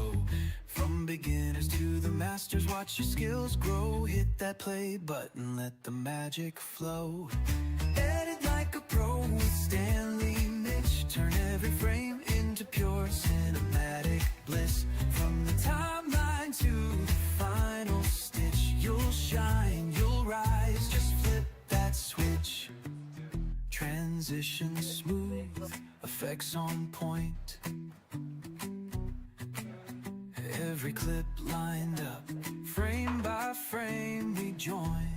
show. From beginners to the masters, watch your skills grow. Hit that play button, let the magic flow. Edit like a pro with Stanley Mitch. Turn every frame into pure cinematic bliss. From the timeline to the final stitch, you'll shine, you'll rise, just flip that switch. Transition smooth, effects on point. Every clip lined up, frame by frame we join.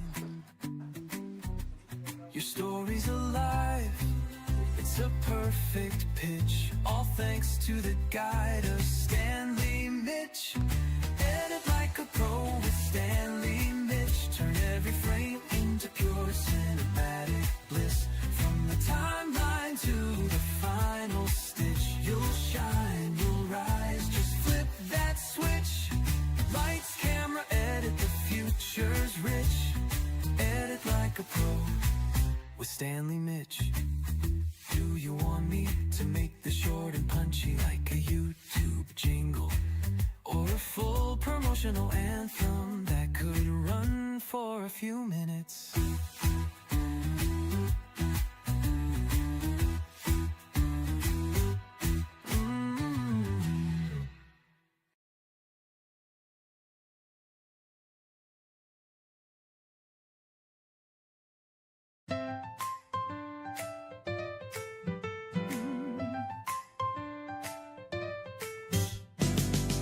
Your story's alive, it's a perfect pitch. All thanks to the guide of Stanley Mitch. Edit like a pro with Stanley Mitch. Turn every frame into pure cinematic bliss. From the timeline to the final stitch, you'll shine, you'll rise, just flip that switch. Lights, camera, edit, the future's rich. Edit like a pro with Stanley Mitch. Do you want me to make this short and punchy like a YouTube jingle? Or a full promotional anthem that could run for a few minutes?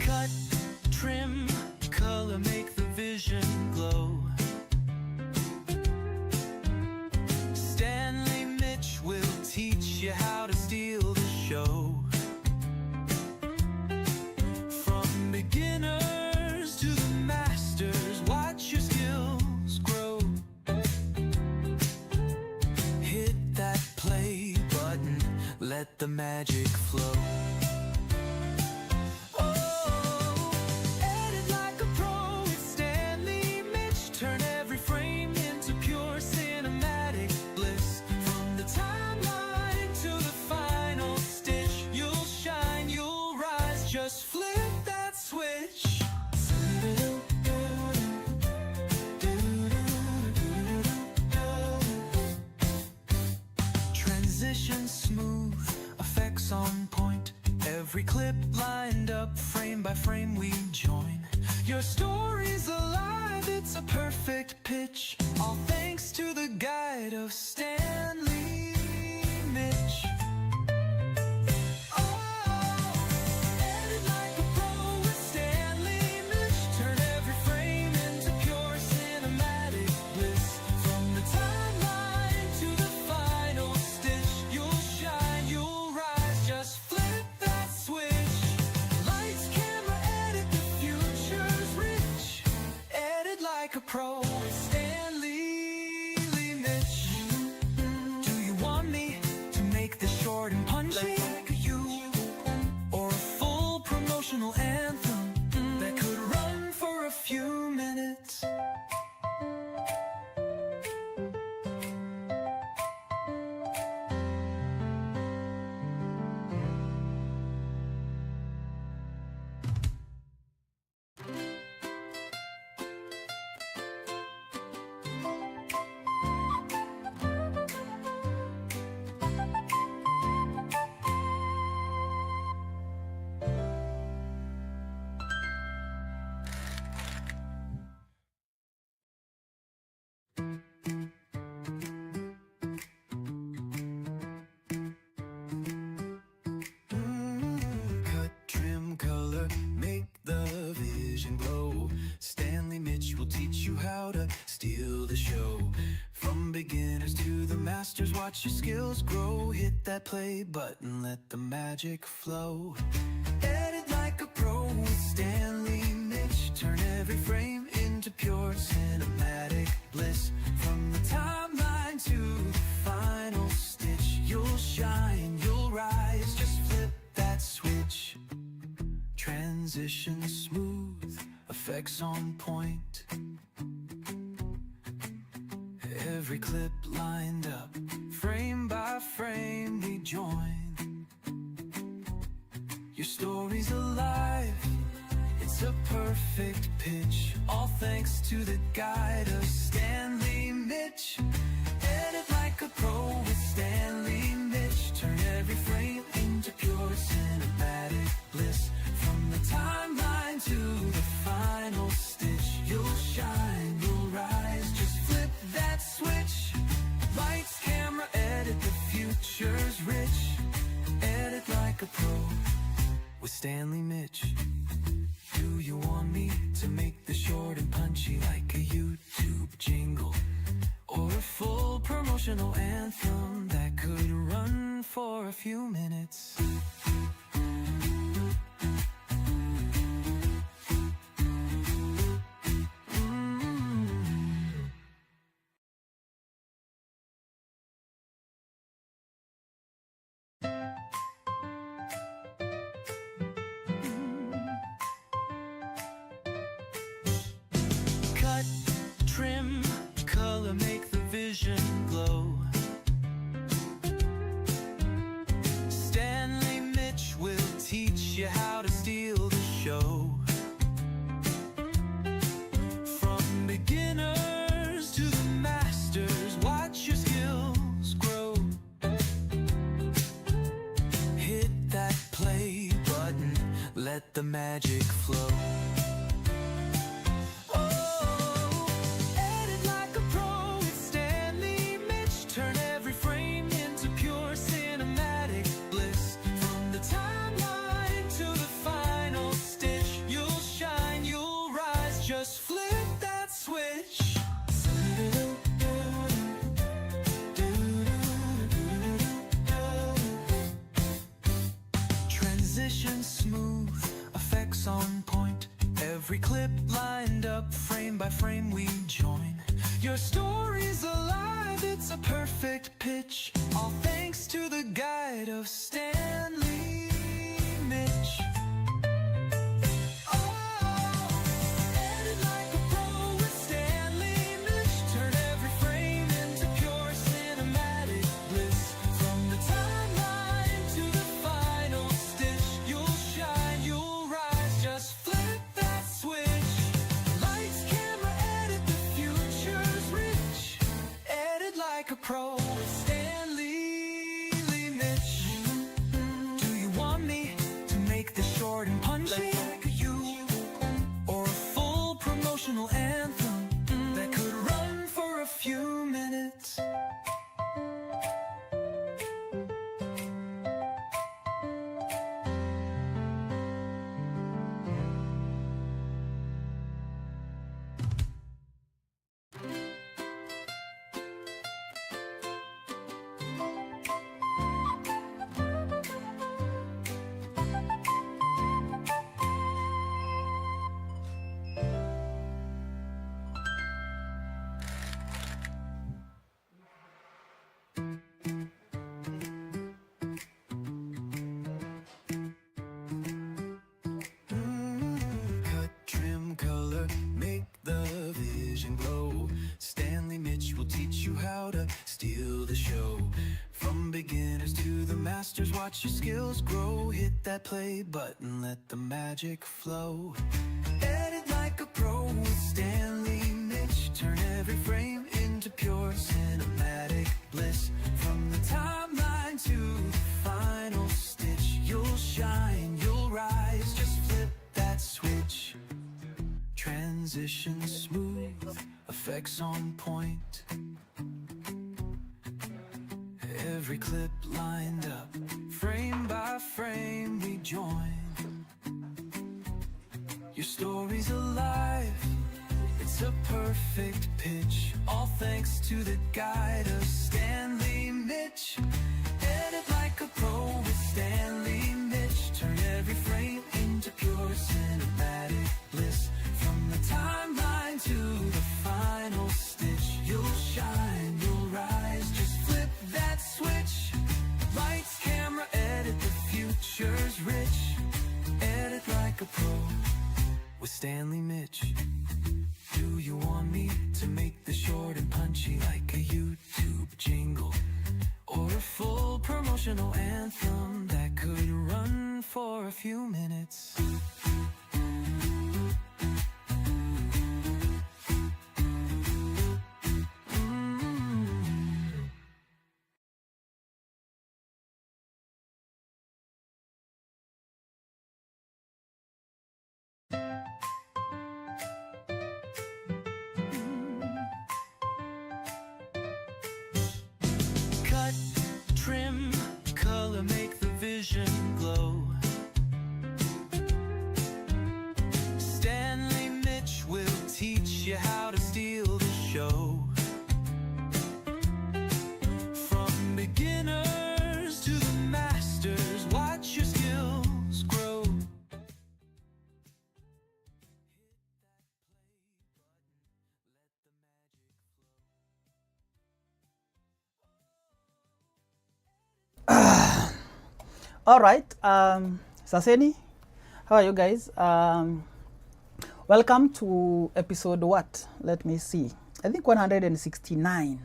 Cut, trim, color, make the vision glow. Stanley Mitch will teach you how to steal the show. From beginners to the masters, watch your skills grow. Hit that play button, let the magic flow. Just flip that switch. Transition smooth, effects on point. Every clip lined up, frame by frame we join. Your story's alive, it's a perfect pitch. All thanks to the guide of Stanley Mitch. Like a pro, Stanley Mitch. Do you want me to make this short and punchy like you? Or a full promotional anthem that could run for a few minutes? Cut, trim, color, make the vision glow. Stanley Mitch will teach you how to steal the show. From beginners to the masters, watch your skills grow. Hit that play button, let the magic flow. Edit like a pro with Stanley Mitch. Turn every frame into pure cinematic bliss. From the timeline to the final stitch, you'll shine, you'll rise, just flip that switch. Transition smooth, effects on point. Every clip lined up, frame by frame we join. Your story's alive, It's a perfect pitch, all thanks to the guide of Stanley Mitch. Edit like a pro with Stanley Mitch. Turn every frame into pure cinematic bliss. From the timeline to the final stitch, you'll shine, you'll rise, just flip that switch. Lights, camera, edit, the future's rich. Edit like a pro with Stanley Mitch. Do you want me to make the short and punchy like a YouTube jingle? Or a full promotional anthem that could run for a few minutes? Cut, trim, color, make the vision glow. Stanley Mitch will teach you how to steal the show. From beginners to the masters, watch your skills grow. Hit that play button, let the magic flow. Just flip that switch. Transition smooth, effects on point. Every clip lined up, frame by frame we join. Your story's alive, it's a perfect pitch. All thanks to the guide of Stanley Mitch. Like a pro with Stanley Mitch. Do you want me to make this short and punchy like you? Or a full promotional anthem that could run for a few minutes? Steal the show. From beginners to the masters, watch your skills grow. Hit that play button, let the magic flow. Edit like a pro with Stanley Mitch. Turn every frame into pure cinematic bliss. From the timeline to the final stitch, you'll shine, you'll rise, just flip that switch. Transition smooth, effects on point. Every clip lined up, frame by frame we join. Your story's alive, it's a perfect pitch. All thanks to the guide of Stanley Mitch. Edit like a pro with Stanley Mitch. Turn every frame into pure cinematic bliss. From the timeline to the final stitch, you'll shine, you'll rise, just flip that switch. Lights, camera, edit, the future's rich. Edit like a pro with Stanley Mitch. Do you want me to make the short and punchy like a YouTube jingle? Or a full promotional anthem that could run for a few minutes? All right, Saseni, how are you guys? Welcome to episode what? Let me see. I think 169.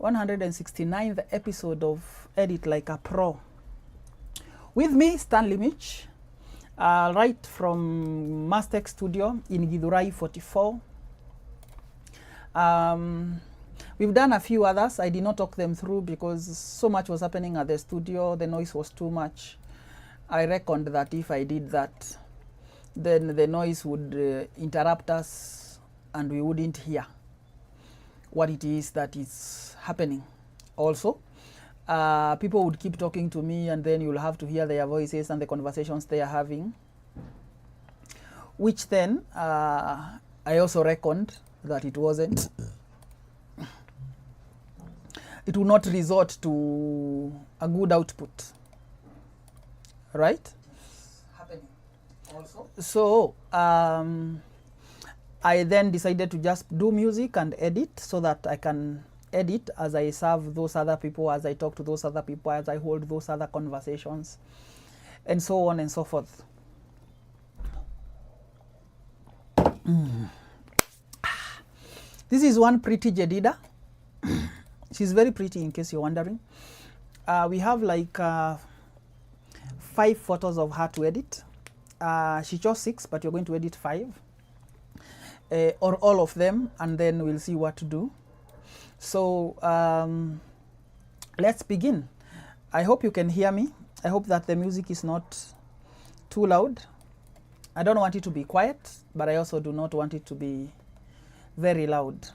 169th episode of Edit Like a Pro. With me, Stanley Mitch, right from Mastech Studio in Githurai 44. We've done a few others. I did not talk them through because so much was happening at the studio. The noise was too much. I reckoned that if I did that, then the noise would interrupt us and we wouldn't hear what it is that is happening. Also, people would keep talking to me and then you'll have to hear their voices and the conversations they are having, which then I also reckoned that it wasn't, it would not resort to a good output, right? Happening also. So I then decided to just do music and edit so that I can edit as I serve those other people, as I talk to those other people, as I hold those other conversations, and so on and so forth. This is one pretty Jedida. She's very pretty, in case you're wondering. We have like 5 photos of her to edit. She chose 6, but you're going to edit 5. Or all of them, and then we'll see what to do. So let's begin. I hope you can hear me. I hope that the music is not too loud. I don't want it to be quiet, but I also do not want it to be very loud.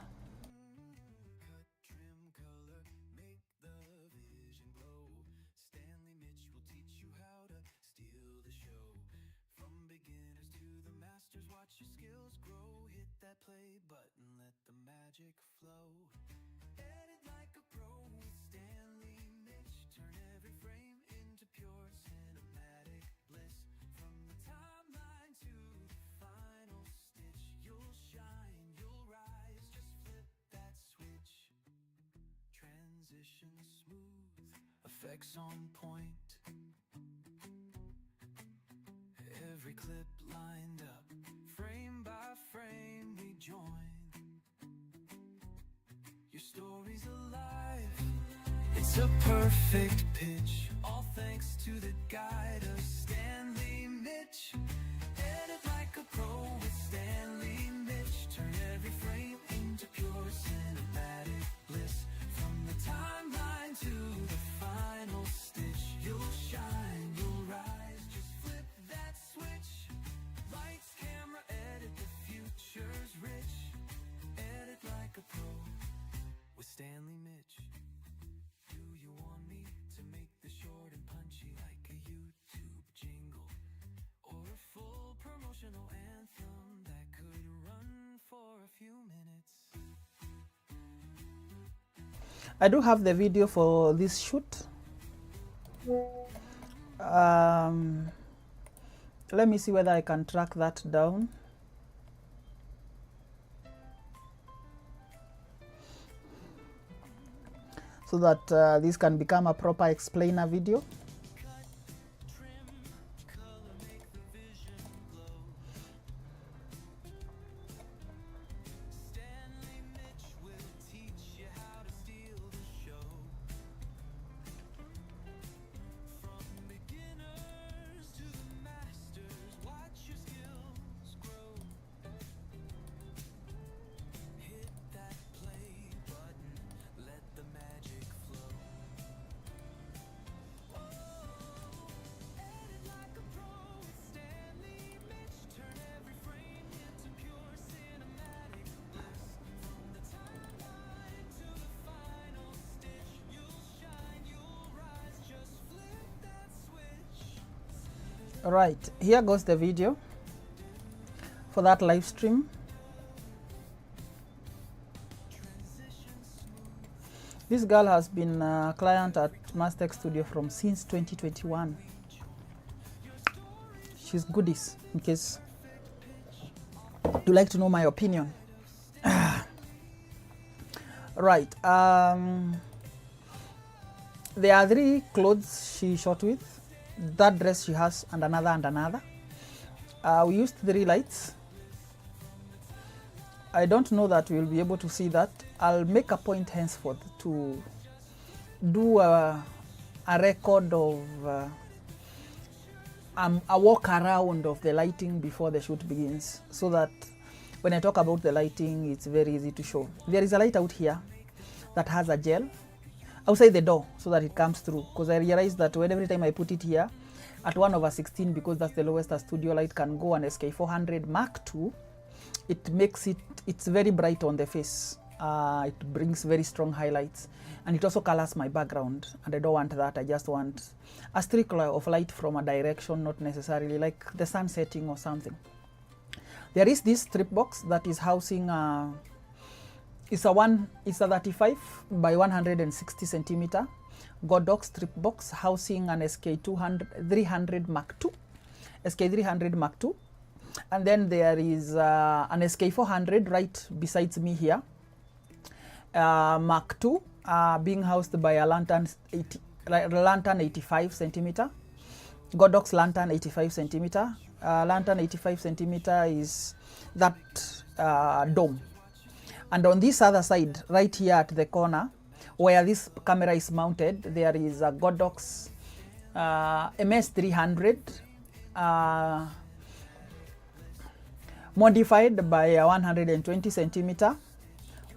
Stanley Mitch will teach you how to steal the show. From beginners to the masters, watch your skills grow. Hit that play button, let the magic flow. Edit like a pro with Stanley Mitch. Turn every frame into pure cinematic bliss. From the timeline to the final stitch, you'll shine, you'll rise, just flip that switch. Transition smooth, effects on point. Every clip lined up, frame by frame we join. Your story's alive, it's a perfect pitch. All thanks to the guide of Stanley Mitch. Edit like a pro with Stanley Mitch. Turn every frame into pure cinematic bliss. From the timeline to the final stitch, you'll shine, you'll rise, just flip that switch. Lights, camera, edit, the future's rich. Edit like a pro with Stanley Mitch. Do you want me to make the short and punchy like a YouTube jingle? Or a full promotional anthem that could run for a few minutes? I do have the video for this shoot. Let me see whether I can track that down. So that this can become a proper explainer video. Right, here goes the video for that live stream. This girl has been a client at Mastech Studio since 2021. She's goodies, in case you like to know my opinion. Right. There are 3 clothes she shot with. That dress she has, and another and another. We used 3 lights. I don't know that we'll be able to see that. I'll make a point henceforth to do a record of a walk around of the lighting before the shoot begins, so that when I talk about the lighting, it's very easy to show. There is a light out here that has a gel outside the door so that it comes through, because I realized that when every time I put it here at 1/16, because that's the lowest a studio light can go, an SK400 Mark II, it makes it's very bright on the face. It brings very strong highlights, and it also colors my background, and I don't want that. I just want a streak of light from a direction, not necessarily like the sun setting or something. There is this strip box that is housing it's a 35 by 160 centimeter Godox strip box housing an SK300 Mark II, SK300 Mark II, and then there is an SK400 right besides me here, Mark II, being housed by a lantern 85 centimeter, Godox lantern 85 centimeter. Lantern 85 centimeter is that dome. And on this other side, right here at the corner, where this camera is mounted, there is a Godox MS300 modified by a 120 centimeter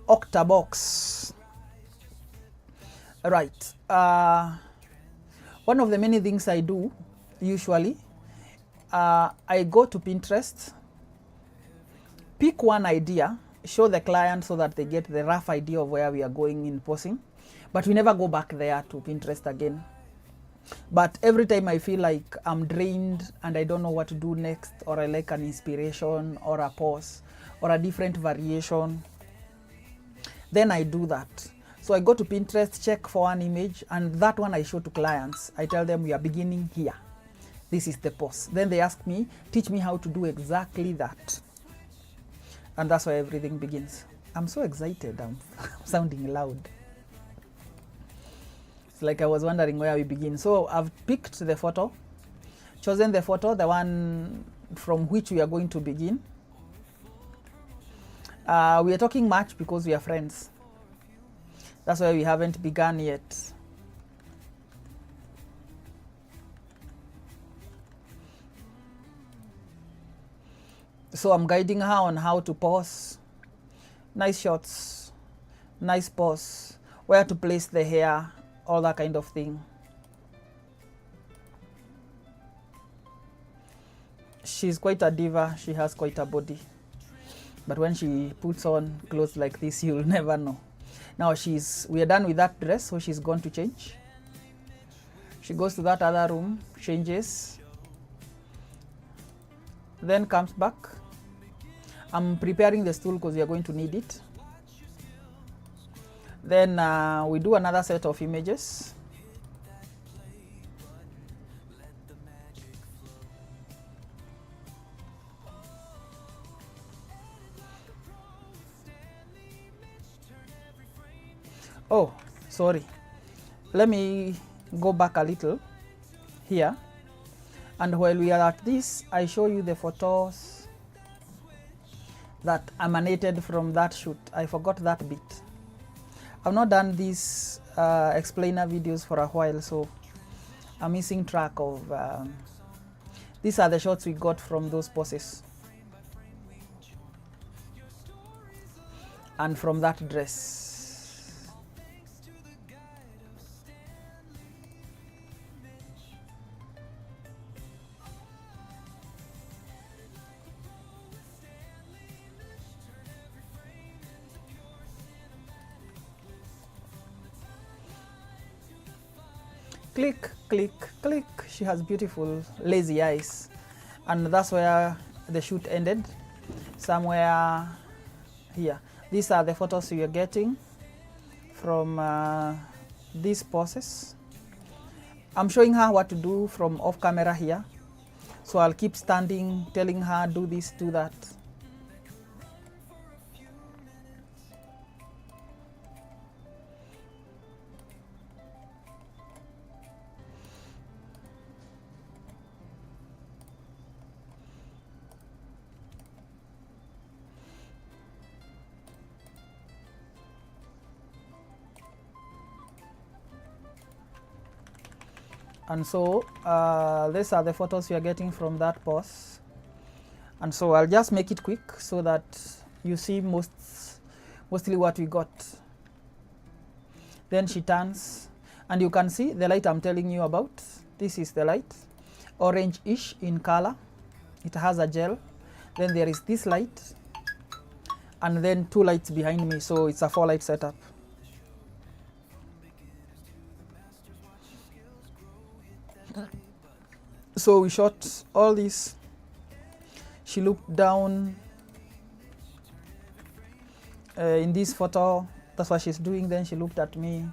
octabox. Right. One of the many things I do usually, I go to Pinterest, pick one idea, show the client so that they get the rough idea of where we are going in posing, but we never go back there to Pinterest again. But every time I feel like I'm drained and I don't know what to do next, or I like an inspiration or a pose or a different variation, then I do that. So I go to Pinterest, check for an image, and that one I show to clients. I tell them we are beginning here. This is the pose. Then they ask me, teach me how to do exactly that. And that's where everything begins. I'm so excited. I'm sounding loud. It's like I was wondering where we begin. So I've picked the photo, chosen the photo, the one from which we are going to begin. We are talking much because we are friends. That's why we haven't begun yet. So I'm guiding her on how to pose, nice shots, nice pose, where to place the hair, all that kind of thing. She's quite a diva, she has quite a body. But when she puts on clothes like this, you'll never know. Now we are done with that dress, so she's gone to change. She goes to that other room, changes, then comes back. I'm preparing the stool because we are going to need it. Then we do another set of images. Oh, sorry. Let me go back a little here. And while we are at this, I show you the photos that emanated from that shoot. I forgot that bit. I've not done these explainer videos for a while, so I'm missing track of. These are the shots we got from those poses and from that dress. Click, click, click. She has beautiful, lazy eyes. And that's where the shoot ended, somewhere here. These are the photos you're getting from these poses. I'm showing her what to do from off camera here. So I'll keep standing, telling her, do this, do that. And so these are the photos we are getting from that pose. And so I'll just make it quick so that you see mostly what we got. Then she turns, and you can see the light I'm telling you about. This is the light, orange-ish in color. It has a gel. Then there is this light, and then 2 lights behind me, so it's a 4-light setup. So we shot all this. She looked down in this photo. That's what she's doing. Then she looked at me,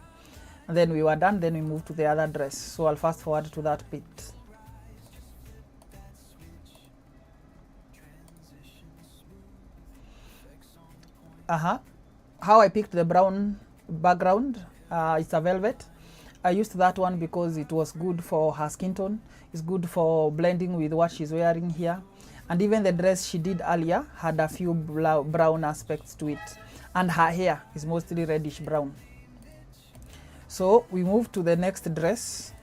and then we were done. Then we moved to the other dress. So I'll fast forward to that bit. How I picked the brown background, it's a velvet. I used that one because it was good for her skin tone. It's good for blending with what she's wearing here. And even the dress she did earlier had a few brown aspects to it. And her hair is mostly reddish brown. So we move to the next dress.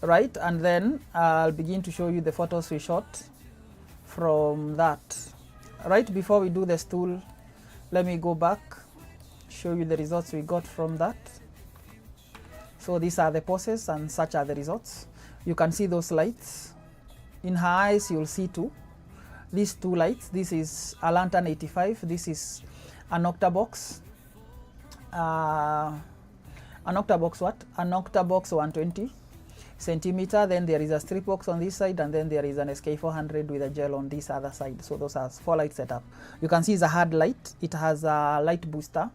Right, and then I'll begin to show you the photos we shot from that. Right before we do the stool, let me go back, show you the results we got from that. So these are the poses and such are the results. You can see those lights. In her eyes, you'll see 2. These 2 lights, this is a lantern 85, this is an octabox. An octabox what? An octabox 120 centimeter. Then there is a strip box on this side, and then there is an SK400 with a gel on this other side. So those are 4-light setup. You can see it's a hard light. It has a light booster,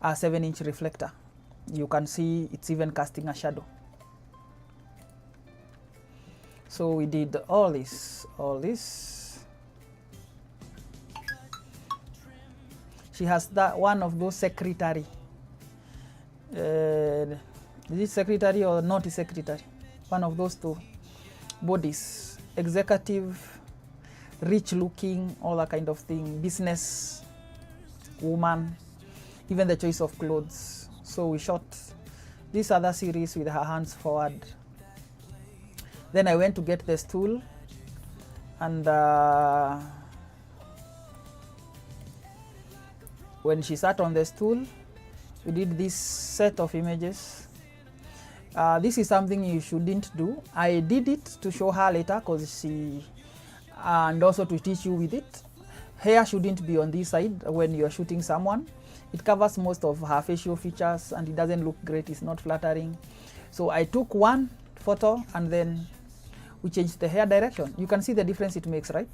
a 7-inch reflector. You can see it's even casting a shadow. So we did all this. She has that one of those secretary. Is it secretary or not secretary? One of those 2 bodies. Executive, rich looking, all that kind of thing. Business woman, even the choice of clothes. So we shot this other series with her hands forward. Then I went to get the stool, and when she sat on the stool, we did this set of images. This is something you shouldn't do. I did it to show her later because and also to teach you with it. Hair shouldn't be on this side when you're shooting someone. It covers most of her facial features and it doesn't look great, it's not flattering. So I took one photo and then we changed the hair direction. You can see the difference it makes, right?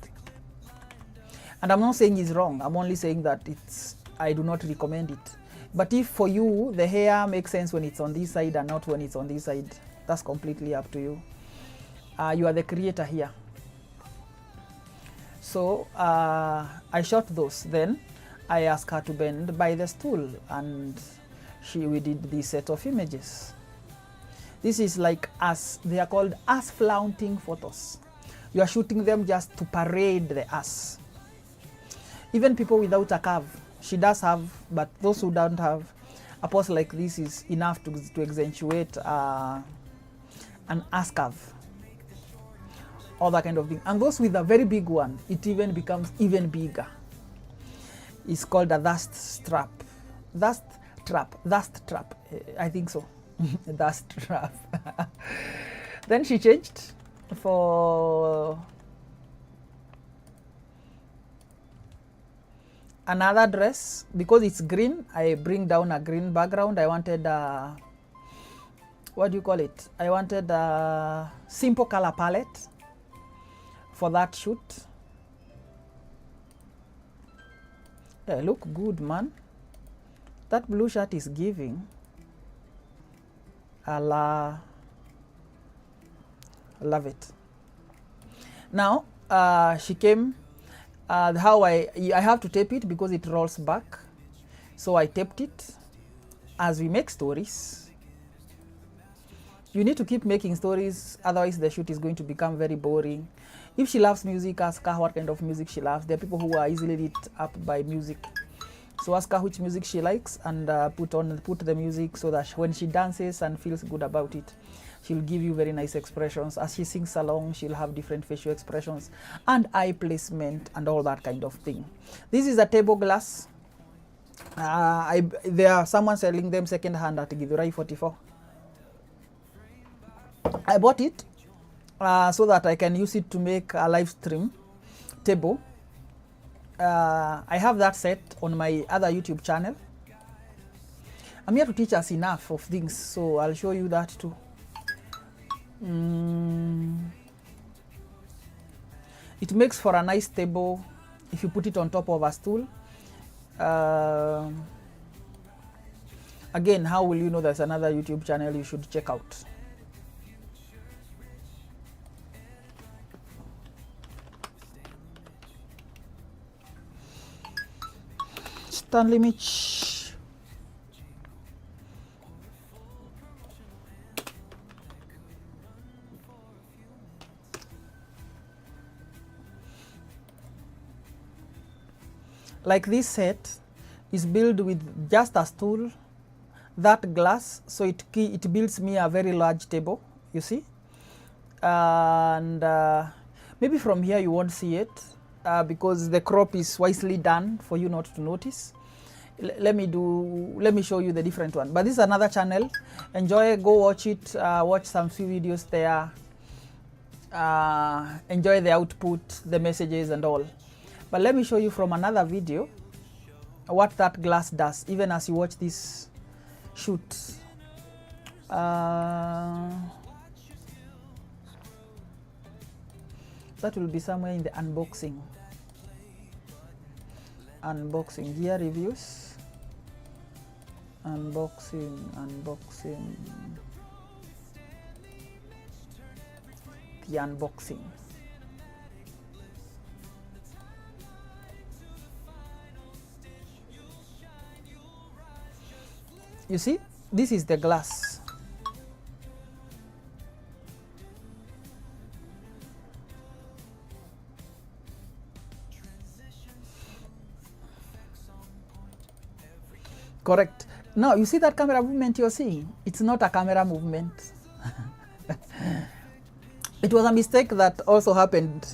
And I'm not saying it's wrong, I'm only saying that I do not recommend it. But if for you, the hair makes sense when it's on this side and not when it's on this side, that's completely up to you. You are the creator here. So I shot those. Then I asked her to bend by the stool, and we did this set of images. This is like they are called ass flaunting photos. You are shooting them just to parade the ass. Even people without a curve, she does have, but those who don't have, a pose like this is enough to accentuate an ass curve. All that kind of thing. And those with a very big one, it even becomes even bigger. It's called a thirst trap. Thirst trap. I think so. Thirst trap. Then she changed for another dress. Because it's green, I bring down a green background. I wanted what do you call it? I wanted a simple color palette for that shoot. Yeah, look good, man. That blue shirt is giving. I love it. Now she came. How I have to tape it because it rolls back, so I taped it. As we make stories, you need to keep making stories, otherwise the shoot is going to become very boring. If she loves music, ask her what kind of music she loves. There are people who are easily lit up by music. So ask her which music she likes and put the music so that when she dances and feels good about it, she'll give you very nice expressions. As she sings along, she'll have different facial expressions and eye placement and all that kind of thing. This is a table glass. There are someone selling them second hand at Githurai 44. I bought it so that I can use it to make a live stream table. I have that set on my other YouTube channel. I'm here to teach us enough of things, so I'll show you that too. It makes for a nice table if you put it on top of a stool. Again, how will you know there's another YouTube channel you should check out? Stanley Mitch. Like this set is built with just a stool, that glass, so it builds me a very large table, you see. And maybe from here you won't see it because the crop is wisely done for you not to notice. Let me show you the different one. But this is another channel. Enjoy, go watch it, watch some few videos there. Enjoy the output, the messages and all. But let me show you from another video what that glass does, even as you watch this shoot. That will be somewhere in the unboxing. Unboxing, gear reviews. Unboxing. The unboxing. You see, this is the glass. Correct. Now, you see that camera movement you're seeing? It's not a camera movement. It was a mistake that also happened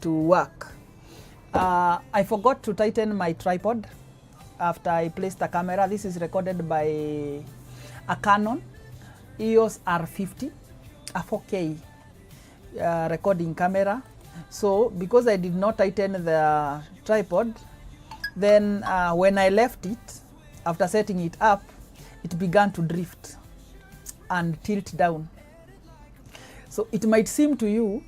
to work. I forgot to tighten my tripod after I placed the camera. This is recorded by a Canon EOS R50, a 4K recording camera. So because I did not tighten the tripod, then when I left it, after setting it up, it began to drift and tilt down. So it might seem to you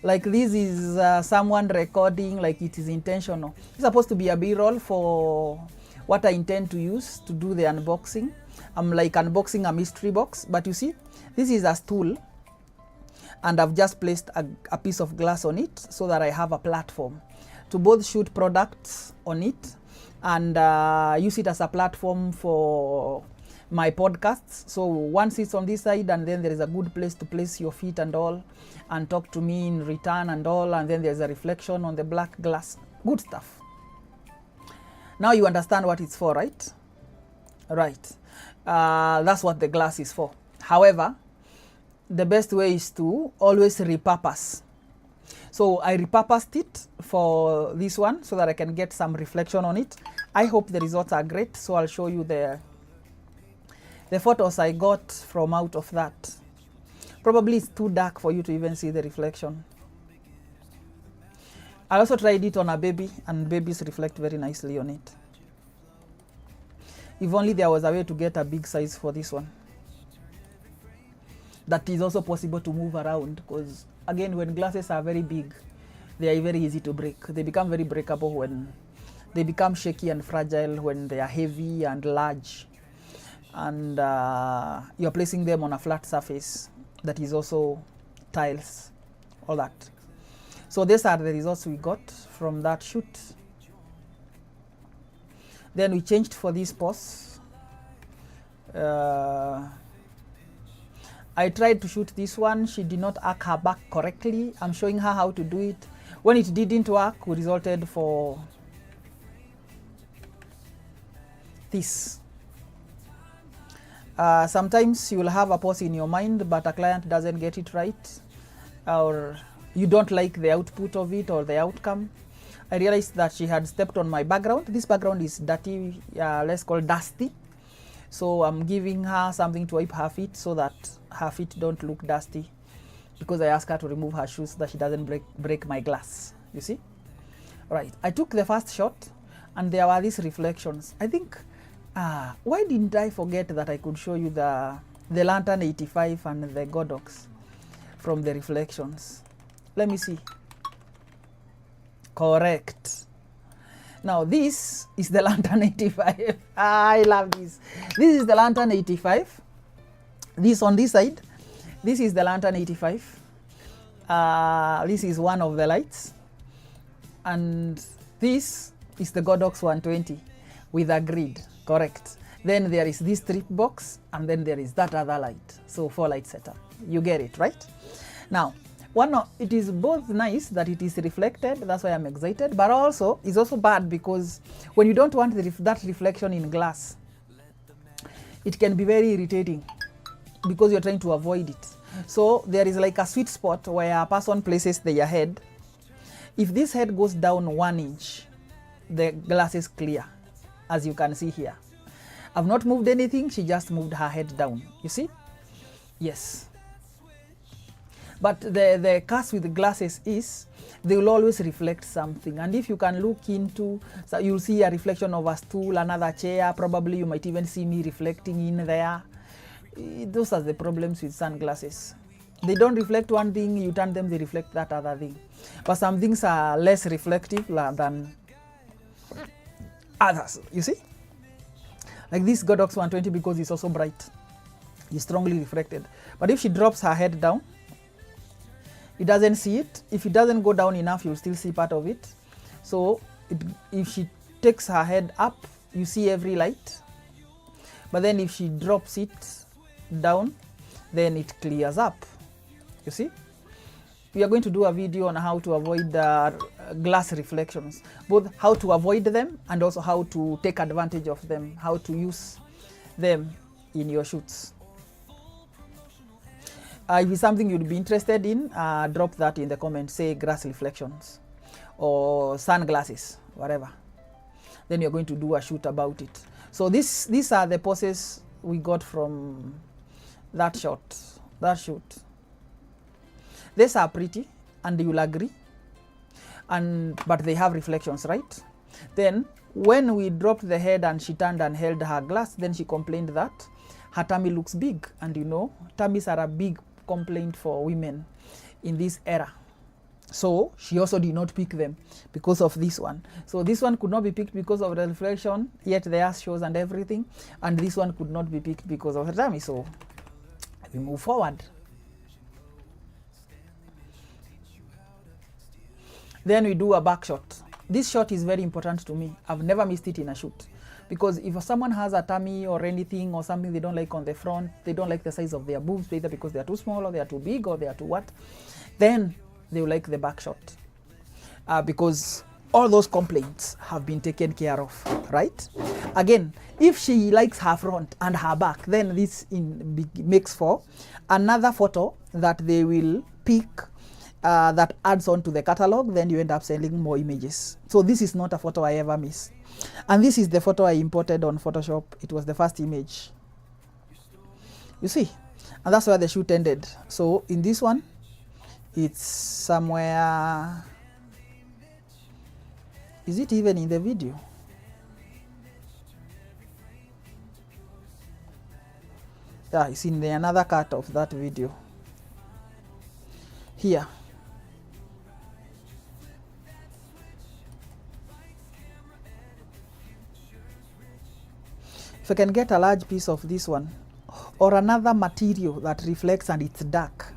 like this is someone recording, like it is intentional. It's supposed to be a B-roll for what I intend to use to do the unboxing. I'm like unboxing a mystery box, but you see, this is a stool and I've just placed a piece of glass on it so that I have a platform to both shoot products on it and use it as a platform for my podcasts. So one sits on this side and then there is a good place to place your feet and all and talk to me in return and all, and then there's a reflection on the black glass. Good stuff. Now you understand what it's for, right? Right. That's what the glass is for. However, the best way is to always repurpose. So I repurposed it for this one so that I can get some reflection on it. I hope the results are great, so I'll show you the photos I got from out of that. Probably it's too dark for you to even see the reflection. I also tried it on a baby, and babies reflect very nicely on it. If only there was a way to get a big size for this one. That is also possible to move around, because again, when glasses are very big, they are very easy to break. They become very breakable when they become shaky and fragile when they are heavy and large. And you're placing them on a flat surface that is also tiles, all that. So these are the results we got from that shoot. Then we changed for this pose. I tried to shoot this one. She did not arc her back correctly. I'm showing her how to do it. When it didn't work, we resulted for this. Sometimes you will have a pose in your mind, but a client doesn't get it right, or you don't like the output of it or the outcome. I realized that she had stepped on my background. This background is dirty, let's call dusty. So I'm giving her something to wipe her feet so that her feet don't look dusty, because I asked her to remove her shoes so that she doesn't break my glass, you see? Right, I took the first shot and there were these reflections. I think, why didn't I forget that I could show you the Lantern 85 and the Godox from the reflections? Let me see. Correct. Now this is the Lantern 85. I love this. This is the Lantern 85. This on this side. This is the Lantern 85. This is one of the lights. And this is the Godox 120 with a grid. Correct. Then there is this strip box, and then there is that other light. So 4 light setup. You get it, right? Now, it is both nice that it is reflected, that's why I'm excited, but also it's also bad because when you don't want that reflection in glass, it can be very irritating because you're trying to avoid it. So there is like a sweet spot where a person places their head. If this head goes down 1 inch, the glass is clear, as you can see here. I've not moved anything, she just moved her head down, you see? Yes. But the curse with the glasses is they will always reflect something. And if you can look into, so you'll see a reflection of a stool, another chair, probably you might even see me reflecting in there. Those are the problems with sunglasses. They don't reflect one thing, you turn them, they reflect that other thing. But some things are less reflective than others, you see? Like this Godox 120, because it's also bright, it's strongly reflected. But if she drops her head down, it doesn't see it. If it doesn't go down enough, you'll still see part of it. So if she takes her head up, you see every light. But then if she drops it down, then it clears up. You see? We are going to do a video on how to avoid glass reflections, both how to avoid them and also how to take advantage of them, how to use them in your shoots. If it's something you'd be interested in, drop that in the comments, say glass reflections or sunglasses, whatever. Then you're going to do a shoot about it. So these are the poses we got from that shot, that shoot. These are pretty, and you'll agree, but they have reflections, right? Then when we dropped the head and she turned and held her glass, then she complained that her tummy looks big, and you know, tummies are a big complaint for women in this era. So she also did not pick them because of this one. So this one could not be picked because of the reflection, yet the ass shows and everything, and this one could not be picked because of her tummy. So we move forward. Then we do a back shot. This shot is very important to me. I've never missed it in a shoot. Because if someone has a tummy or anything or something they don't like on the front, they don't like the size of their boobs, either because they are too small or they are too big or they are too what, then they will like the back shot. Because all those complaints have been taken care of, right? Again, if she likes her front and her back, then this makes for another photo that they will pick that adds on to the catalog, then you end up sending more images. So this is not a photo I ever miss. And this is the photo I imported on Photoshop. It was the first image. You see? And that's where the shoot ended. So in this one, it's somewhere... Is it even in the video? Yeah, it's in another cut of that video. Here. If I can get a large piece of this one or another material that reflects and it's dark.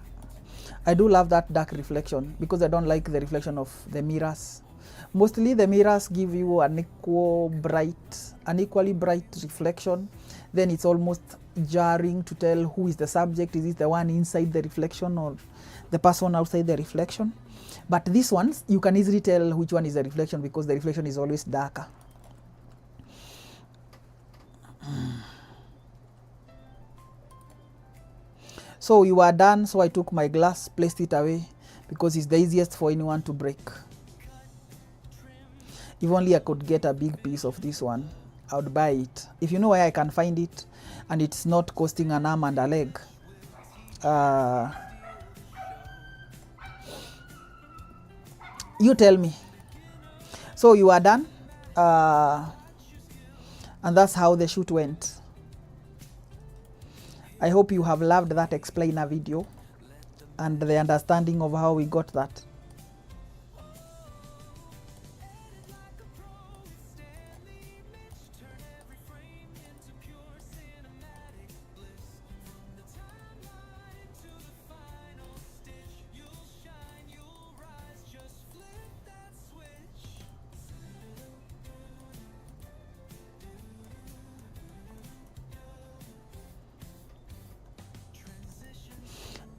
I do love that dark reflection because I don't like the reflection of the mirrors. Mostly the mirrors give you an equally bright reflection. Then it's almost jarring to tell who is the subject. Is it the one inside the reflection or the person outside the reflection? But these ones, you can easily tell which one is the reflection because the reflection is always darker. So we were done. So I took my glass, placed it away, because it's the easiest for anyone to break. If only I could get a big piece of this one, I would buy it. If you know where I can find it and it's not costing an arm and a leg, you tell me. So you are done, and that's how the shoot went. I hope you have loved that explainer video and the understanding of how we got that.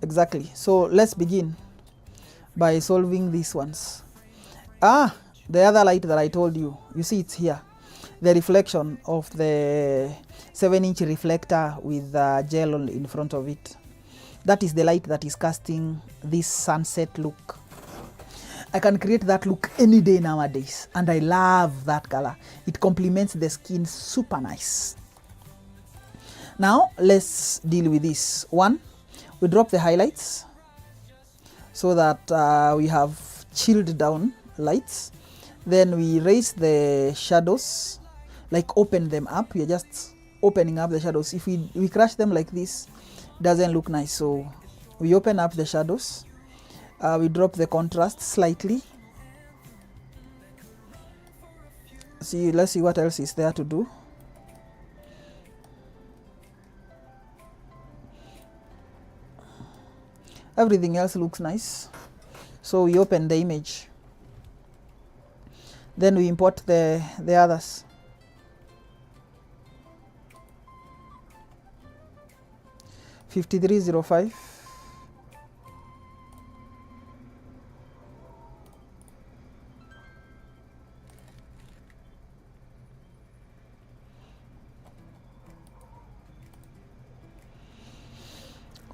Exactly. So let's begin by solving these ones. The other light that I told you, you see it's here, the reflection of the 7-inch reflector with gel in front of it. That is the light that is casting this sunset look. I can create that look any day nowadays, and I love that color. It complements the skin super nice. Now let's deal with this one. We drop the highlights so that we have chilled down lights. Then we raise the shadows, like open them up. We're just opening up the shadows. If we crush them like this, it doesn't look nice. So we open up the shadows. We drop the contrast slightly. Let's see what else is there to do. Everything else looks nice. So we open the image. Then we import the others. $53.05.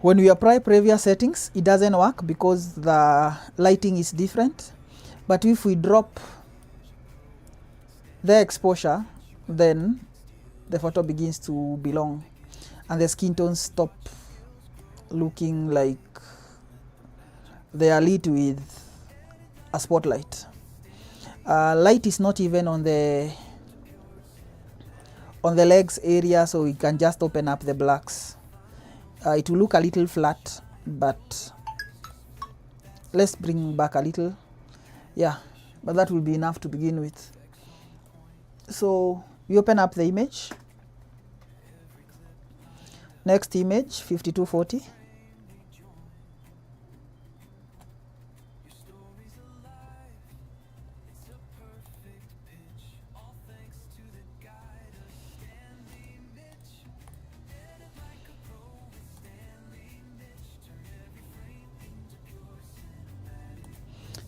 When we apply previous settings, it doesn't work because the lighting is different. But if we drop the exposure, then the photo begins to belong and the skin tones stop looking like they are lit with a spotlight. Light is not even on the legs area, so we can just open up the blacks. It will look a little flat, but let's bring back a little. Yeah, but that will be enough to begin with. So we open up the image. Next image, 5240.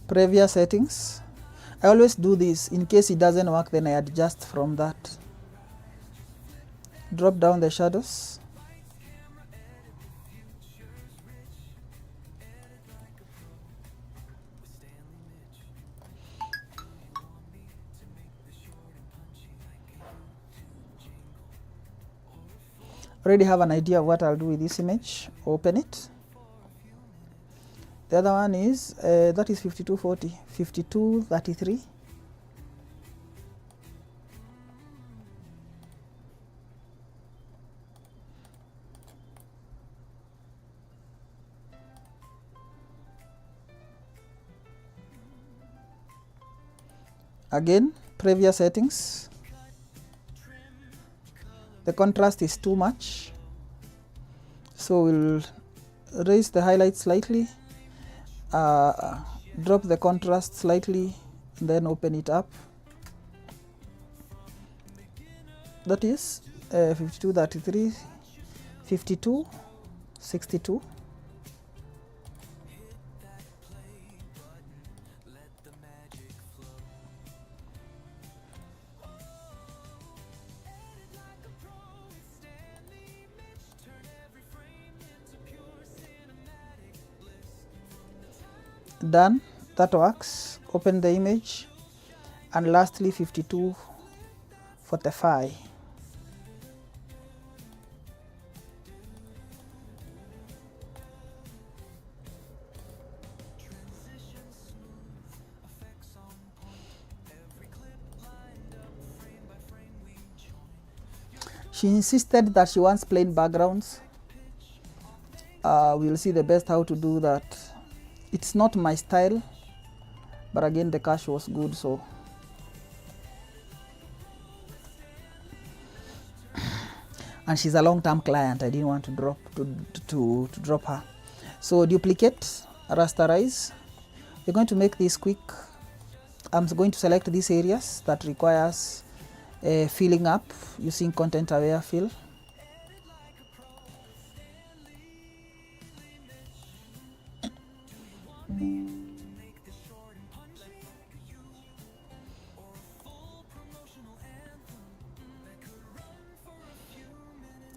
Previous settings. I always do this. In case it doesn't work, then I adjust from that. Drop down the shadows. Already have an idea of what I'll do with this image. Open it. The other one is, that is 5240, 5233. Again, previous settings. The contrast is too much, so we'll raise the highlight slightly, drop the contrast slightly, and then open it up. That is 5233, 5262. Done. That works. Open the image. And lastly 5245. She insisted that she wants plain backgrounds. We'll see the best how to do that. It's not my style, but again the cash was good, so and she's a long-term client. I didn't want to drop to drop her. So duplicate, rasterize. We're going to make this quick. I'm going to select these areas that requires filling up using content aware fill.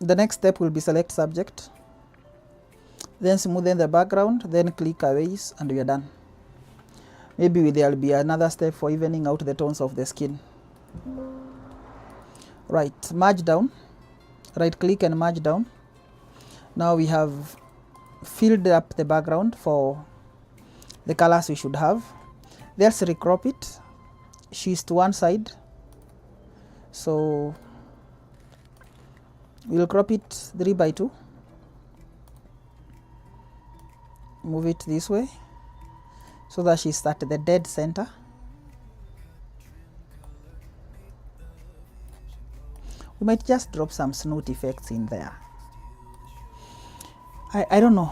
The next step will be select subject, then smoothen the background, then click erase, and we are done. Maybe there will be another step for evening out the tones of the skin. Right, merge down, right click and merge down. Now we have filled up the background for the colors we should have. Let's recrop it. She's to one side, so we'll crop it 3:2. Move it this way so that she's at the dead center. We might just drop some snoot effects in there. I don't know.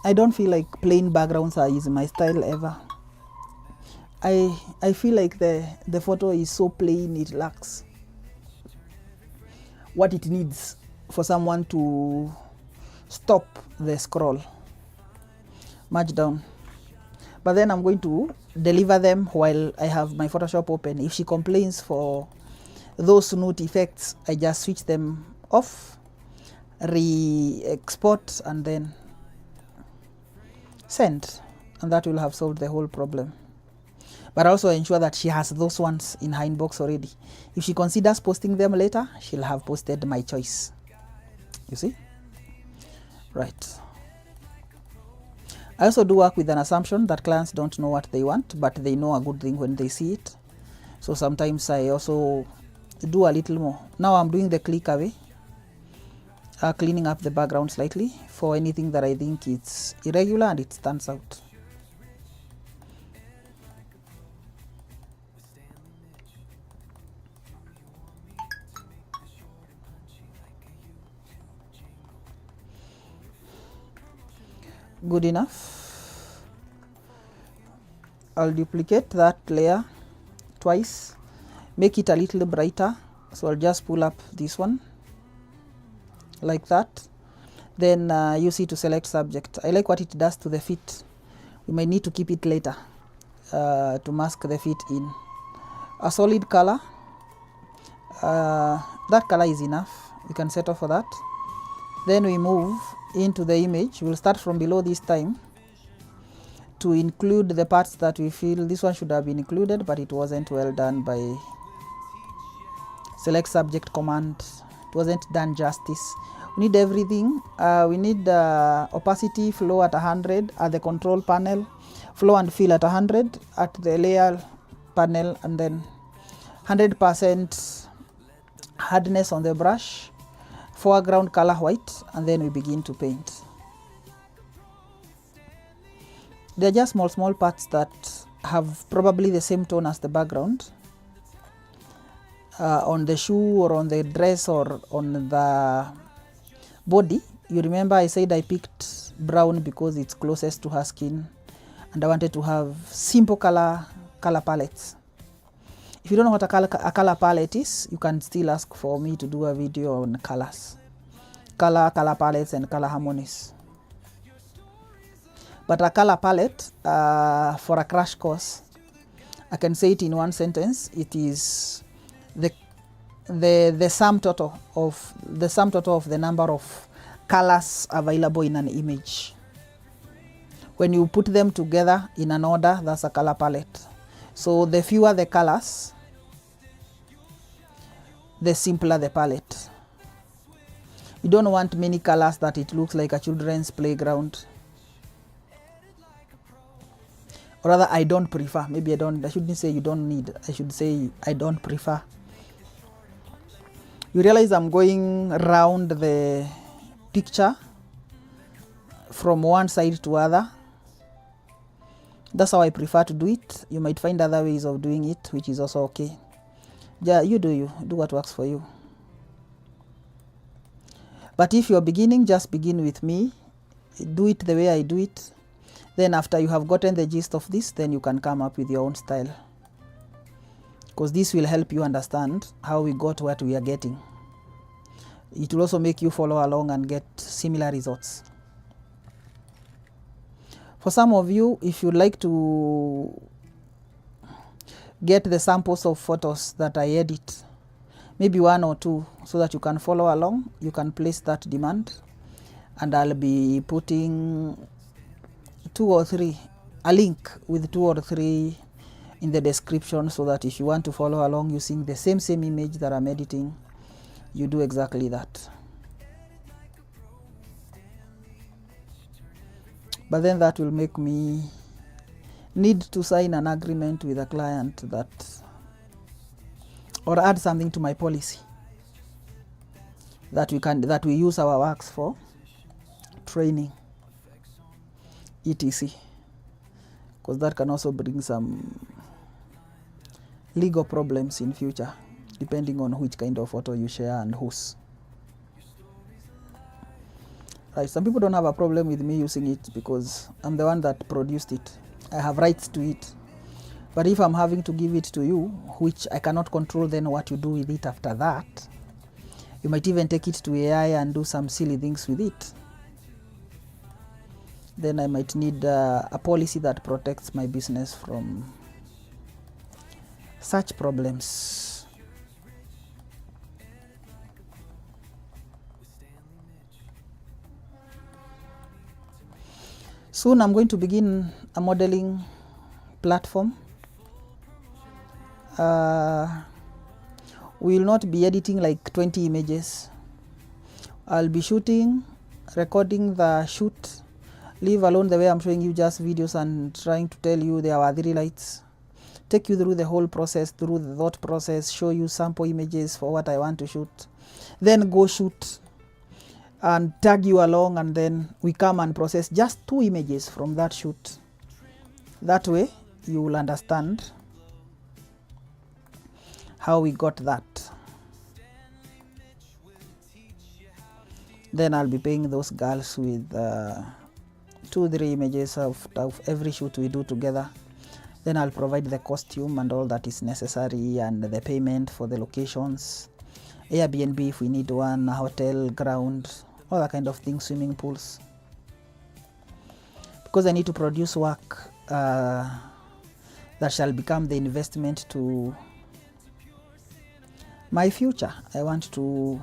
I don't feel like plain backgrounds is my style ever. I feel like the photo is so plain, it lacks what it needs for someone to stop the scroll. Merge down. But then I'm going to deliver them while I have my Photoshop open. If she complains for those snoot effects, I just switch them off, re-export, and then send, and that will have solved the whole problem. But also ensure that she has those ones in her inbox already. If she considers posting them later, she'll have posted my choice. You see? Right. I also do work with an assumption that clients don't know what they want, but they know a good thing when they see it. So sometimes I also do a little more. Now I'm doing the click away, cleaning up the background slightly for anything that I think it's irregular and it stands out. Good enough. I'll duplicate that layer twice, make it a little brighter. So I'll just pull up this one like that. Then use it to select subject. I like what it does to the feet. We might need to keep it later to mask the feet in. A solid color. That color is enough. We can settle for that. Then we move into the image. We'll start from below this time to include the parts that we feel this one should have been included, but it wasn't well done by select subject command. It wasn't done justice. We need everything. We need opacity, flow at 100 at the control panel, flow and fill at 100 at the layer panel, and then 100% hardness on the brush, foreground color white, and then we begin to paint. They're just small parts that have probably the same tone as the background. On the shoe or on the dress or on the body. You remember I said I picked brown because it's closest to her skin, and I wanted to have simple color palettes. If you don't know what a color palette is, you can still ask for me to do a video on colors. Color palettes and color harmonies. But a color palette, for a crash course, I can say it in one sentence. It is the sum total of the number of colors available in an image. when you put them together in an order, that's a color palette. So the fewer the colors, the simpler the palette. You don't want many colors that it looks like a children's playground. Or rather, I don't prefer. Maybe I shouldn't say you don't need. I should say I don't prefer. You realize I'm going round the picture from one side to other. That's how I prefer to do it. You might find other ways of doing it, which is also okay. Yeah, you do what works for you. But if you're beginning, just begin with me. Do it the way I do it. Then after you have gotten the gist of this, then you can come up with your own style. Because this will help you understand how we got what we are getting. It will also make you follow along and get similar results. For some of you, if you like to get the samples of photos that I edit, maybe 1 or 2, so that you can follow along, you can place that demand. And I'll be putting 2 or 3, a link with 2 or 3 in the description, so that if you want to follow along using the same image that I'm editing, you do exactly that. But then that will make me need to sign an agreement with a client or add something to my policy that we use our works for training, etc. Because that can also bring some legal problems in future, depending on which kind of photo you share and whose. Right, some people don't have a problem with me using it because I'm the one that produced it. I have rights to it. But if I'm having to give it to you, which I cannot control then what you do with it after that, you might even take it to AI and do some silly things with it. Then I might need a policy that protects my business from such problems. Soon I'm going to begin a modeling platform. We will not be editing like 20 images. I'll be shooting, recording the shoot, leave alone the way I'm showing you just videos and trying to tell you there are 3 lights. Take you through the whole process, through the thought process, show you sample images for what I want to shoot. Then go shoot and tag you along, and then we come and process just 2 images from that shoot. That way you will understand how we got that. Then I'll be paying those girls with 2-3 images of every shoot we do together. Then I'll provide the costume and all that is necessary, and the payment for the locations, Airbnb if we need one, a hotel, ground, all that kind of things, swimming pools. Because I need to produce work that shall become the investment to my future. I want to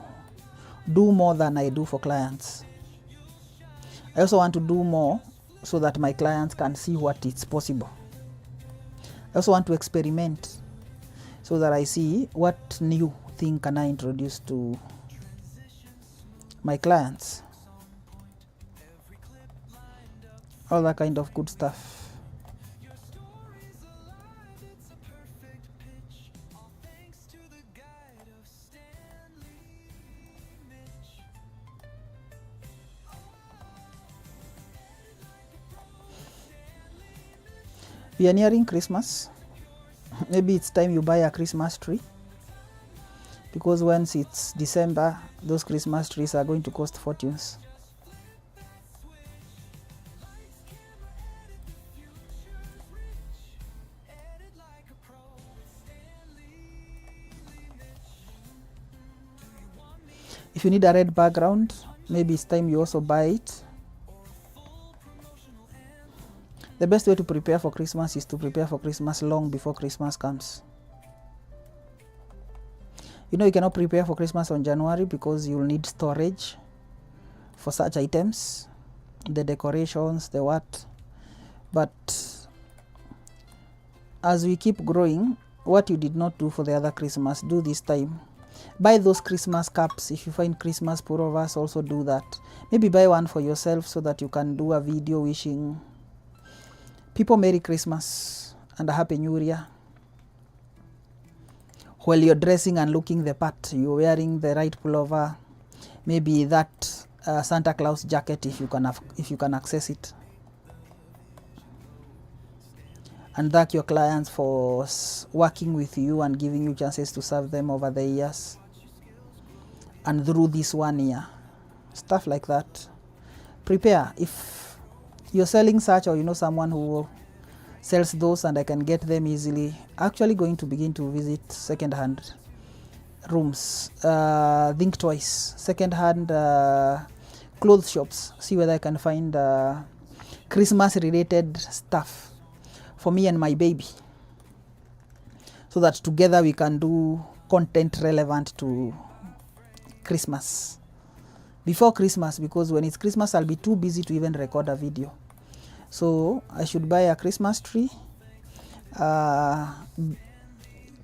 do more than I do for clients. I also want to do more so that my clients can see what is possible. I also want to experiment so that I see what new thing can I introduce to my clients. All that kind of good stuff. We are nearing Christmas. Maybe it's time you buy a Christmas tree, because once it's December, those Christmas trees are going to cost fortunes. If you need a red background, maybe it's time you also buy it. The best way to prepare for Christmas is to prepare for Christmas long before Christmas comes. You know, you cannot prepare for Christmas on January because you'll need storage for such items, the decorations, the what. But as we keep growing, what you did not do for the other Christmas, do this time. Buy those Christmas cups. If you find Christmas pullovers, also do that. Maybe buy one for yourself so that you can do a video wishing people Merry Christmas and a Happy New Year. While you're dressing and looking the part, you're wearing the right pullover, maybe that Santa Claus jacket if you can access it. And thank your clients for working with you and giving you chances to serve them over the years and through this 1 year. Stuff like that. Prepare. If you're selling such, or you know someone who sells those and I can get them easily, actually going to begin to visit second-hand rooms. Think twice. Second-hand clothes shops. See whether I can find Christmas-related stuff for me and my baby, so that together we can do content relevant to Christmas, before Christmas, because when it's Christmas I'll be too busy to even record a video. So I should buy a Christmas tree,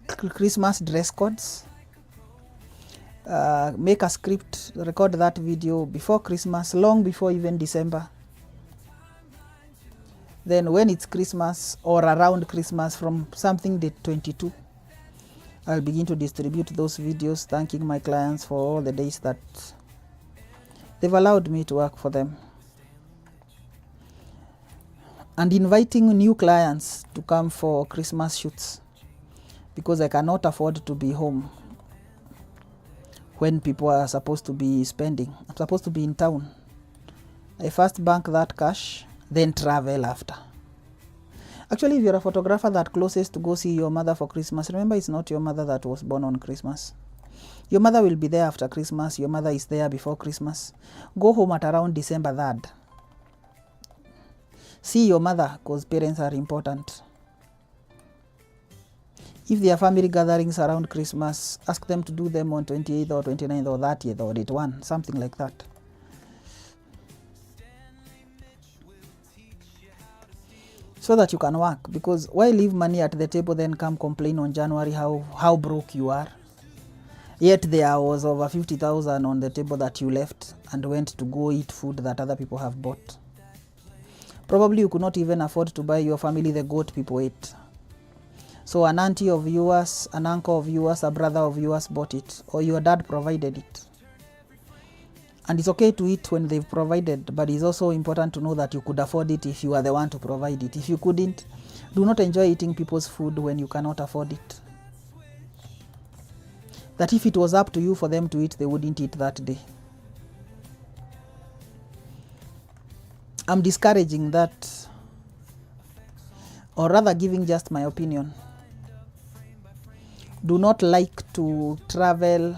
Christmas dress codes, make a script, record that video before Christmas, long before even December. Then when it's Christmas or around Christmas, from something date 22, I'll begin to distribute those videos thanking my clients for all the days that they've allowed me to work for them. And inviting new clients to come for Christmas shoots, because I cannot afford to be home when people are supposed to be spending. I'm supposed to be in town. I first bank that cash, then travel after. Actually, if you're a photographer that closest to go see your mother for Christmas, remember it's not your mother that was born on Christmas. Your mother will be there after Christmas. Your mother is there before Christmas. Go home at around December 3rd. See your mother, because parents are important. If there are family gatherings around Christmas, ask them to do them on 28th or 29th or 30th or date 1, something like that. So that you can work, because why leave money at the table then come complain on January how broke you are? Yet there was over 50,000 on the table that you left and went to go eat food that other people have bought. Probably you could not even afford to buy your family the goat people ate. So an auntie of yours, an uncle of yours, a brother of yours bought it, or your dad provided it. And it's okay to eat when they've provided, but it's also important to know that you could afford it if you are the one to provide it. If you couldn't, do not enjoy eating people's food when you cannot afford it. That if it was up to you for them to eat, they wouldn't eat that day. I'm discouraging that, or rather giving just my opinion. Do not like to travel,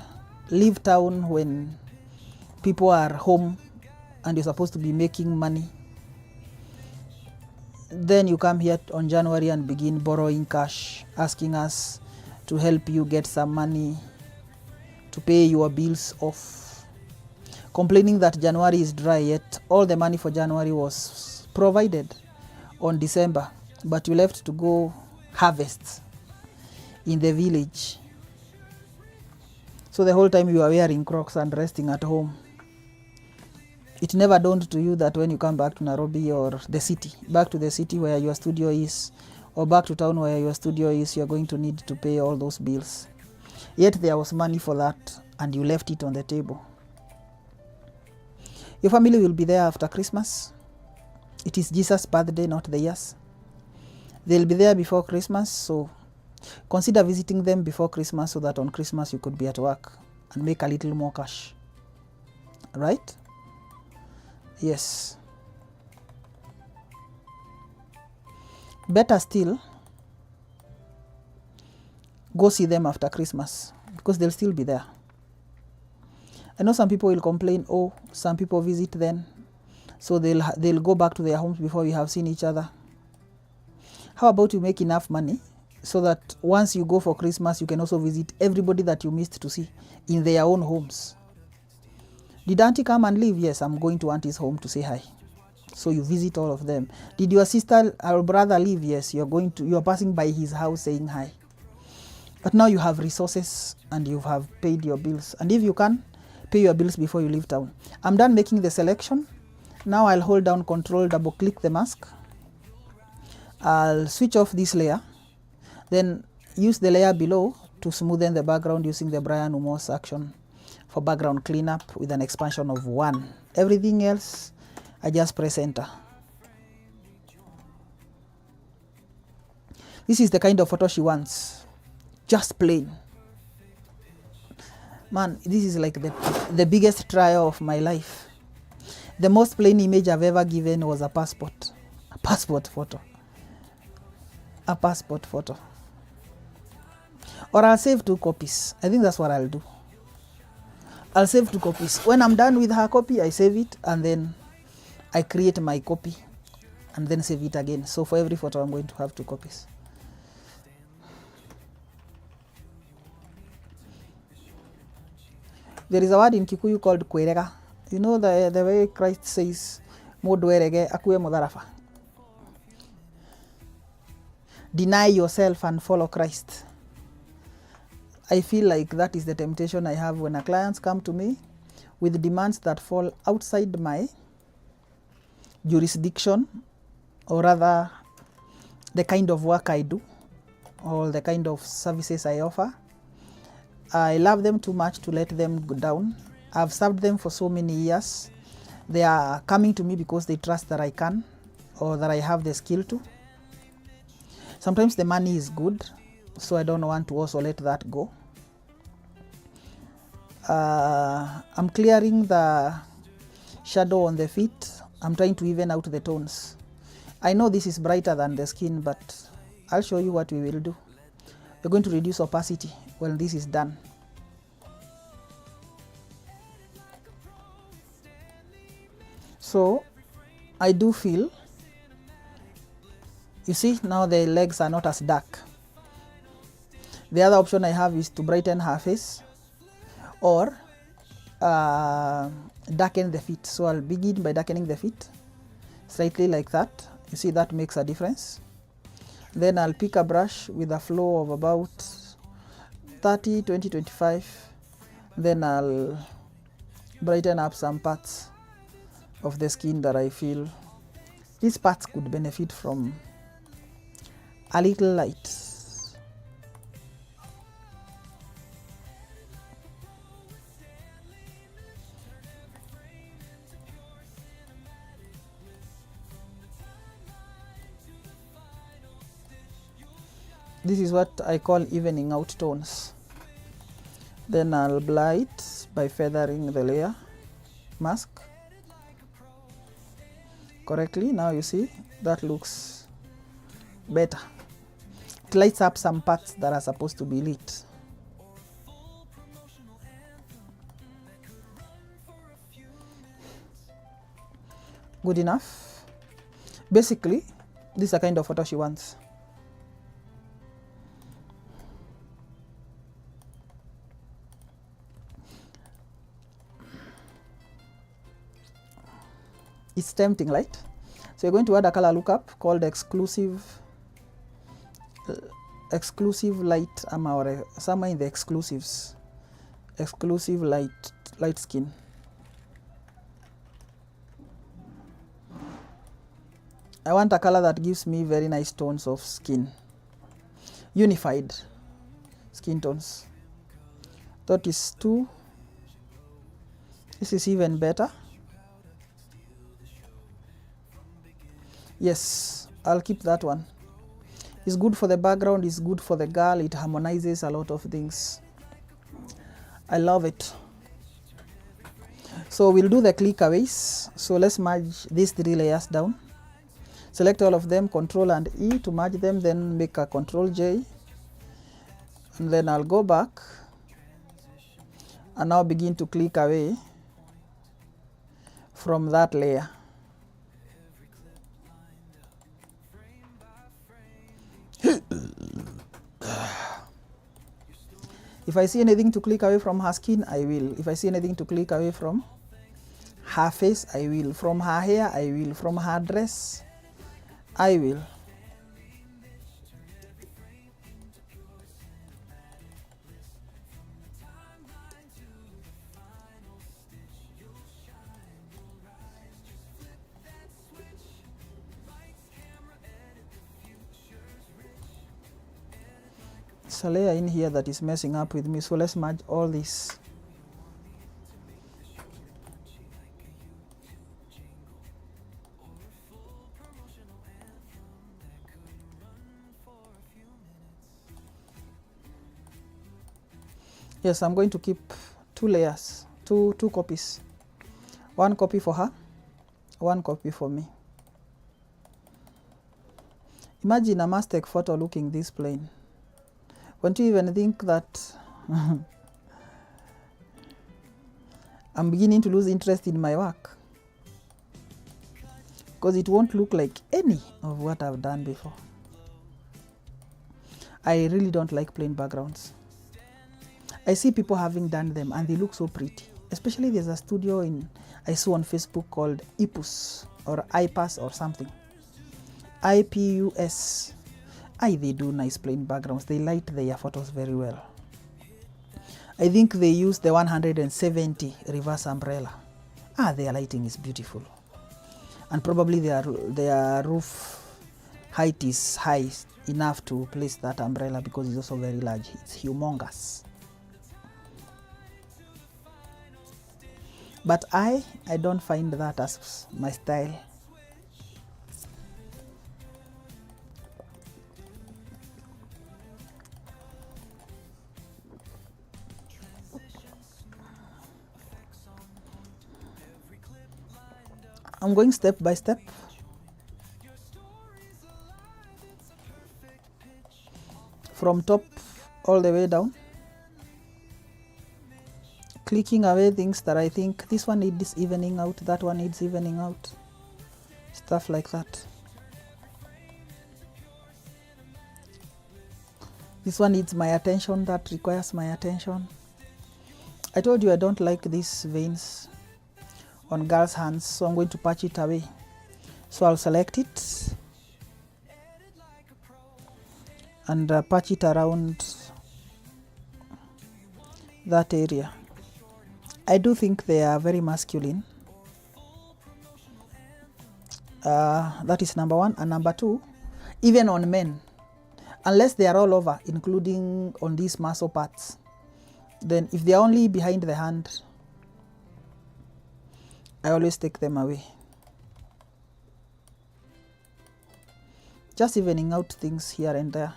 leave town when people are home and you're supposed to be making money. Then you come here on January and begin borrowing cash, asking us to help you get some money to pay your bills off. Complaining that January is dry, yet all the money for January was provided on December, but you left to go harvest in the village. So the whole time you are wearing Crocs and resting at home. It never dawned to you that when you come back to Nairobi or the city, back to the city where your studio is, or back to town where your studio is, you're going to need to pay all those bills. Yet there was money for that and you left it on the table. Your family will be there after Christmas. It is Jesus' birthday, not theirs. They'll be there before Christmas, so consider visiting them before Christmas so that on Christmas you could be at work and make a little more cash. Right? Yes. Better still, go see them after Christmas, because they'll still be there. I know some people will complain, oh, some people visit then, so they'll go back to their homes before we have seen each other. How about you make enough money so that once you go for Christmas, you can also visit everybody that you missed to see in their own homes? Did auntie come and leave? Yes, I'm going to auntie's home to say hi. So you visit all of them. Did your sister or brother leave? Yes, you're passing by his house saying hi. But now you have resources and you have paid your bills. And if you can, pay your bills before you leave town. I'm done making the selection. Now I'll hold down Control, double click the mask. I'll switch off this layer. Then use the layer below to smoothen the background using the Brian Umos action for background cleanup with an expansion of 1. Everything else, I just press enter. This is the kind of photo she wants. Just plain. Man, this is like the biggest trial of my life. The most plain image I've ever given was a passport. A passport photo. A passport photo. Or I'll save 2 copies. I think that's what I'll do. I'll save 2 copies. When I'm done with her copy, I save it and then I create my copy and then save it again. So for every photo, I'm going to have 2 copies. There is a word in Kikuyu called kwerega. You know the way Christ says, Modwerege akue modarafa. Deny yourself and follow Christ. I feel like that is the temptation I have when clients come to me with demands that fall outside my jurisdiction, or rather the kind of work I do or the kind of services I offer. I love them too much to let them go down. I've served them for so many years. They are coming to me because they trust that I can or that I have the skill to. Sometimes the money is good, so I don't want to also let that go. I'm clearing the shadow on the feet. I'm trying to even out the tones. I know this is brighter than the skin, but I'll show you what we will do. We're going to reduce opacity when this is done. So I do feel, you see, now the legs are not as dark. The other option I have is to brighten her face or darken the feet. So I'll begin by darkening the feet slightly like that. You see, that makes a difference. Then I'll pick a brush with a flow of about 30, 20, 25. Then I'll brighten up some parts of the skin that I feel these parts could benefit from a little light. This is what I call evening out tones. Then I'll blur it by feathering the layer mask correctly. Now you see that looks better. It lights up some parts that are supposed to be lit. Good enough. Basically, this is a kind of photo she wants. It's tempting, right? So you're going to add a color lookup called exclusive light, or somewhere in the exclusives, exclusive light skin. I want a color that gives me very nice tones of skin, unified skin tones. That is 2. This is even better. Yes, I'll keep that one. It's good for the background, it's good for the girl, it harmonizes a lot of things. I love it. So we'll do the clickaways. So let's merge these 3 layers down. Select all of them, Control and E to merge them, then make a Control J. And then I'll go back and now begin to click away from that layer. If I see anything to click away from her skin, I will. If I see anything to click away from her face, I will. From her hair, I will. From her dress, I will. It's a layer in here that is messing up with me, so let's merge all this. Yes, I'm going to keep 2 layers, two copies. 1 copy for her, 1 copy for me. Imagine a Mastec photo looking this plain. Won't you even think that I'm beginning to lose interest in my work? Because it won't look like any of what I've done before. I really don't like plain backgrounds. I see people having done them and they look so pretty. Especially there's a studio I saw on Facebook called IPUS or IPUS or something. IPUS. They do nice plain backgrounds. They light their photos very well. I think they use the 170 reverse umbrella. Their lighting is beautiful. And probably their roof height is high enough to place that umbrella because it's also very large. It's humongous. But I don't find that as my style. I'm going step by step. From top all the way down. Clicking away things that I think this one needs evening out, that one needs evening out. Stuff like that. This one needs my attention, that requires my attention. I told you I don't like these veins on girls' hands, so I'm going to patch it away. So I'll select it and patch it around that area. I do think they are very masculine. That is number 1. And number 2, even on men, unless they are all over, including on these muscle parts, then if they are only behind the hand, I always take them away. Just evening out things here and there.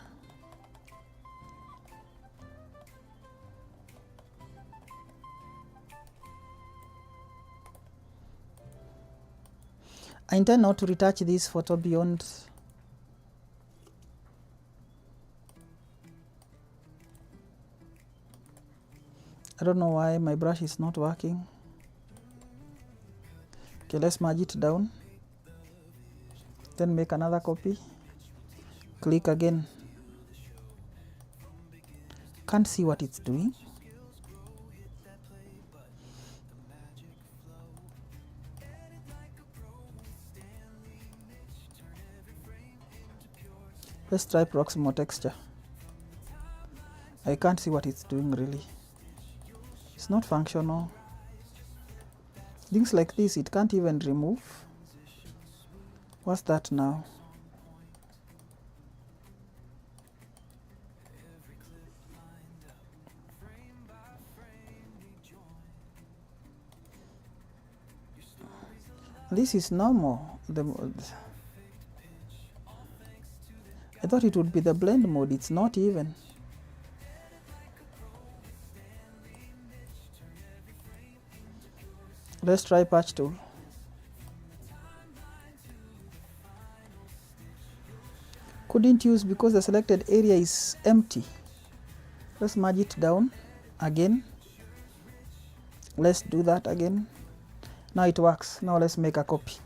I intend not to retouch this photo beyond I don't know why my brush is not working. Okay, let's merge it down. Then make another copy. Click again. Can't see what it's doing. Let's try proximal texture. I can't see what it's doing really. It's not functional. Things like this, it can't even remove. What's that now? This is normal. I thought it would be the blend mode. It's not even. Let's try patch tool. Couldn't use because the selected area is empty. Let's merge it down again. Let's do that again. Now it works. Now let's make a copy.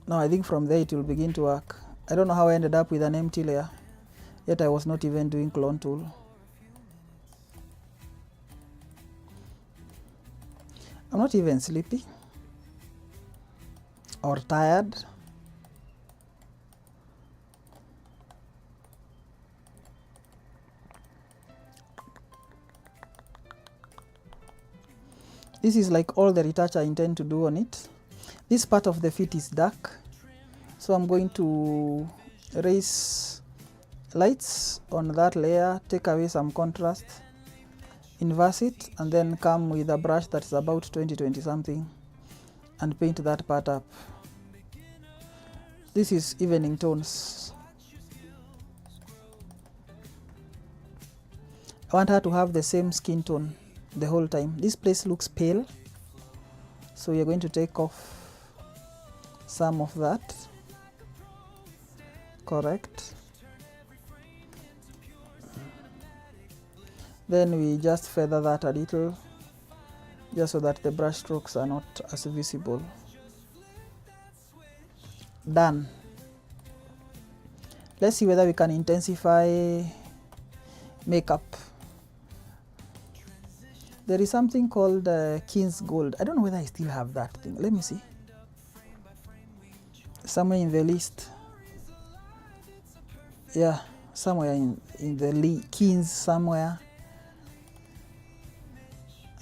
Now I think from there it will begin to work. I don't know how I ended up with an empty layer, yet I was not even doing clone tool. I'm not even sleepy or tired. This is like all the retouch I intend to do on it. This part of the feet is dark, so I'm going to raise lights on that layer, take away some contrast, inverse it, and then come with a brush that's about 20 something and paint that part up. This is evening tones. I want her to have the same skin tone the whole time. This place looks pale, so you're going to take off some of that. Correct. Then we just feather that a little, just so that the brush strokes are not as visible. Done. Let's see whether we can intensify makeup. There is something called King's Gold. I don't know whether I still have that thing. Let me see. Somewhere in the list. Yeah, somewhere in the King's somewhere.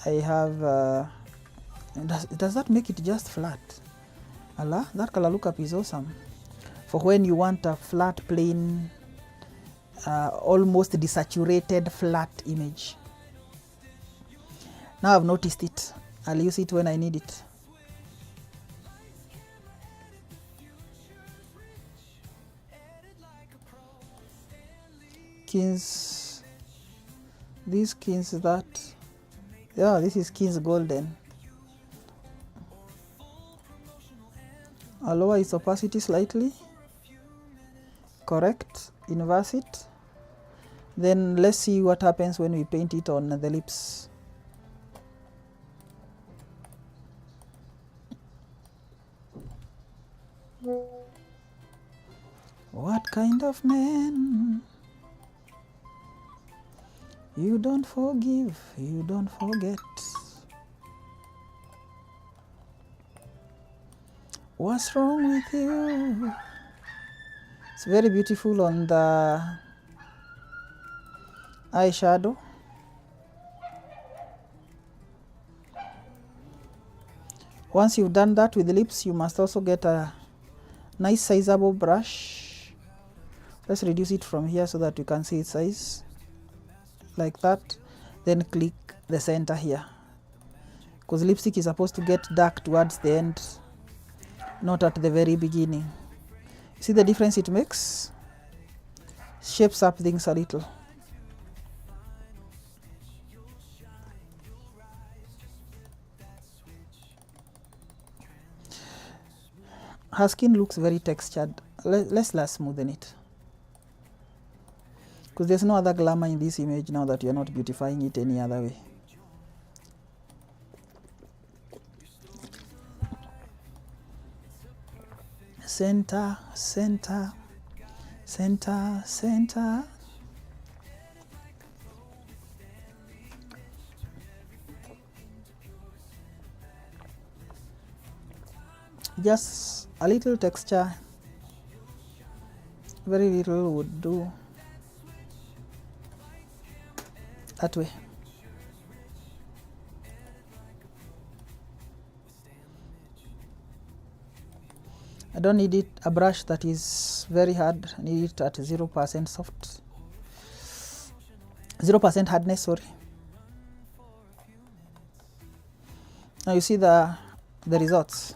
I have. Does that make it just flat? Allah, that color lookup is awesome. For when you want a flat, plain, almost desaturated flat image. Now I've noticed it. I'll use it when I need it. King's, this King's that. Yeah, this is King's Golden. I'll lower its opacity slightly. Correct. Inverse it. Then let's see what happens when we paint it on the lips. What kind of man? You don't forgive, you don't forget. What's wrong with you? It's very beautiful on the eyeshadow. Once you've done that with the lips, you must also get a nice sizable brush. Let's reduce it from here so that you can see its size. Like that. Then click the center here. Because lipstick is supposed to get dark towards the end, not at the very beginning. See the difference it makes? Shapes up things a little. Her skin looks very textured. Let's smoothen it. Because there's no other glamour in this image now that you're not beautifying it any other way. Center, center, center, center. Just a little texture, very little would do. That way. I don't need it a brush that is very hard. I need it at 0% soft. 0% hardness, sorry. Now you see the results.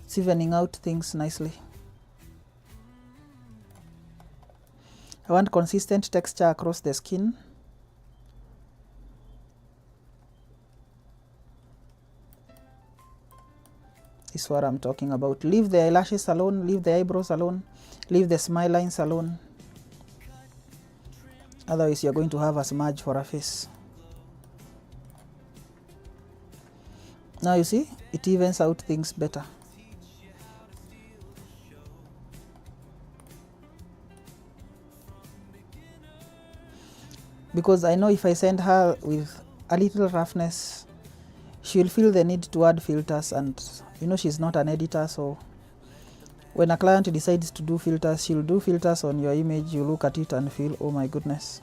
It's evening out things nicely. I want consistent texture across the skin. This is what I'm talking about. Leave the eyelashes alone, leave the eyebrows alone, leave the smile lines alone. Otherwise you're going to have a smudge for a face. Now you see, it evens out things better. Because I know if I send her with a little roughness, she'll feel the need to add filters, and you know she's not an editor, so when a client decides to do filters, she'll do filters on your image. You look at it and feel, oh my goodness,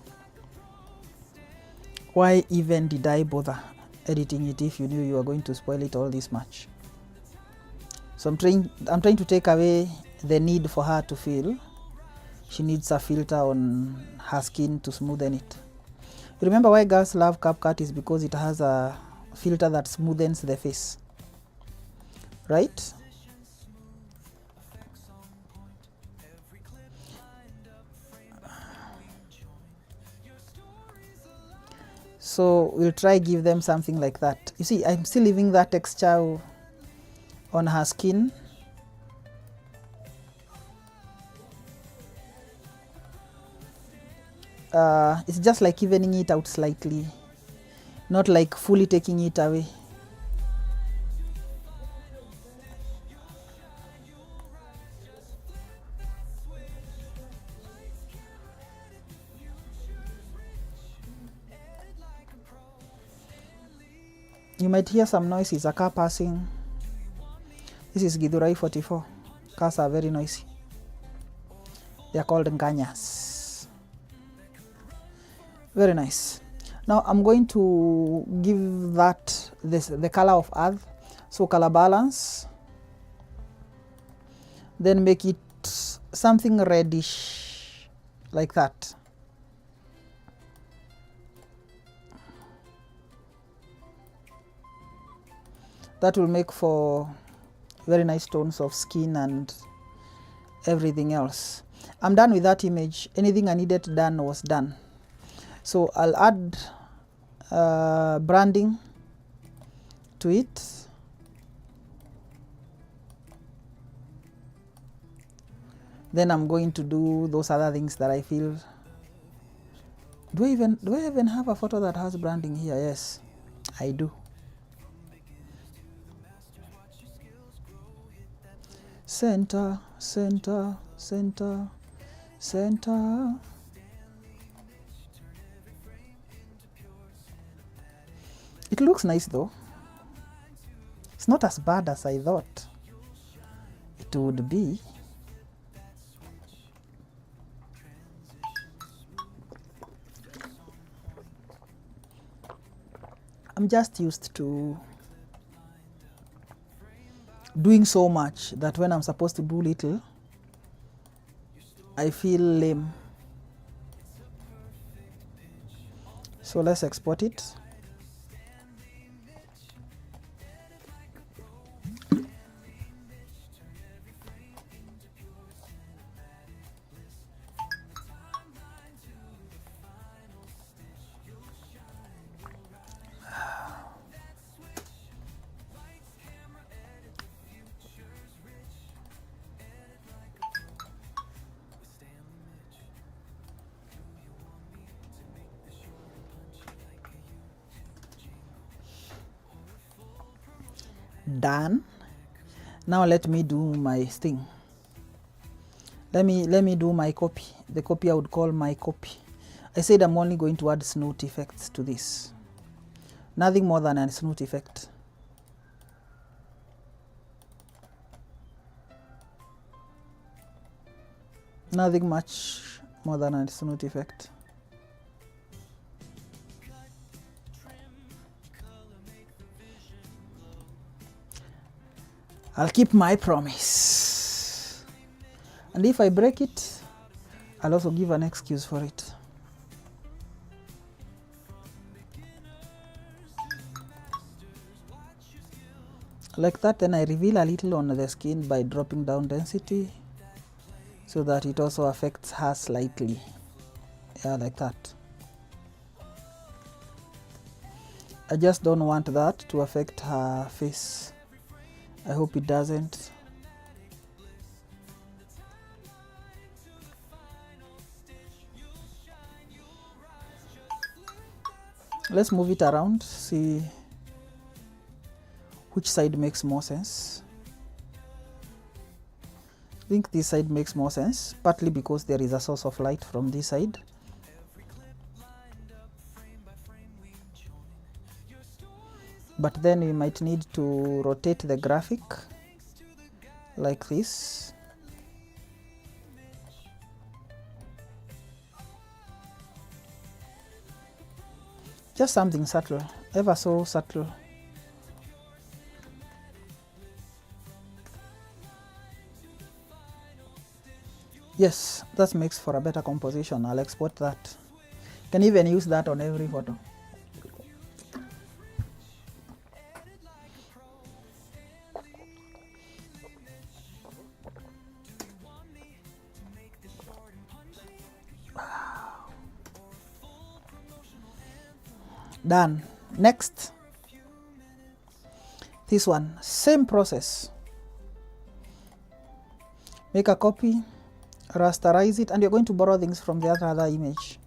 why even did I bother editing it if you knew you were going to spoil it all this much? So I'm trying to take away the need for her to feel she needs a filter on her skin to smoothen it. You remember why girls love CapCut is because it has a filter that smoothens the face, right? So we'll try give them something like that. You see, I'm still leaving that texture on her skin. It's just like evening it out slightly, not like fully taking it away. You might hear some noises, a car passing. This is Githurai 44. Cars are very noisy. They are called nganyas. Very nice. Now I'm going to give that the color of earth. So color balance. Then make it something reddish like that. That will make for very nice tones of skin and everything else. I'm done with that image. Anything I needed done was done. So I'll add branding to it. Then I'm going to do those other things that I feel. Do I even have a photo that has branding here? Yes, I do. Center, center, center, center. It looks nice though. It's not as bad as I thought it would be. I'm just used to doing so much that when I'm supposed to do little, I feel lame. So let's export it. Done. Now let me do my thing. Let me do my copy. The copy I would call my copy. I said I'm only going to add snoot effects to this. Nothing more than a snoot effect. Nothing much more than a snoot effect. I'll keep my promise. And if I break it, I'll also give an excuse for it. Like that, then I reveal a little on the skin by dropping down density so that it also affects her slightly. Yeah, like that. I just don't want that to affect her face. I hope it doesn't. Let's move it around, see which side makes more sense. I think this side makes more sense, partly because there is a source of light from this side. but then we might need to rotate the graphic like this. Just something subtle, ever so subtle. Yes, that makes for a better composition. I'll export that. Can even use that on every photo. Done. Next, this one, same process. Make a copy, rasterize it, and you're going to borrow things from the other image.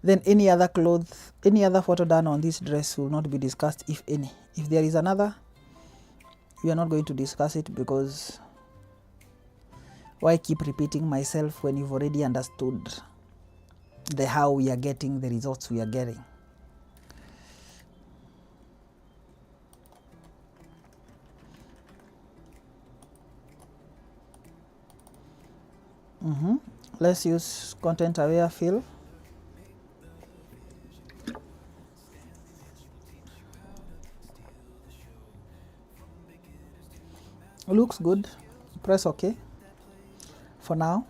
Then any other clothes, any other photo done on this dress will not be discussed, if any. If there is another, we are not going to discuss it, because why keep repeating myself when you've already understood the how we are getting the results we are getting. Let's use content aware fill. Looks good. Press OK. For now,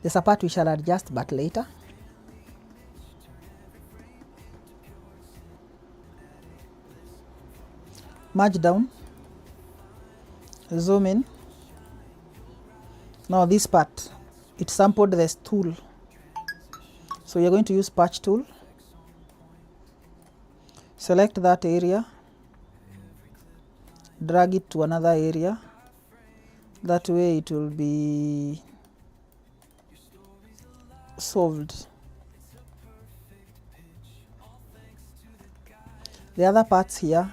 there's a part we shall adjust, but later. Merge down. Zoom in. Now this part, it sampled this tool. So you're going to use patch tool. Select that area. Drag it to another area. That way it will be solved. The other parts here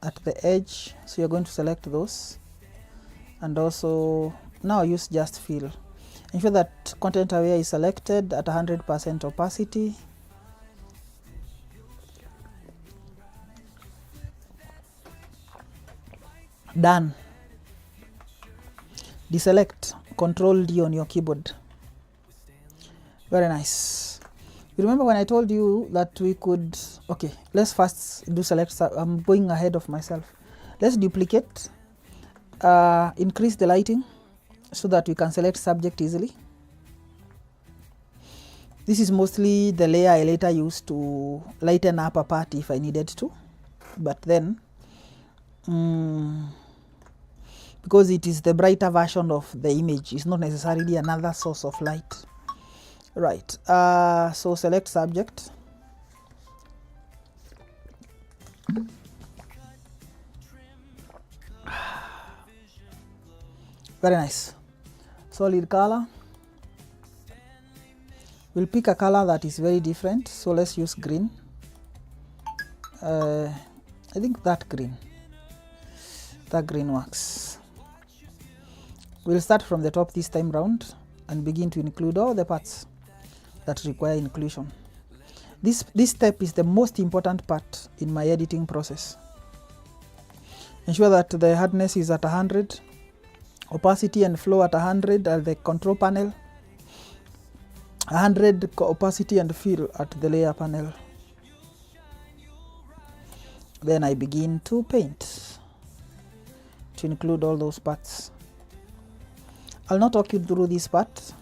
at the edge, so you're going to select those, and also now use just fill. Ensure that content aware is selected at 100% opacity. Done. Deselect, Control D on your keyboard. Very nice. You remember when I told you that we could, okay, let's first do select. I'm going ahead of myself. Let's duplicate, increase the lighting so that we can select subject easily. This is mostly the layer I later used to lighten up a part if I needed to, but then because it is the brighter version of the image, it's not necessarily another source of light. Right, so select subject. Very nice. Solid color. We'll pick a color that is very different, so let's use green. I think that green works. We'll start from the top this time round and begin to include all the parts that require inclusion. This step is the most important part in my editing process. Ensure that the hardness is at 100, opacity and flow at 100 at the control panel, 100 opacity and fill at the layer panel. Then I begin to paint to include all those parts. I'll not talk you through this part,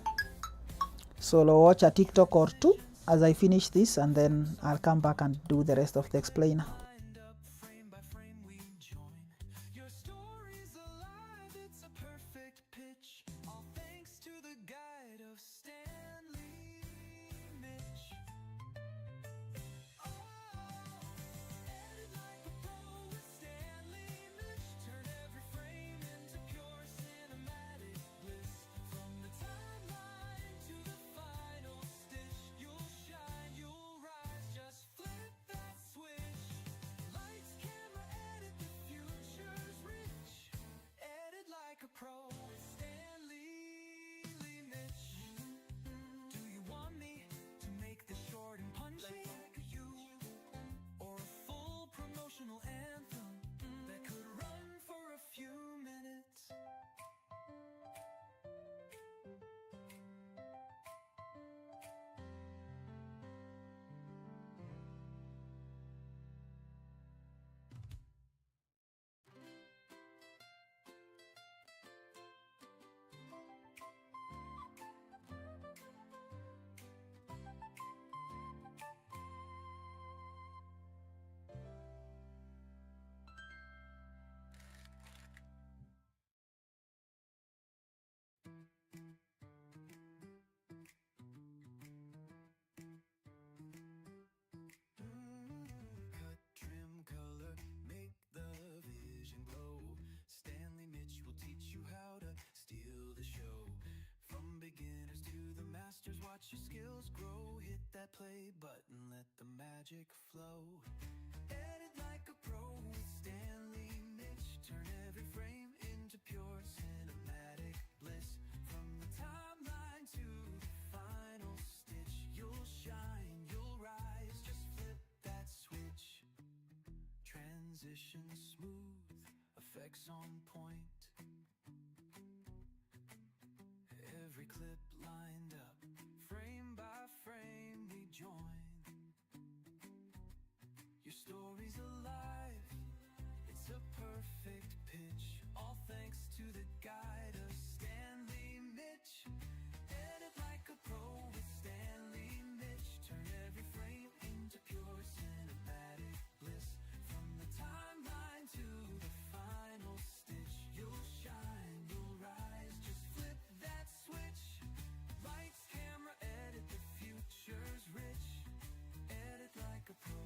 so I'll watch a TikTok or two as I finish this, and then I'll come back and do the rest of the explainer. Your story's alive, it's a perfect pitch. All thanks to the guide of Stanley Mitch. Edit like a pro with Stanley Mitch. Turn every frame into pure cinematic bliss. From the timeline to the final stitch, you'll shine, you'll rise, just flip that switch. Lights, camera, edit, the future's rich. Edit like a pro with Stanley. magic flow. Edit like a pro with Stanley Mitch. Turn every frame into pure cinematic bliss. From the timeline to the final stitch, you'll shine, you'll rise, just flip that switch. Transition smooth, effects on point. Every clip lined up, frame by frame we join. Your story's alive, it's a perfect pitch. All thanks to the guide of Stanley Mitch. Edit like a pro with Stanley Mitch. Turn every frame into pure cinematic bliss. From the timeline to the final stitch, you'll shine, you'll rise, just flip that switch. Lights, camera, edit, the future's rich. Edit like a pro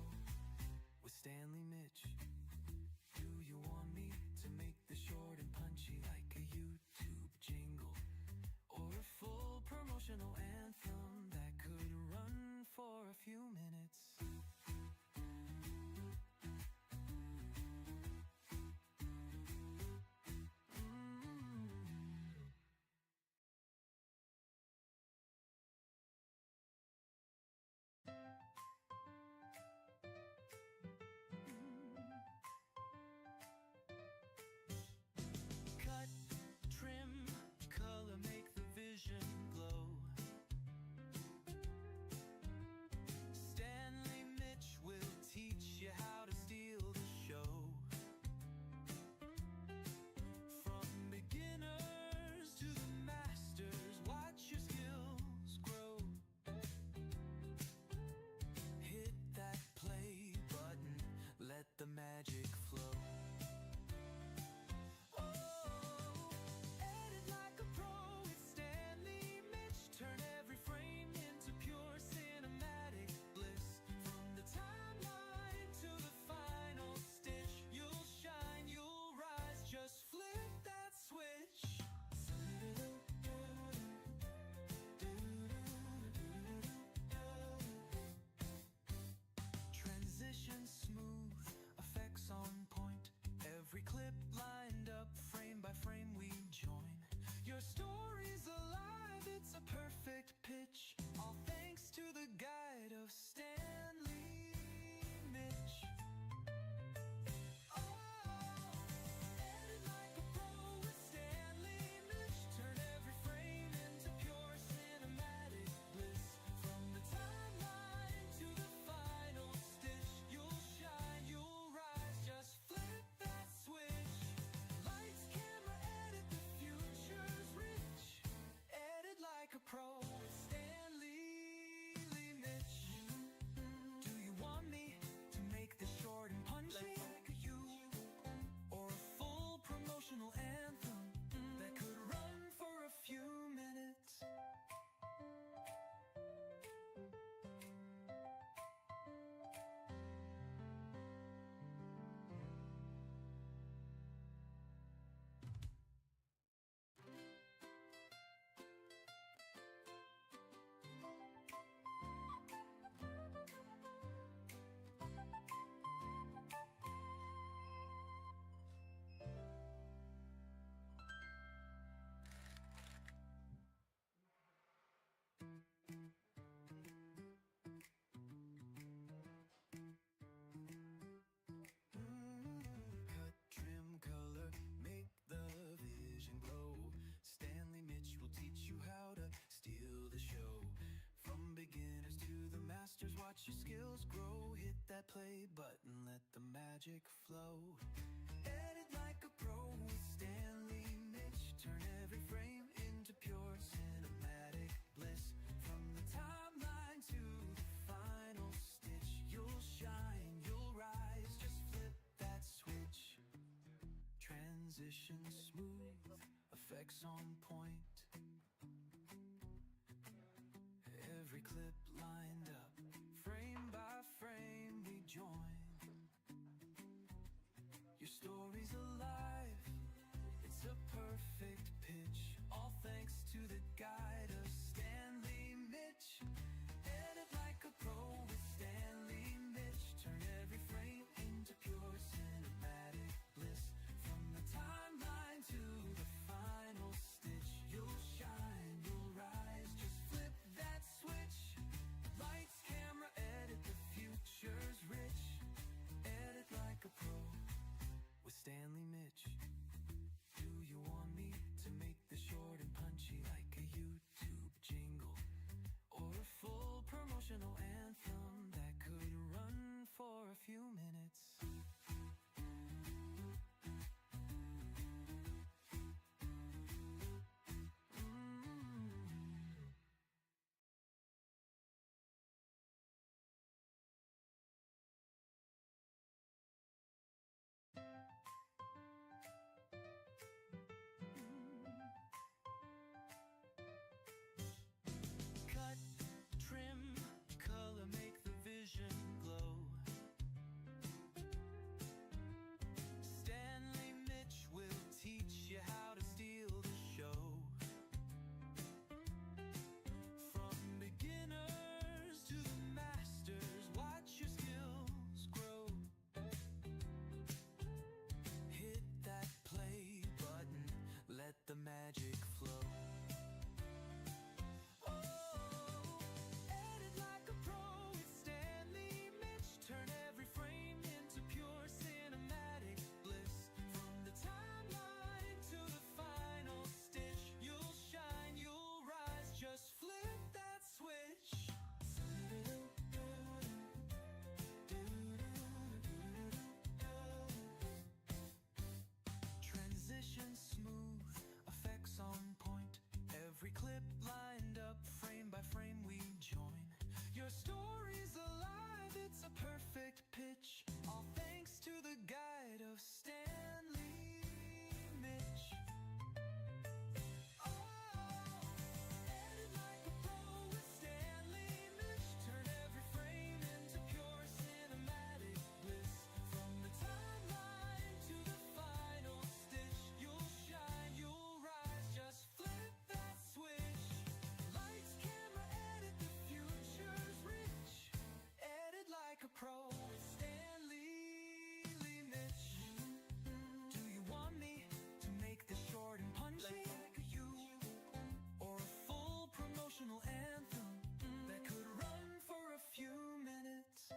with Stanley Mitch. Do you want me to make the short and punchy like a YouTube jingle? Or a full promotional anthem that could run for a few minutes? Cut, trim, color, make the vision glow. Stanley Mitch will teach you how to steal the show. From beginners to the masters, watch your skills grow. Hit that play button, let the magic flow. Just flip that switch. Transition smooth, effects on point. Every clip lined up, frame by frame we join. Your story's alive, it's a perfect pitch. All thanks to the guide of Stanley Mitch. Like a pro with Stanley Mitch. Do you want me to make this short and punchy like you? Or a full promotional anthem that could run for a few minutes? Steal the show. From beginners to the masters, watch your skills grow. Hit that play button, let the magic flow. Edit like a pro with Stanley Mitch. Turn every frame into pure cinematic bliss. From the timeline to the final stitch, you'll shine, you'll rise, just flip that switch. Transition smooth, effects on point. Every clip lined up, frame by frame we join. Your story's alive, it's a perfect pitch. All thanks to the guide of Stanley Mitch. Edit like a pro with Stanley Mitch. magic flow. Oh, edit like a pro with Stanley Mitch. Turn every frame into pure cinematic bliss. From the timeline to the final stitch, you'll shine, you'll rise, just flip that switch. Transition smooth, effects on point. Every clip lined up, frame by frame we join. Your story's alive, it's a perfect pitch. All thanks to the guide of Stanley Mitch. Edit like a pro with Stanley Mitch. Turn every frame into pure cinematic bliss. From the timeline to the final stitch, you'll shine, you'll rise, just flip that switch. Lights, camera, edit, the future's rich. Edit like a pro with Stanley Mitch. Do you want me to make this short and punchy? Like you, or a full promotional anthem that could run for a few minutes?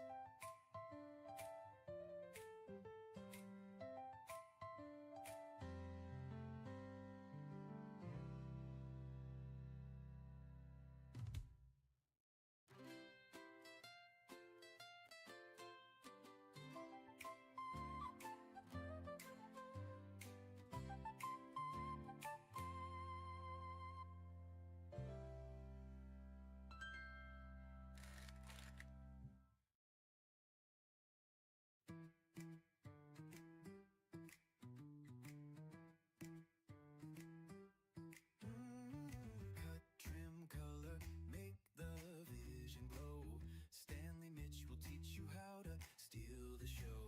Cut, trim, color, make the vision glow. Stanley Mitch will teach you how to steal the show.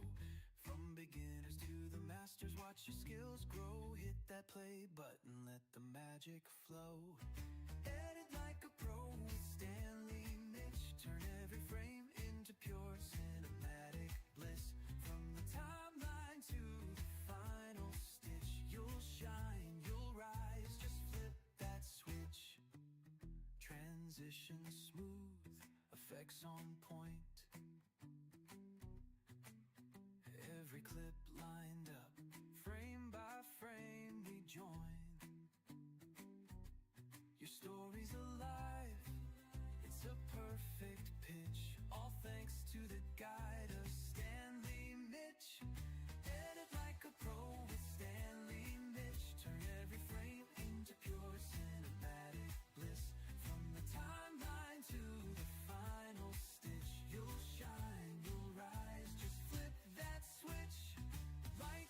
From beginners to the masters, watch your skills grow. Hit that play button, let the magic flow. Edit like a pro with Stanley Mitch. Turn every frame into pure cinematic bliss. From the timeline to the final stitch, you'll shine, you'll rise, just flip that switch. Transition smooth, effects on point. Every clip lined up, frame by frame we join. Your story's alive, it's a perfect pitch. All thanks to the guide of Stanley Mitch. Edit like a pro with Stanley Mitch. Turn every frame into pure cinematic bliss. From the timeline to the final stitch, you'll shine, you'll rise, just flip that switch. Lights,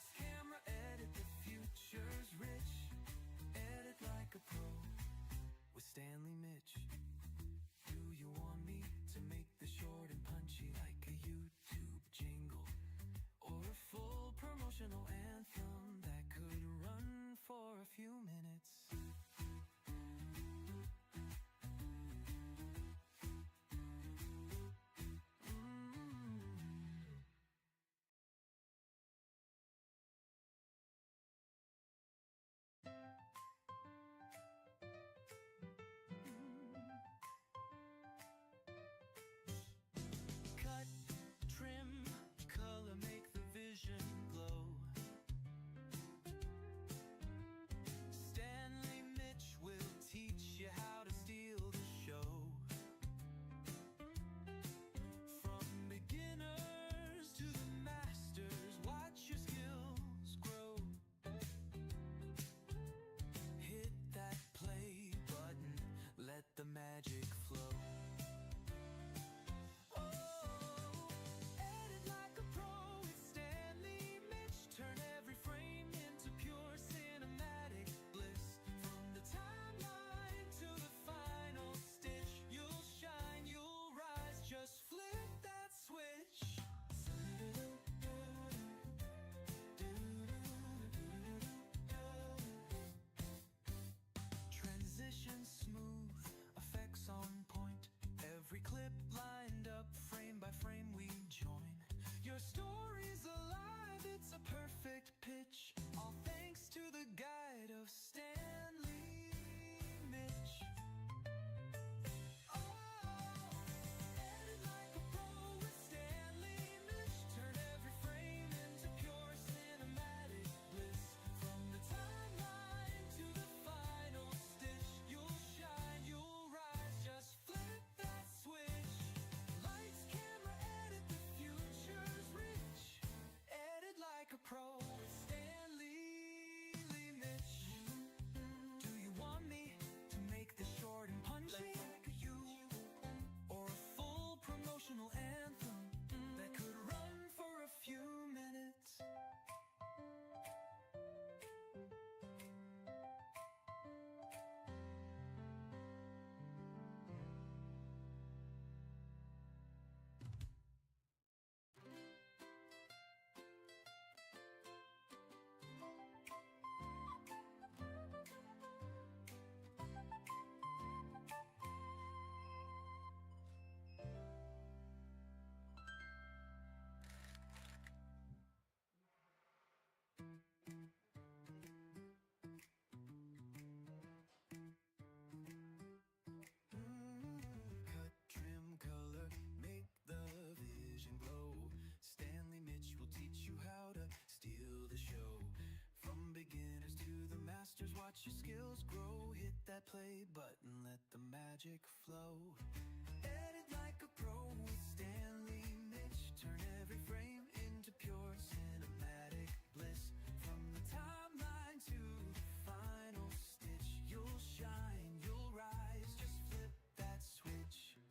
magic flow. Edit like a pro with Stanley Mitch. Turn every frame into pure cinematic bliss. From the timeline to the final stitch, you'll shine, you'll rise, just flip that switch.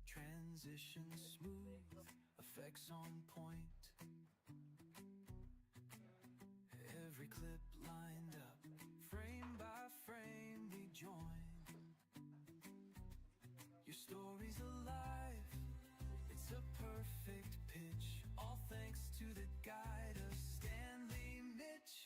Transition smooth, effects on point. Every clip lined up, frame by frame we join. Your story's alive, it's a perfect pitch. All thanks to the guide of Stanley Mitch.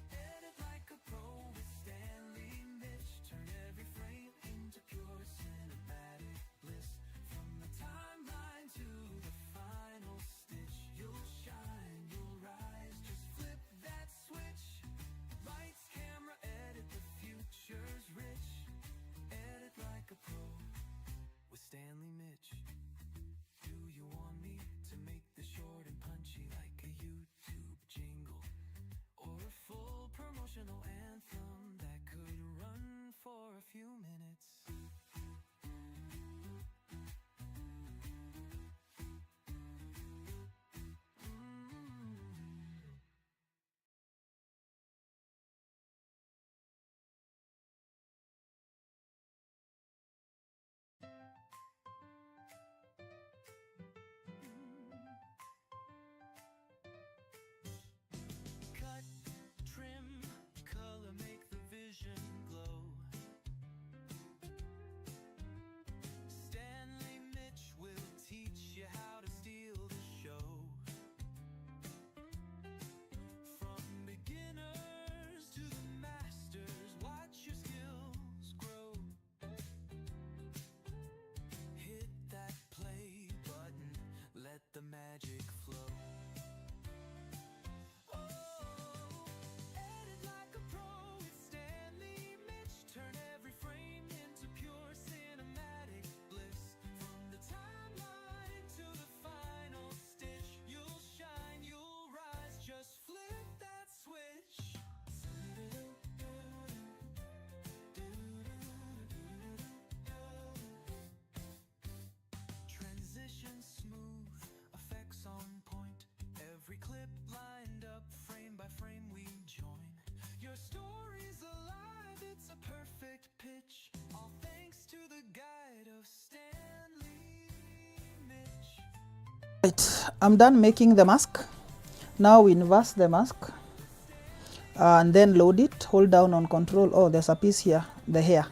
Edit like a pro with Stanley Mitch. Turn every frame into pure cinematic bliss. From the timeline to the final stitch, you'll shine, you'll rise, just flip that switch. Lights, camera, edit, the future's rich. Edit like a pro with Stanley Mitch. Do you want me to make this short and punchy like a YouTube jingle? Or a full promotional anthem that could run for a few minutes? Cut, trim, color, make the vision glow. Stanley Mitch will teach you how to steal the show. From beginners to the masters, watch your skills grow. Hit that play button, let the magic flow. Edit like a pro with Stanley Mitch. Turn every frame into pure cinematic bliss. From the timeline to the final stitch, you'll shine, you'll rise, just flip that switch. Transition smooth, effects on point. Every clip lined up, frame by frame we join. Your story's alive, it's a perfect pitch. All thanks to the guide of Stanley Mitch. Right, I'm done making the mask. Now we inverse the mask and then load it. Hold down on control. Oh, there's a piece here, the hair.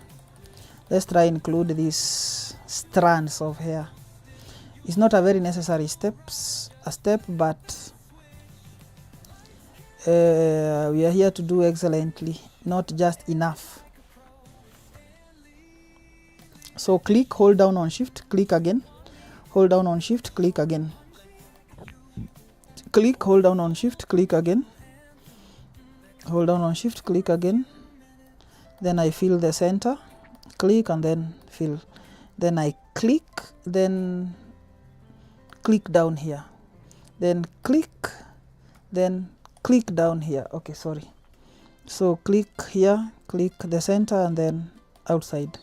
Let's try include these strands of hair. It's not a very necessary step, but we are here to do excellently, not just enough. So click, hold down on shift, click again, hold down on shift, click again. Click, hold down on shift, click again. Hold down on shift, click again. Then I fill the center, click and then fill. Then I click, then click down here. Then click down here. Okay, sorry. So click here, click the center and then outside.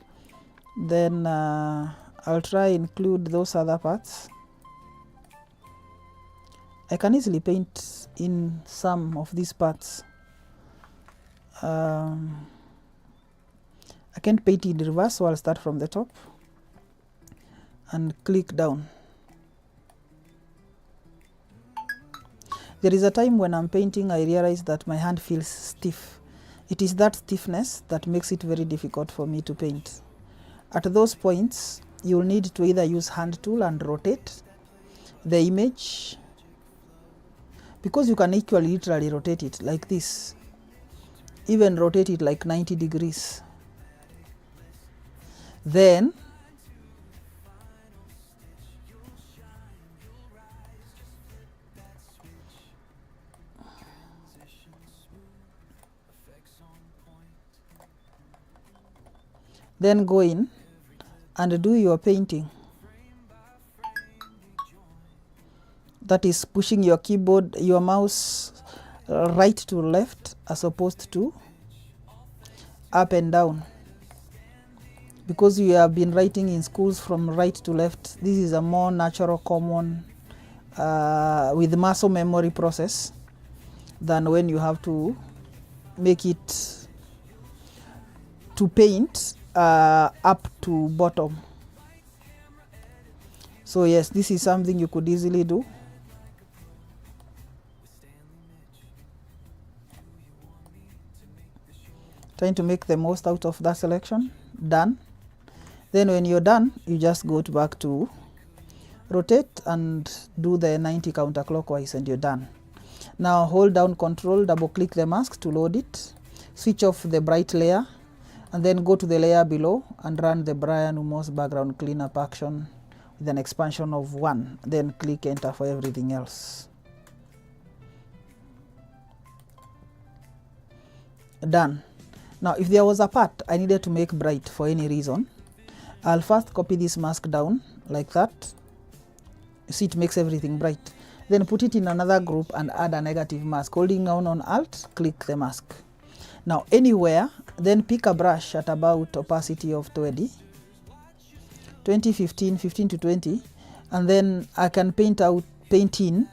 Then I'll try include those other parts. I can easily paint in some of these parts. I can't paint in reverse, so I'll start from the top and click down. There is a time when I'm painting, I realize that my hand feels stiff. It is that stiffness that makes it very difficult for me to paint. At those points, you'll need to either use hand tool and rotate the image, because you can actually literally rotate it like this, even rotate it like 90 degrees. Then go in and do your painting. That is pushing your keyboard, your mouse right to left as opposed to up and down. because you have been writing in schools from right to left, this is a more natural, common, with muscle memory process than when you have to make it to paint up to bottom. So yes, this is something you could easily do. Trying to make the most out of that selection. Done. Then when you're done, you just go back to rotate and do the 90 counterclockwise, and you're done. Now hold down Control, double click the mask to load it, switch off the bright layer, and then go to the layer below and run the Brian Umos background cleanup action with an expansion of 1. Then click enter for everything else. Done. Now if there was a part I needed to make bright for any reason, I'll first copy this mask down like that. You see, it makes everything bright. Then put it in another group and add a negative mask. Holding down on Alt, click the mask. Now anywhere, then pick a brush at about opacity of 20, 15 to 20, and then I can paint in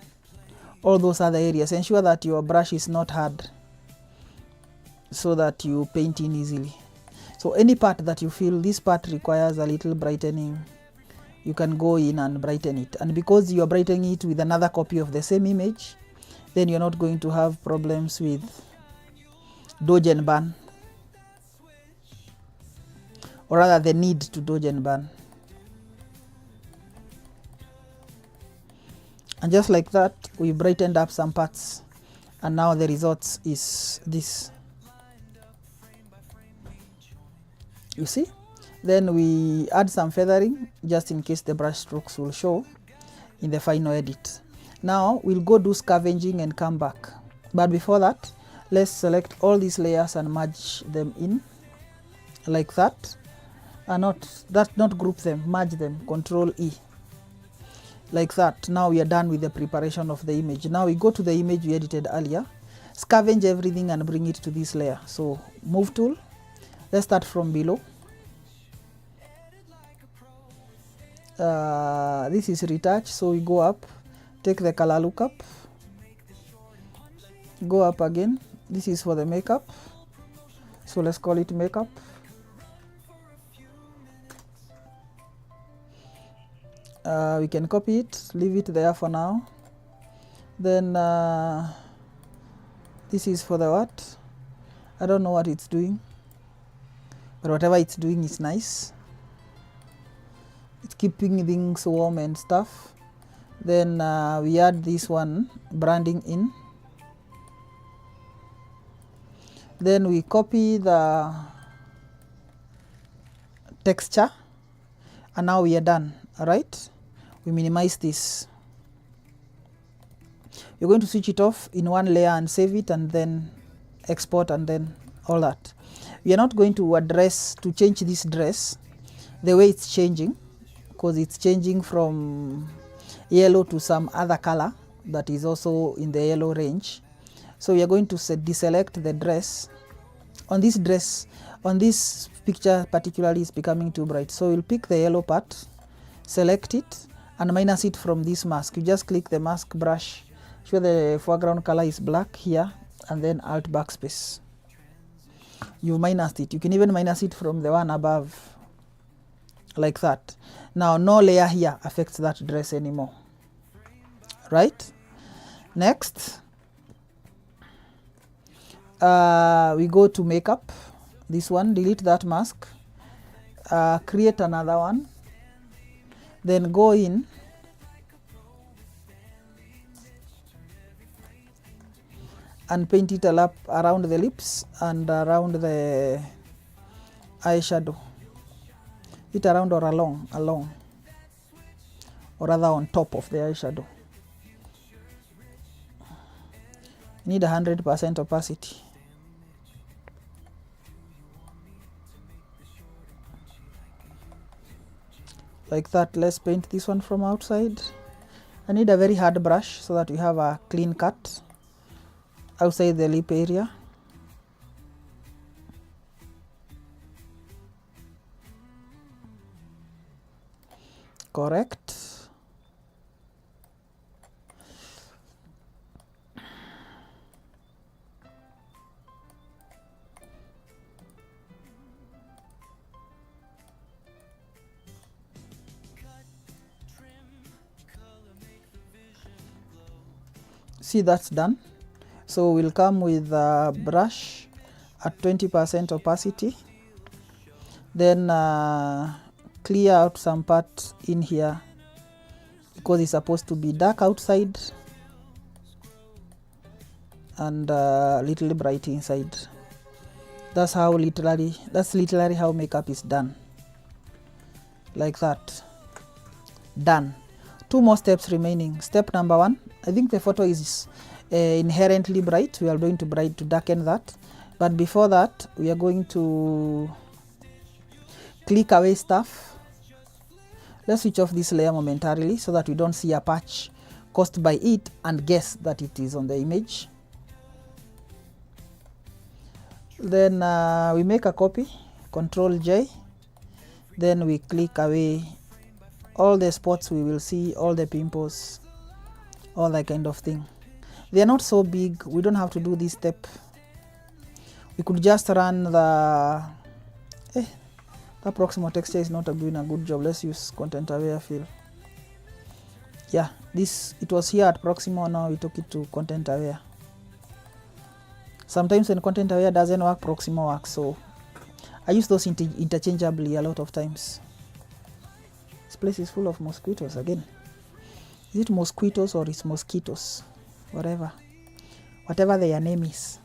all those other areas. Ensure that your brush is not hard so that you paint in easily. So any part that you feel this part requires a little brightening, you can go in and brighten it. And because you are brightening it with another copy of the same image, then you're not going to have problems with dodge and burn, or rather the need to dodge and burn. And just like that, we brightened up some parts, and now the results is this. You see? Then we add some feathering just in case the brush strokes will show in the final edit. Now we'll go do scavenging and come back. But before that, let's select all these layers and merge them in like that. And not group them, merge them, Control E. Like that. Now we are done with the preparation of the image. Now we go to the image we edited earlier, scavenge everything and bring it to this layer. So move tool. Let's start from below. This is retouch, so we go up, take the color lookup, go up again. This is for the makeup, so let's call it makeup. We can copy it, leave it there for now. Then this is for the what? I don't know what it's doing, but whatever it's doing is nice. It's keeping things warm and stuff. Then we add this one, branding in. Then we copy the texture, and now we are done. All right, we minimize this. You're going to switch it off in one layer and save it, and then export, and then all that. We are not going to change this dress the way it's changing, because it's changing from yellow to some other color that is also in the yellow range. So we are going to deselect the dress. On this picture particularly, is becoming too bright. So we'll pick the yellow part, select it, and minus it from this mask. You just click the mask brush, show the foreground color is black here, and then Alt backspace. You minused it. You can even minus it from the one above, like that. Now no layer here affects that dress anymore. Right? Next, we go to makeup. This one, delete that mask, create another one, then go in and paint it all up around the lips and around the eyeshadow. It around or along, or rather on top of the eyeshadow. You need 100% opacity. Like that. Let's paint this one from outside. I need a very hard brush so that we have a clean cut outside the lip area. correct. See, that's done. So we'll come with a brush at 20% opacity, then clear out some part in here because it's supposed to be dark outside and little bright inside. That's literally how makeup is done, like that. Done. 2 more steps remaining. Step number 1, I think the photo is inherently bright. We are going to darken that, but before that we are going to click away stuff. Let's switch off this layer momentarily so that we don't see a patch caused by it and guess that it is on the image. Then we make a copy, Control J, then we click away all the spots we will see, all the pimples, all that kind of thing. They are not so big, we don't have to do this step. We could just run the proximal texture is not doing a good job. Let's use content aware fill. Yeah, it was here at proximal, now we took it to content aware. Sometimes when content aware doesn't work, proximal works, so I use those interchangeably a lot of times. This place is full of mosquitoes again. Is it mosquitoes or it's mosquitoes? Whatever their name is.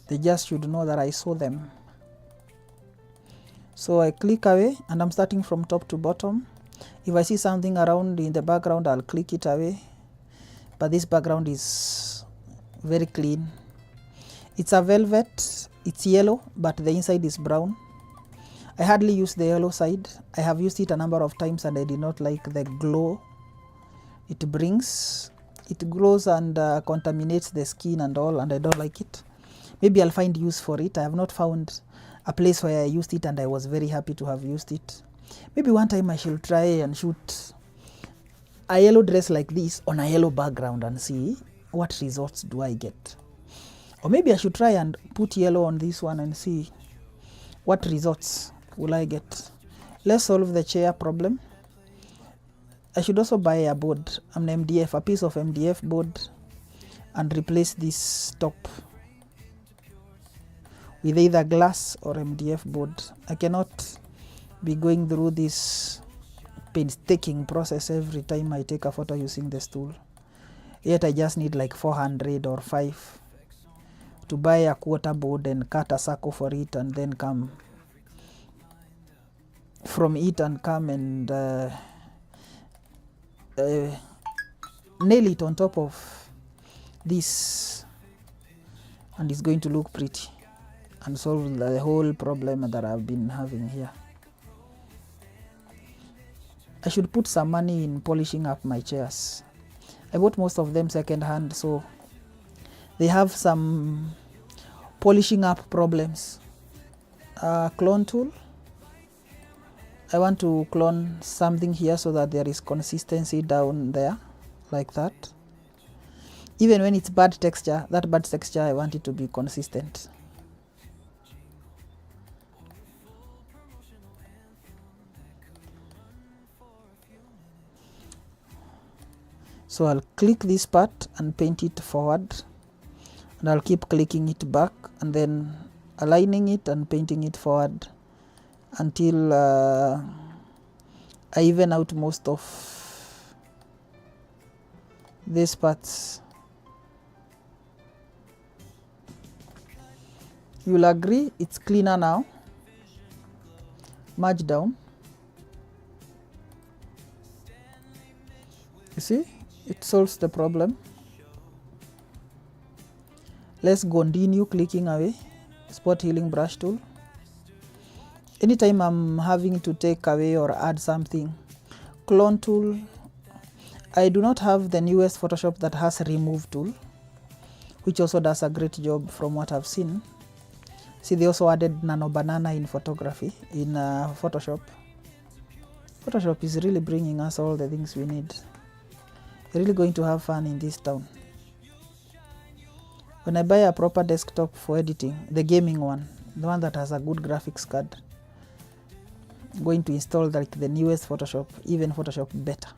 They just should know that I saw them. So I click away and I'm starting from top to bottom. If I see something around in the background, I'll click it away. But this background is very clean. It's a velvet, it's yellow, but the inside is brown. I hardly use the yellow side. I have used it a number of times and I did not like the glow it brings. It glows and contaminates the skin and all, and I don't like it. Maybe I'll find use for it. I have not found a place where I used it and I was very happy to have used it. Maybe one time I shall try and shoot a yellow dress like this on a yellow background and see what results do I get. Or maybe I should try and put yellow on this one and see what results will I get. Let's solve the chair problem. I should also buy a board, a piece of MDF board, and replace this top with either glass or MDF board. I cannot be going through this painstaking process every time I take a photo using this tool. Yet I just need like 400 or 5 to buy a quarter board and cut a circle for it, and then come from it and come and nail it on top of this, and it's going to look pretty and solve the whole problem that I've been having here. I should put some money in polishing up my chairs. I bought most of them second hand, so they have some polishing up problems. Clone tool. I want to clone something here so that there is consistency down there, like that. Even when it's bad texture, that bad texture, I want it to be consistent. So I'll click this part and paint it forward, and I'll keep clicking it back and then aligning it and painting it forward until I even out most of these parts. You'll agree it's cleaner now. Merge down. You see? It solves the problem. Let's continue clicking away. Spot healing brush tool. Anytime I'm having to take away or add something, clone tool. I do not have the newest Photoshop that has remove tool. which also does a great job from what I've seen. See, they also added nano banana in photography in Photoshop. Photoshop is really bringing us all the things we need. You're really going to have fun in this town. When I buy a proper desktop for editing, the gaming one, the one that has a good graphics card, I'm going to install like the newest Photoshop, even Photoshop better,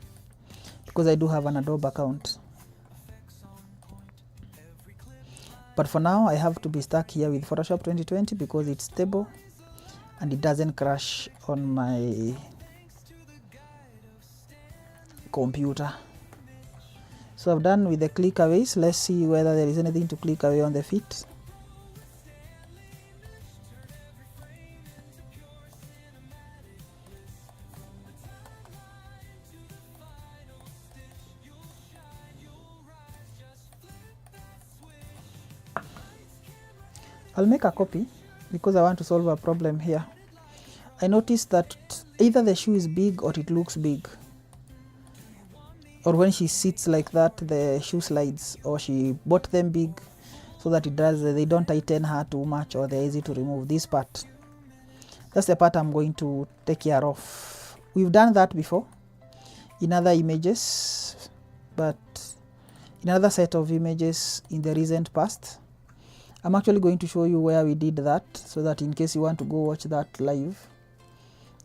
because I do have an Adobe account. But for now, I have to be stuck here with Photoshop 2020 because it's stable and it doesn't crash on my computer. So I've done with the click aways. Let's see whether there is anything to click away on the feet. I'll make a copy because I want to solve a problem here. I noticed that either the shoe is big or it looks big, or when she sits like that the shoe slides, or she bought them big so that they don't tighten her too much, or they're easy to remove. This part, that's the part I'm going to take care of. We've done that before in other images, but in another set of images in the recent past. I'm actually going to show you where we did that, so that in case you want to go watch that live,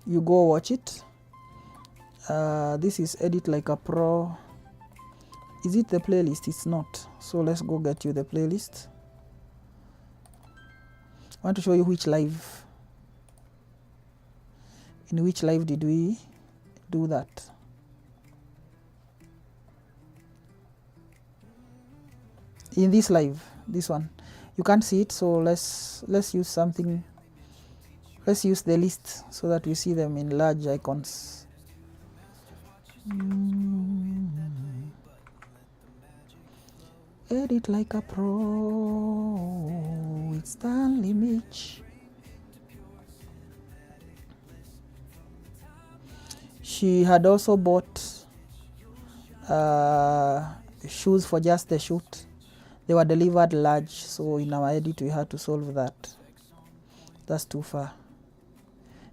you go watch it. This is Edit Like a Pro. Is it the playlist? It's not. So let's go get you the playlist. I want to show you which live. In which live did we do that? In this live, this one. You can't see it, so let's use something. Let's use the list so that we see them in large icons. Edit Like a Pro with Stanley Mitch. She had also bought shoes for just the shoot. They were delivered large, so in our edit we had to solve that. That's too far.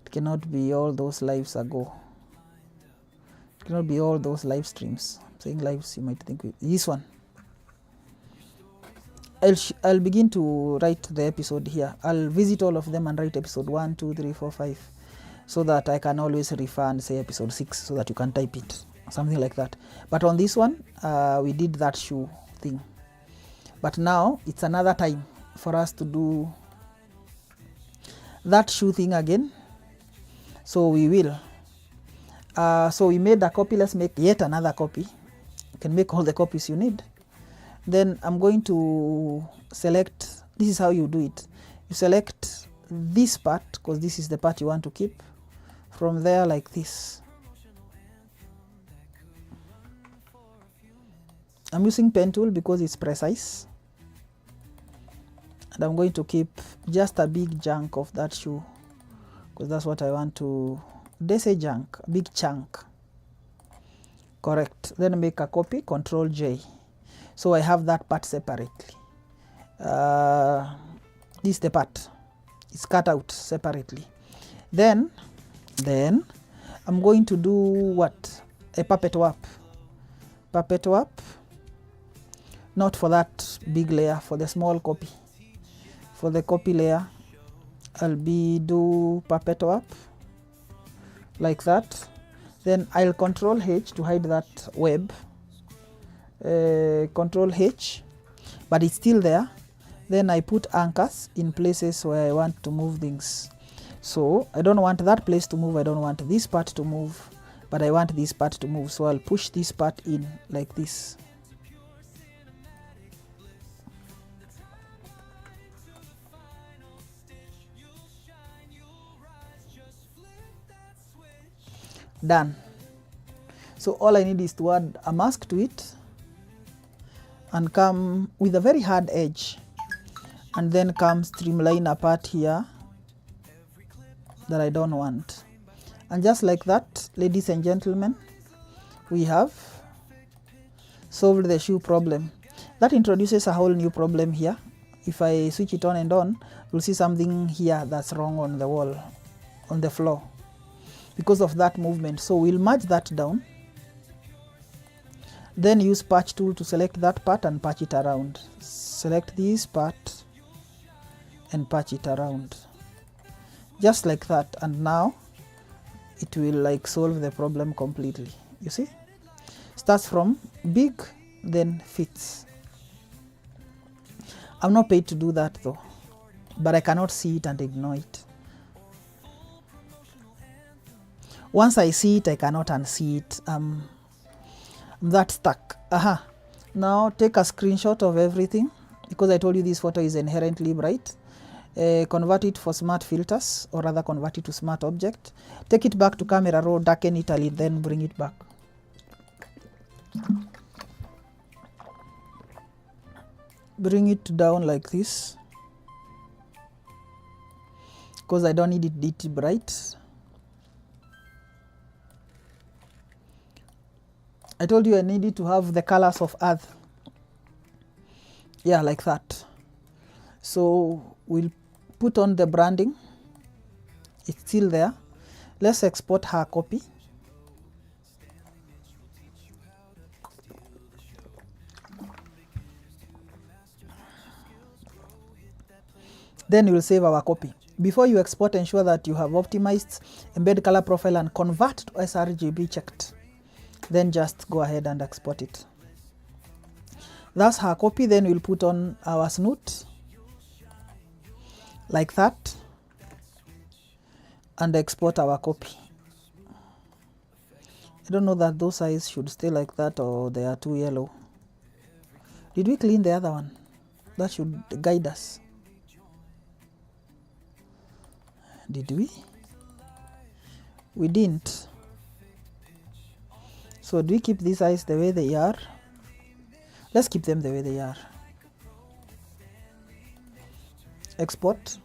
It cannot be all those lives ago. It cannot be all those live streams. I'm saying lives, you might think this one. I'll begin to write the episode here. I'll visit all of them and write episode 1, 2, 3, 4, 5, so that I can always refer and say episode 6, so that you can type it, something like that. But on this one, we did that shoe thing. But now it's another time for us to do that shoe thing again. So we will. So we made a copy. Let's make yet another copy. You can make all the copies you need. Then I'm going to select. This is how you do it. You select this part, because this is the part you want to keep. From there, like this. I'm using pen tool because it's precise. And I'm going to keep just a big chunk of that shoe, because that's what I want to. They say chunk, a big chunk. Correct. Then make a copy, Control J. So I have that part separately. This is the part. It's cut out separately. Then I'm going to do what? A puppet warp. Puppet warp. Not for that big layer, for the small copy. For the copy layer, I'll do puppet warp like that. Then I'll Control H to hide that web. Control H, but it's still there. Then I put anchors in places where I want to move things. So I don't want that place to move, I don't want this part to move, but I want this part to move. So I'll push this part in like this. Done. So all I need is to add a mask to it and come with a very hard edge, and then come streamline a part here that I don't want. And just like that, ladies and gentlemen, we have solved the shoe problem. That introduces a whole new problem here. If I switch it on and on, you'll see something here that's wrong on the wall, on the floor, because of that movement. So we'll merge that down, then use patch tool to select that part and patch it around. Select this part and patch it around, just like that, and now it will like solve the problem completely. You see, starts from big, then fits. I'm not paid to do that though, but I cannot see it and ignore it. Once I see it, I cannot unsee it. I'm that stuck. Now take a screenshot of everything, because I told you this photo is inherently bright. Convert it for smart filters, or rather convert it to smart object. Take it back to camera raw, darken it a little, then bring it back. Bring it down like this, because I don't need it bright. I told you I needed to have the colors of earth. Yeah, like that. So we'll put on the branding. It's still there. Let's export her copy. Then we'll save our copy. Before you export, ensure that you have optimized embed color profile and convert to sRGB checked. Then just go ahead and export it. That's her copy. Then we'll put on our snoot like that and export our copy. I don't know that those eyes should stay like that, or they are too yellow. Did we clean the other one? That should guide us. Did we? We didn't. So do we keep these eyes the way they are? Let's keep them the way they are. Export.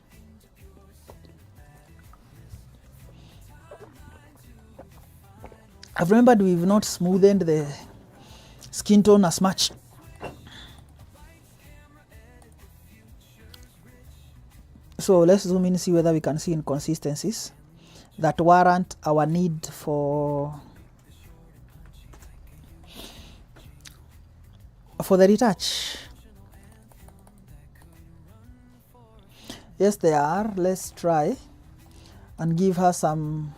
I've remembered we've not smoothened the skin tone as much. So let's zoom in and see whether we can see inconsistencies that warrant our need for the retouch. Yes, they are. Let's try and give her some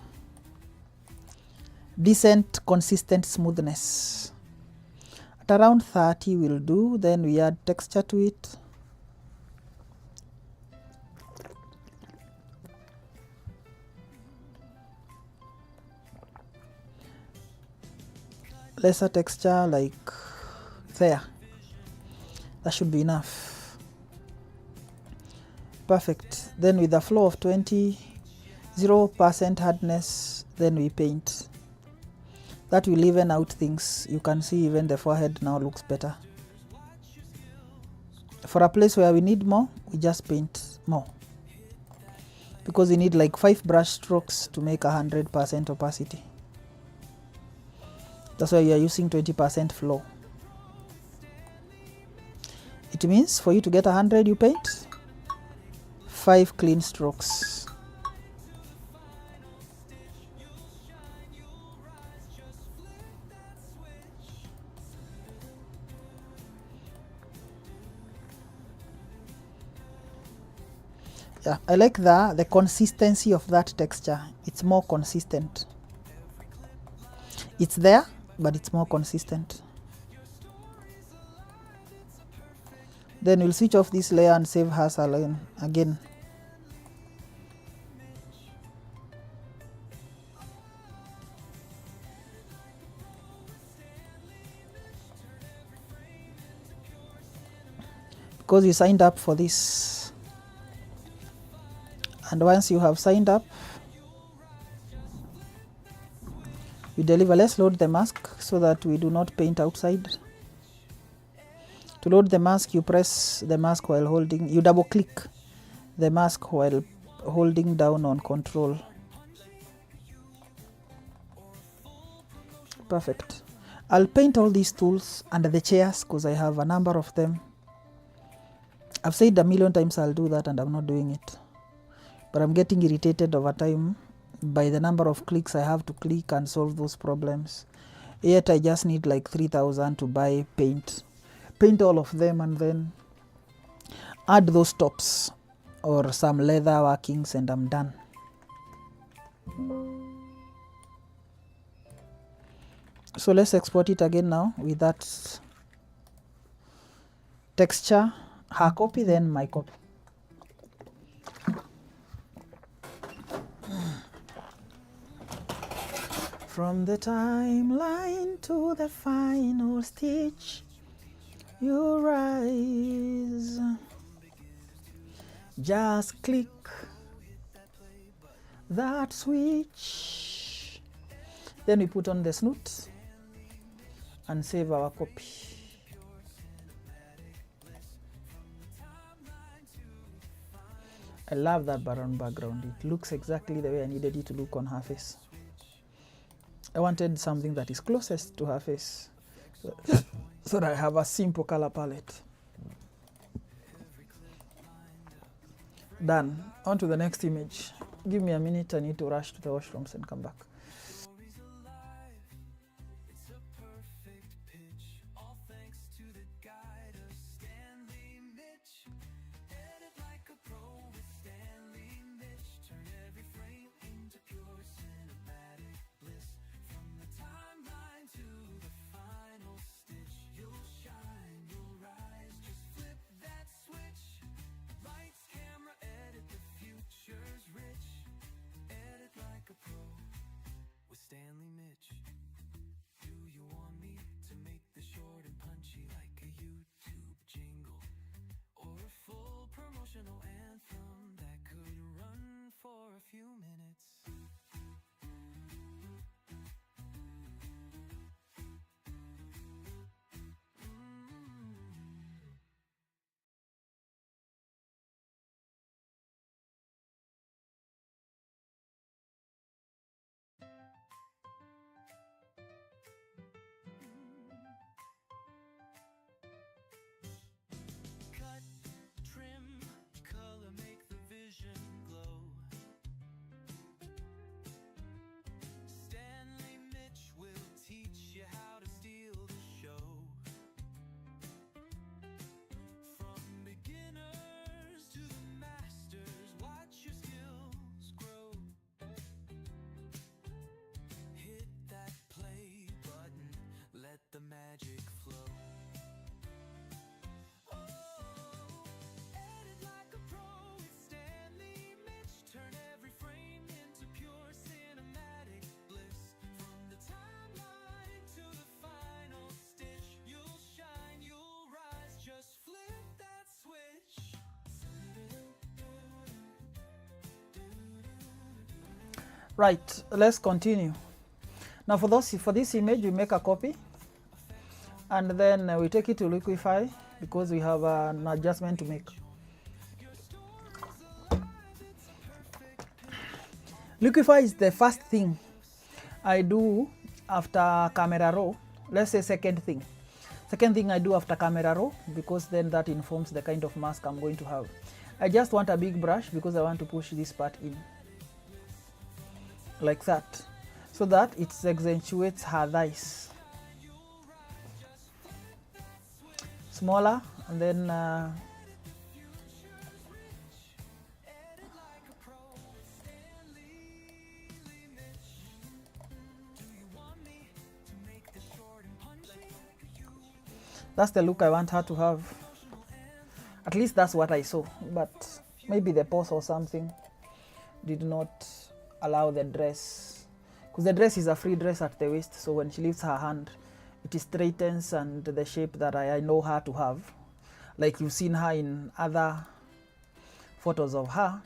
decent, consistent smoothness. At around 30 will do. Then we add texture to it. Lesser texture like there. That should be enough. Perfect. Then with a flow of 20, 0% hardness, then we paint. That will even out things. You can see even the forehead now looks better. For a place where we need more, we just paint more, because we need like 5 brush strokes to make 100% opacity. That's why we are using 20% flow. It means for you to get 100, you paint 5 clean strokes. Yeah, I like the consistency of that texture. It's more consistent. It's there, but it's more consistent. Then we'll switch off this layer and save her salon again. Because you signed up for this. And once you have signed up, we deliver. Let's load the mask so that we do not paint outside. To load the mask, you press the mask while holding, you double click the mask while holding down on control. Perfect. I'll paint all these tools and the chairs because I have a number of them. I've said a million times I'll do that and I'm not doing it. But I'm getting irritated over time by the number of clicks I have to click and solve those problems. Yet I just need like 3,000 to buy paint. Paint all of them and then add those tops or some leather workings and I'm done. So let's export it again now with that texture, her copy, then my copy. From the timeline to the final stitch, you rise. Just click that switch. Then we put on the snoot and save our copy. I love that brown background. It looks exactly the way I needed it to look on her face. I wanted something that is closest to her face so that I have a simple color palette. Done. On to the next image. Give me a minute, I need to rush to the washrooms and come back. It's a perfect pitch, all thanks to the guide of Stanley Mitch. Edit like a pro with Stanley Mitch. Turn every frame into pure cinematic bliss. From the timeline to the final stitch, you'll shine, you'll rise. Just flip that switch. Lights, camera, edit, the future's rich. Edit like a pro with Stanley Mitch. Do you want me to make the short and punchy like a YouTube jingle? Or a full promotional anthem that could run for a few minutes? Cut, trim, color, make the vision glow. Stanley Mitch will teach you how to steal the show. From beginners to the masters, watch your skills grow. Hit that play button, let the magic flow. Edit like a pro with Stanley Mitch. Turn every frame into pure cinematic bliss. From the timeline to the final stitch, you'll shine, you'll rise. Just flip that switch. Right, let's continue. Now for this image, we make a copy and then we take it to liquify because we have an adjustment to make. Liquify is the first thing I do after camera raw. Let's say second thing. Second thing I do after camera raw because then that informs the kind of mask I'm going to have. I just want a big brush because I want to push this part in. Like that. So that it accentuates her thighs. Smaller and then that's the look I want her to have. At least that's what I saw, but maybe the pose or something did not allow the dress, because the dress is a free dress at the waist, so when she lifts her hand it straightens and the shape that I know her to have, like you've seen her in other photos of her.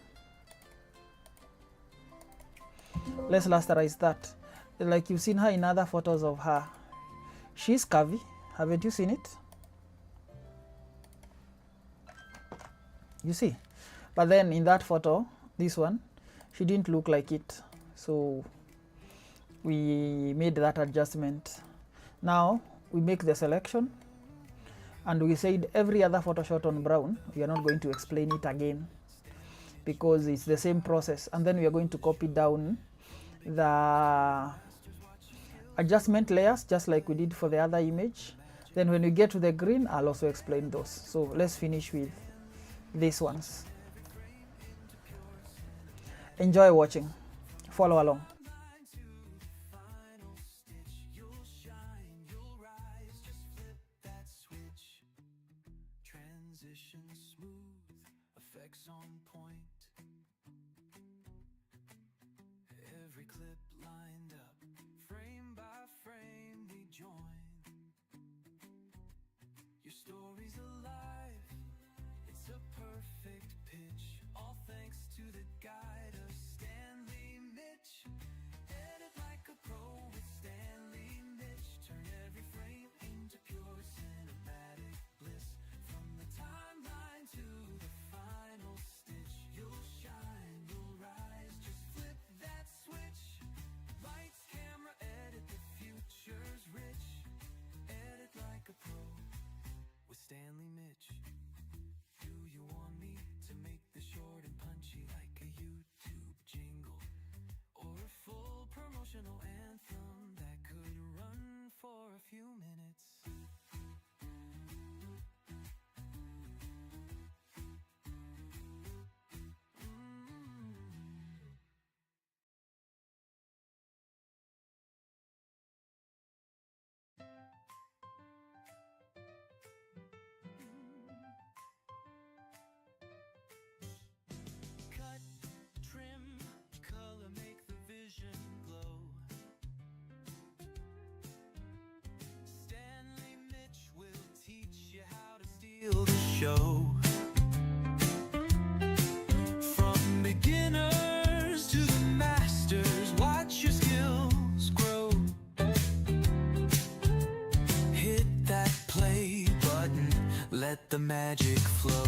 Let's rasterize that. Like you've seen her in other photos of her. She's curvy, haven't you seen it? You see? But then in that photo, this one, she didn't look like it. So we made that adjustment. Now we make the selection, and we said every other photo shot on brown, we are not going to explain it again because it's the same process. And then we are going to copy down the adjustment layers just like we did for the other image. Then when we get to the green, I'll also explain those. So let's finish with these ones. Enjoy watching. Follow along. Transition smooth, effects on point. Every clip lined up, frame by frame we join. Your story's alive, it's a perfect pitch. All thanks to the guide of Stanley Mitch. Edit like a pro with Stanley Mitch. Turn every frame into pure cinematic bliss. From the timeline to the final stitch, you'll shine, you'll rise. Just flip that switch. Lights, camera, edit, the future's rich. Edit like a pro with Stanley Mitch. Do you want me to make this short and punchy like a YouTube jingle, or a full promotional anthem that could run for a few minutes? Cut, trim, color, make the vision glow. Stanley Mitch will teach you how to steal the show. From beginners to the masters, watch your skills grow. Hit that play button, let the magic flow.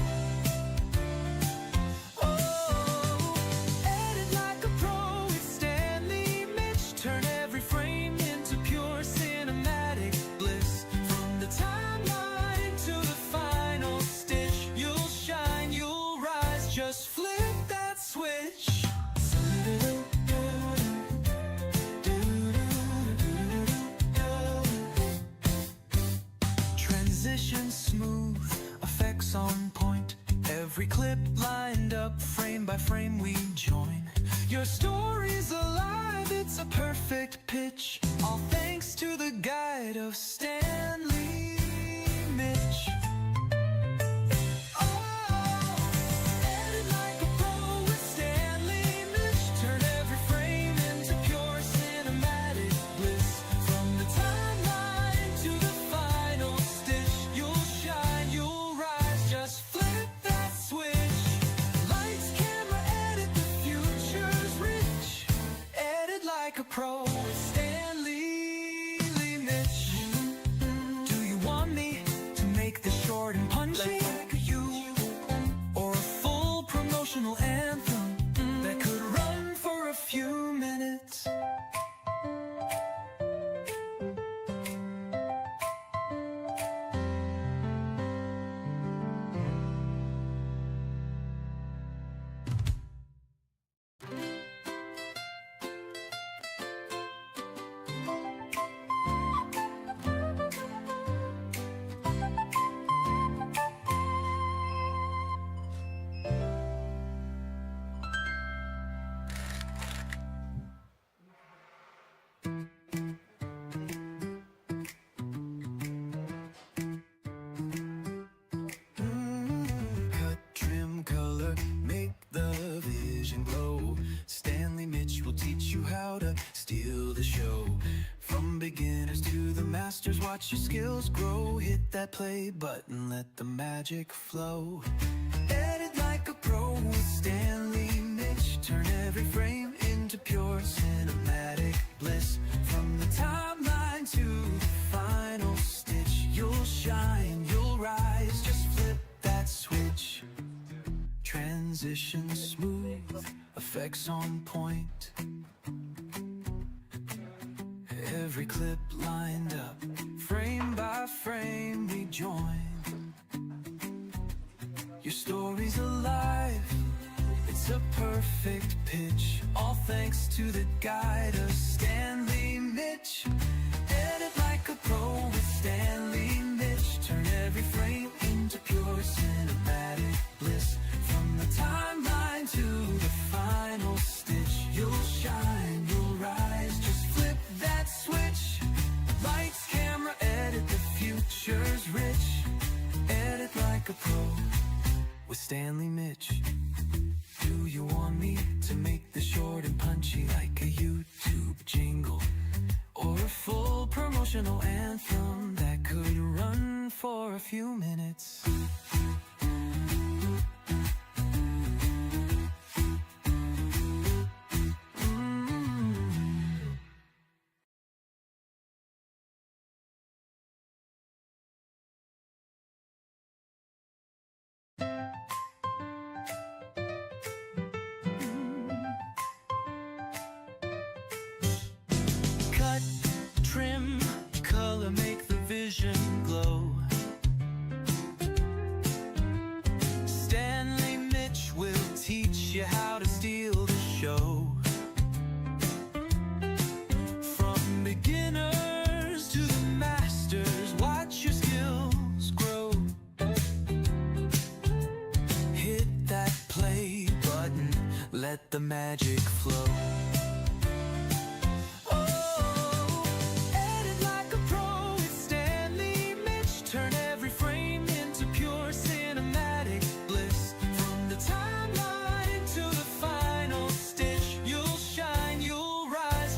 Edit like a pro with Stanley Mitch. Turn every frame into pure cinematic bliss. From the timeline to the final stitch, you'll shine, you'll rise. Just flip that switch. Transition smooth, effects on point. Every clip lined up, frame by frame we join. Your story's alive, it's a perfect pitch. All thanks to the guide of Stanley Mitch. Edit like a pro with Stanley Mitch. Turn every frame into pure cinematic bliss. From the timeline to the final stitch, you'll shine, you'll rise. Just flip that switch. Lights, camera, edit, the future's rich. Edit like a pro with Stanley Mitch. Do you want me to make this short and punchy like you, or a full promotional anthem that could run for a few minutes? Cut, trim, color, make the vision glow. Stanley Mitch will teach you how to steal the show. From beginners to the masters, watch your skills grow. Hit that play button, let the magic flow. Edit like a pro with Stanley Mitch. Turn every frame into pure cinematic bliss. From the timeline to the final stitch, you'll shine, you'll rise. Just flip that switch. Transition smooth, effects on point. Every clip lined up, perfect pitch, all thanks to the guide of Stanley Mitch. Edit like a pro with Stanley Mitch. Turn every frame into pure cinematic bliss. From the timeline to the final stitch, you'll shine, you'll rise, just flip that switch. Lights, camera, edit, the future's rich. Edit like a pro with Stanley Mitch. Do you want me to make the short and punchy like a YouTube jingle, or a full promotional anthem that could run for a few minutes? Cut, trim, color, make the vision glow. Stanley Mitch will teach you how to steal the show. From beginners to the masters, watch your skills grow. Hit that play button, let the magic flow.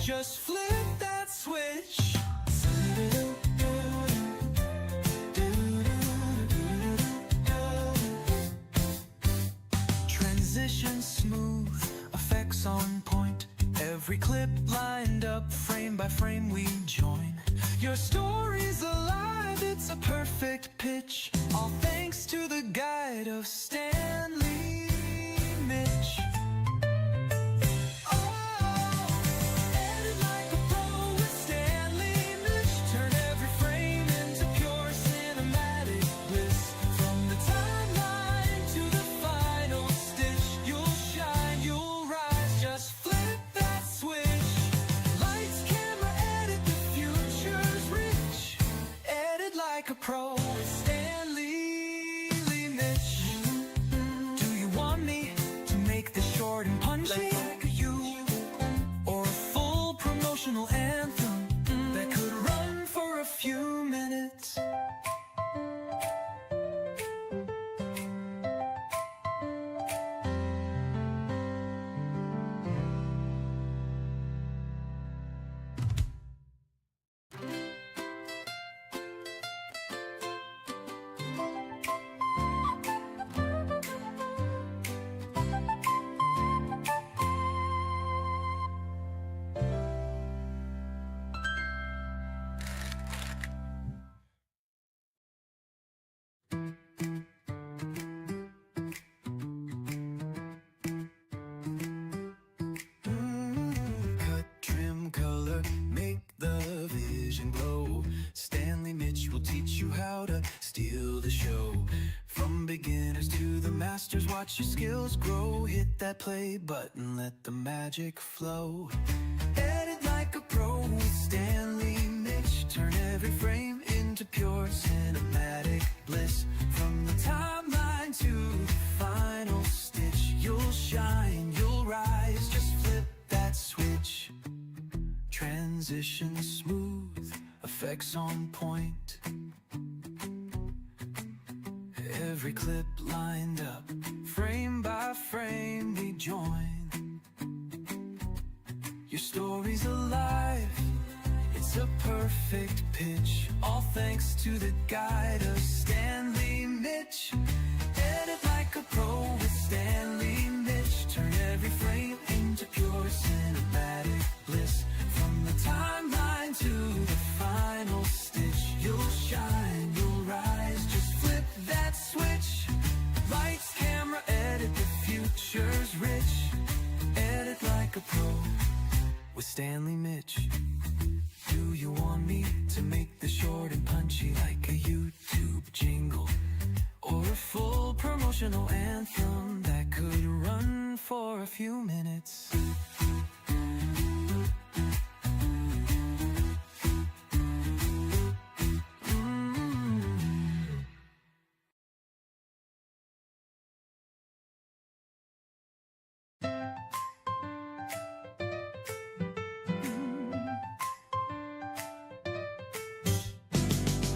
Just flip that switch. Transition smooth, effects on point. Every clip lined up, frame by frame we join. Your story's alive, it's a perfect pitch, all thanks to the guide of Stanley Mitch. Like a pro with Stanley Mitch. Do you want me to make this short and punchy like you, or a full promotional anthem that could run for a few minutes? Cut, trim, color, make the vision glow. Stanley Mitch will teach you how to steal the show. From beginners to the masters, watch your skills grow. Hit that play button, let the magic flow. Edit like a pro with Stanley Mitch. Turn every frame into pure cinematic bliss. From the timeline to the final stitch, you'll shine, you'll rise, just flip that switch. Transition smooth, effects on point. Every clip lined up, frame by frame we join. Your story's alive, it's a perfect pitch, all thanks to the guide of Stanley Mitch. Edit like a pro with Stanley Mitch. Turn every frame into pure cinematic bliss. From the timeline to the final stitch, you'll shine, you'll rise, just flip that switch. Lights, camera, edit, the future's rich. Edit like a pro with Stanley Mitch. Do you want me to make the short and punchy like a YouTube jingle, or a full promotional anthem that could run for a few minutes.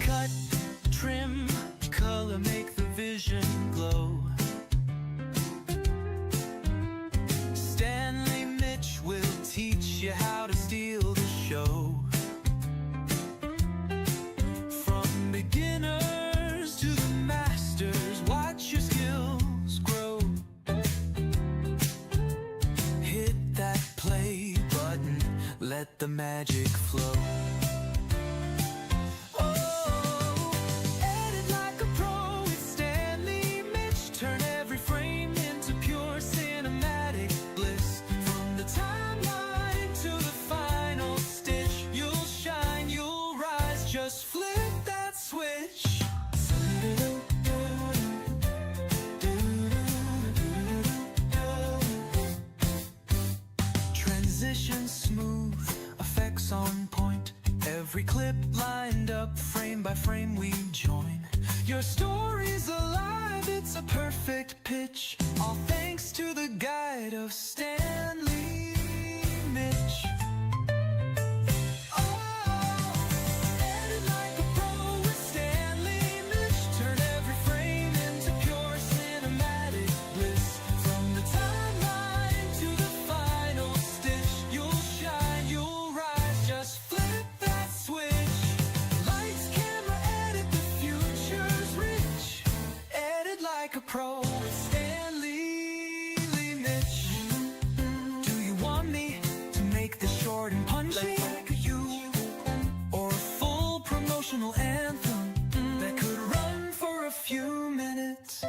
Cut, trim, color, make the vision glow. Stanley Mitch will teach you how to steal the show. From beginners to the masters, watch your skills grow. Hit that play button, let the magic flow. Just flip that switch. Transition smooth, effects on point. Every clip lined up, frame by frame we join. Your story's alive, it's a perfect pitch. All thanks to the guide of Stanley Mitch. Like a pro with Stanley Mitch. Do you want me to make this short and punchy like you, or a full promotional anthem that could run for a few minutes?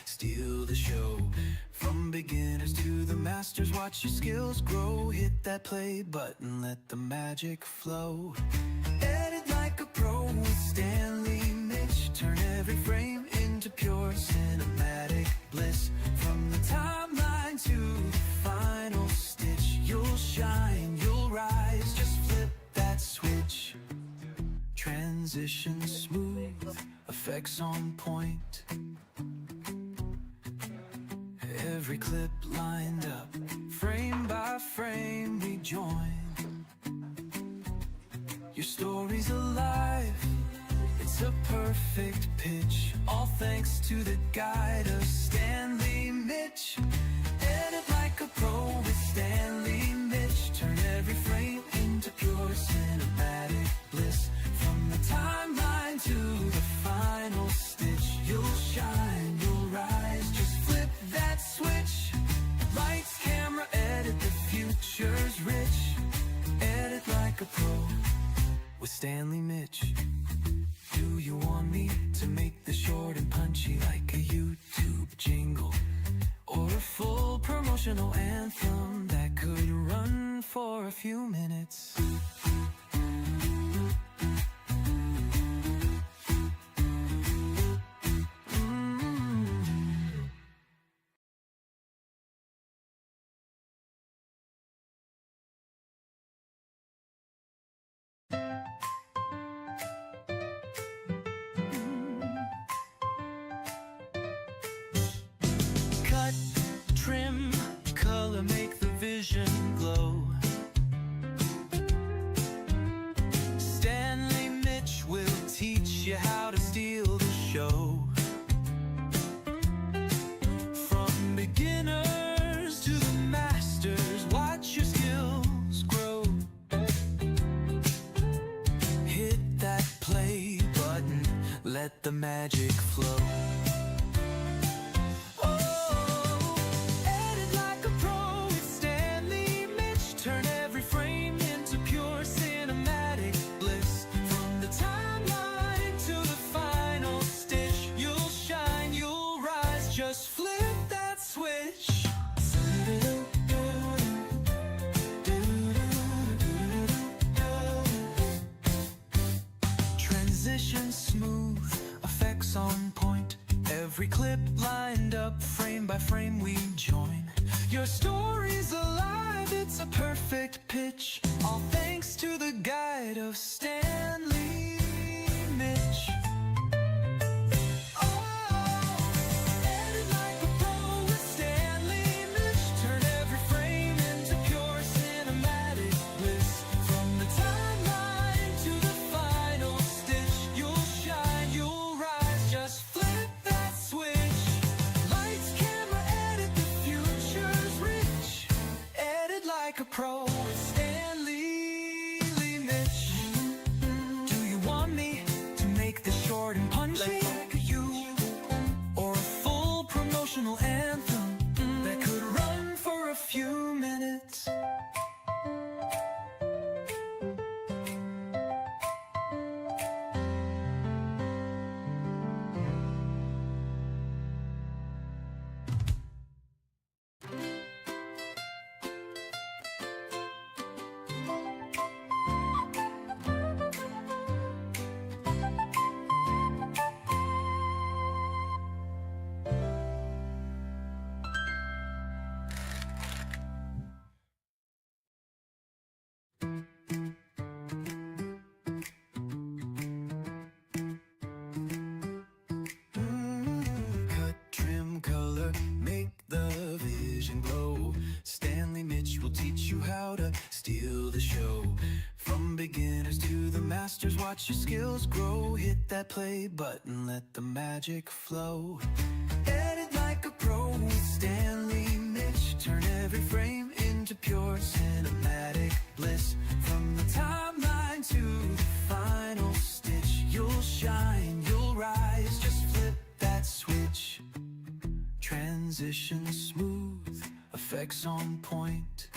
Steal the show. From beginners to the masters, watch your skills grow. Hit that play button, let the magic flow. Edit like a pro with Stanley Mitch. Turn every frame into pure cinematic bliss. From the timeline to the final stitch, you'll shine, you'll rise. Just flip that switch. Transition smooth, effects on point. Every clip lined up, frame by frame we join. Your story's alive, it's a perfect pitch. All thanks to the guide of Stanley Mitch. Edit like a pro with Stanley Mitch. Turn every frame into pure cinematic bliss. From the timeline to the final stitch, you'll shine, you'll rise. Just flip that switch. Lights, camera, edit, the future's rich. Edit like a pro with Stanley Mitch. Do you want me to make the short and punchy like a YouTube jingle, or a full promotional anthem that could run for a few minutes? Cut, trim, color, let the magic flow. Oh, edit like a pro with Stanley Mitch. Turn every frame into pure cinematic bliss. From the timeline to the final stitch, you'll shine, you'll rise. Just flip that switch. Transition smooth, effects on point. Every clip lined up, frame by frame we join. Your story's alive, it's a perfect pitch. All thanks to the guide of Stanley Mitch. Like a pro with Stanley Mitch. Do you want me to make this short and punchy like you, or a full promotional anthem that could run for a few minutes? Steal the show. From beginners to the masters, watch your skills grow. Hit that play button, let the magic flow. Edit like a pro with Stanley Mitch. Turn every frame into pure cinematic bliss. From the timeline to the final stitch, you'll shine, you'll rise. Just flip that switch. Transition smooth, effects on point.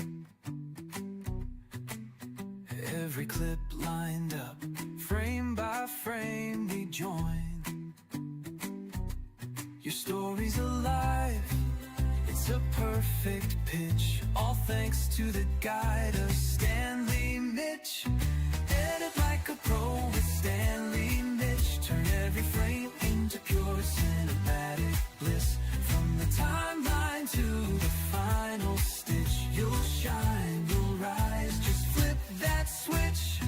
Every clip lined up, frame by frame we join. Your story's alive, it's a perfect pitch. All thanks to the guide of Stanley Mitch. Edit like a pro with Stanley Mitch. Turn every frame into pure cinematic bliss. From the timeline to the final stitch, you'll shine, you'll rise. Just flip that switch.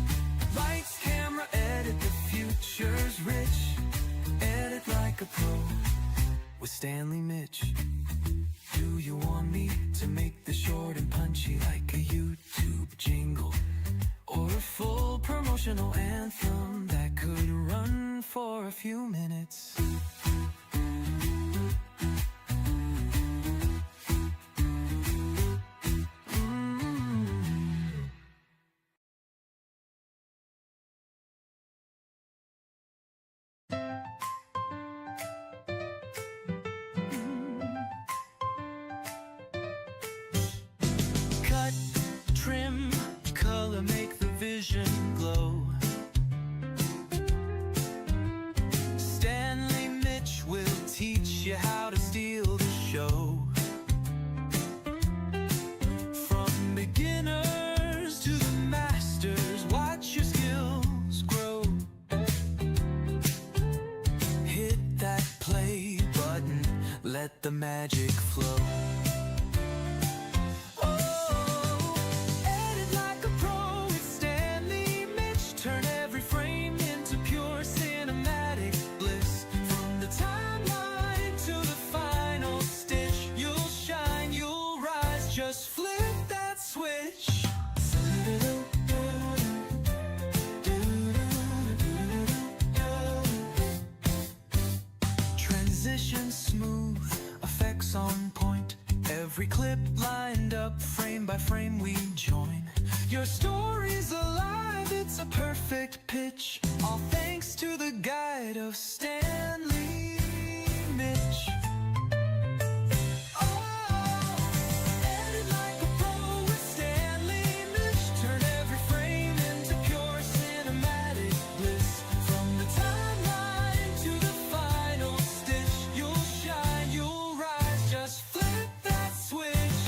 Lights, camera, edit, the future's rich. Edit like a pro with Stanley Mitch. Do you want me to make this short and punchy like a YouTube jingle, or a full promotional anthem that could run for a few minutes? Trim, color, make the vision glow. Stanley Mitch will teach you how to steal the show. From beginners to the masters, watch your skills grow. Hit that play button, let the magic flow. Just flip that switch. Transition smooth, effects on point. Every clip lined up, frame by frame we join. Your story's alive, it's a perfect pitch. All thanks to the guide of Stanley Mitch. Edit like a pro with Stanley Mitch. Turn every frame into pure cinematic bliss. From the timeline to the final stitch, you'll shine, you'll rise, just flip that switch.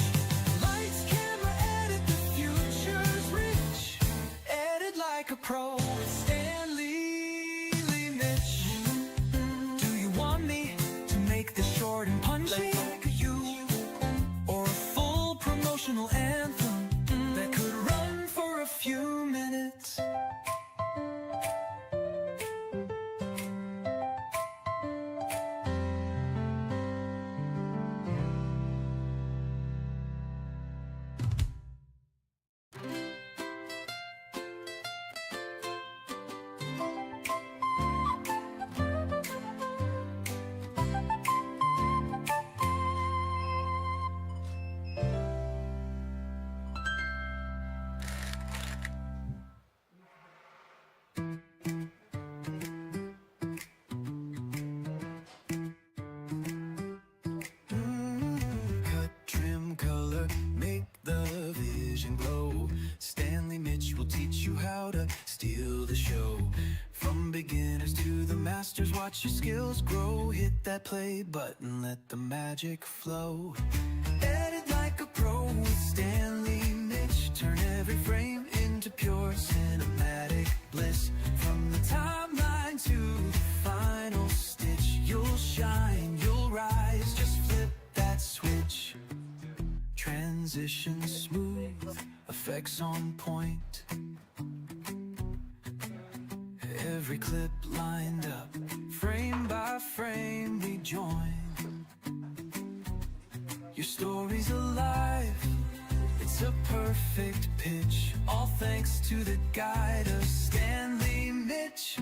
Lights, camera, edit, the future's rich. Edit like a pro with Stanley Mitch. Do you want me to make this short and punchy like you? Or a full promotional anthem that could run for a few minutes? Cut, trim, color, make the vision glow. Stanley Mitch will teach you how to steal the show. From beginners to the masters, watch your skills grow. Hit that play button, let the magic flow. Edit like a pro with Stanley Mitch. Turn every frame into pure cinematic bliss. From the timeline to the final stitch, you'll shine, you'll rise, just flip that switch. Transition smooth, effects on point. Every clip lined up, frame by frame we join. Your story's alive, it's a perfect pitch. All thanks to the guide of Stanley Mitch.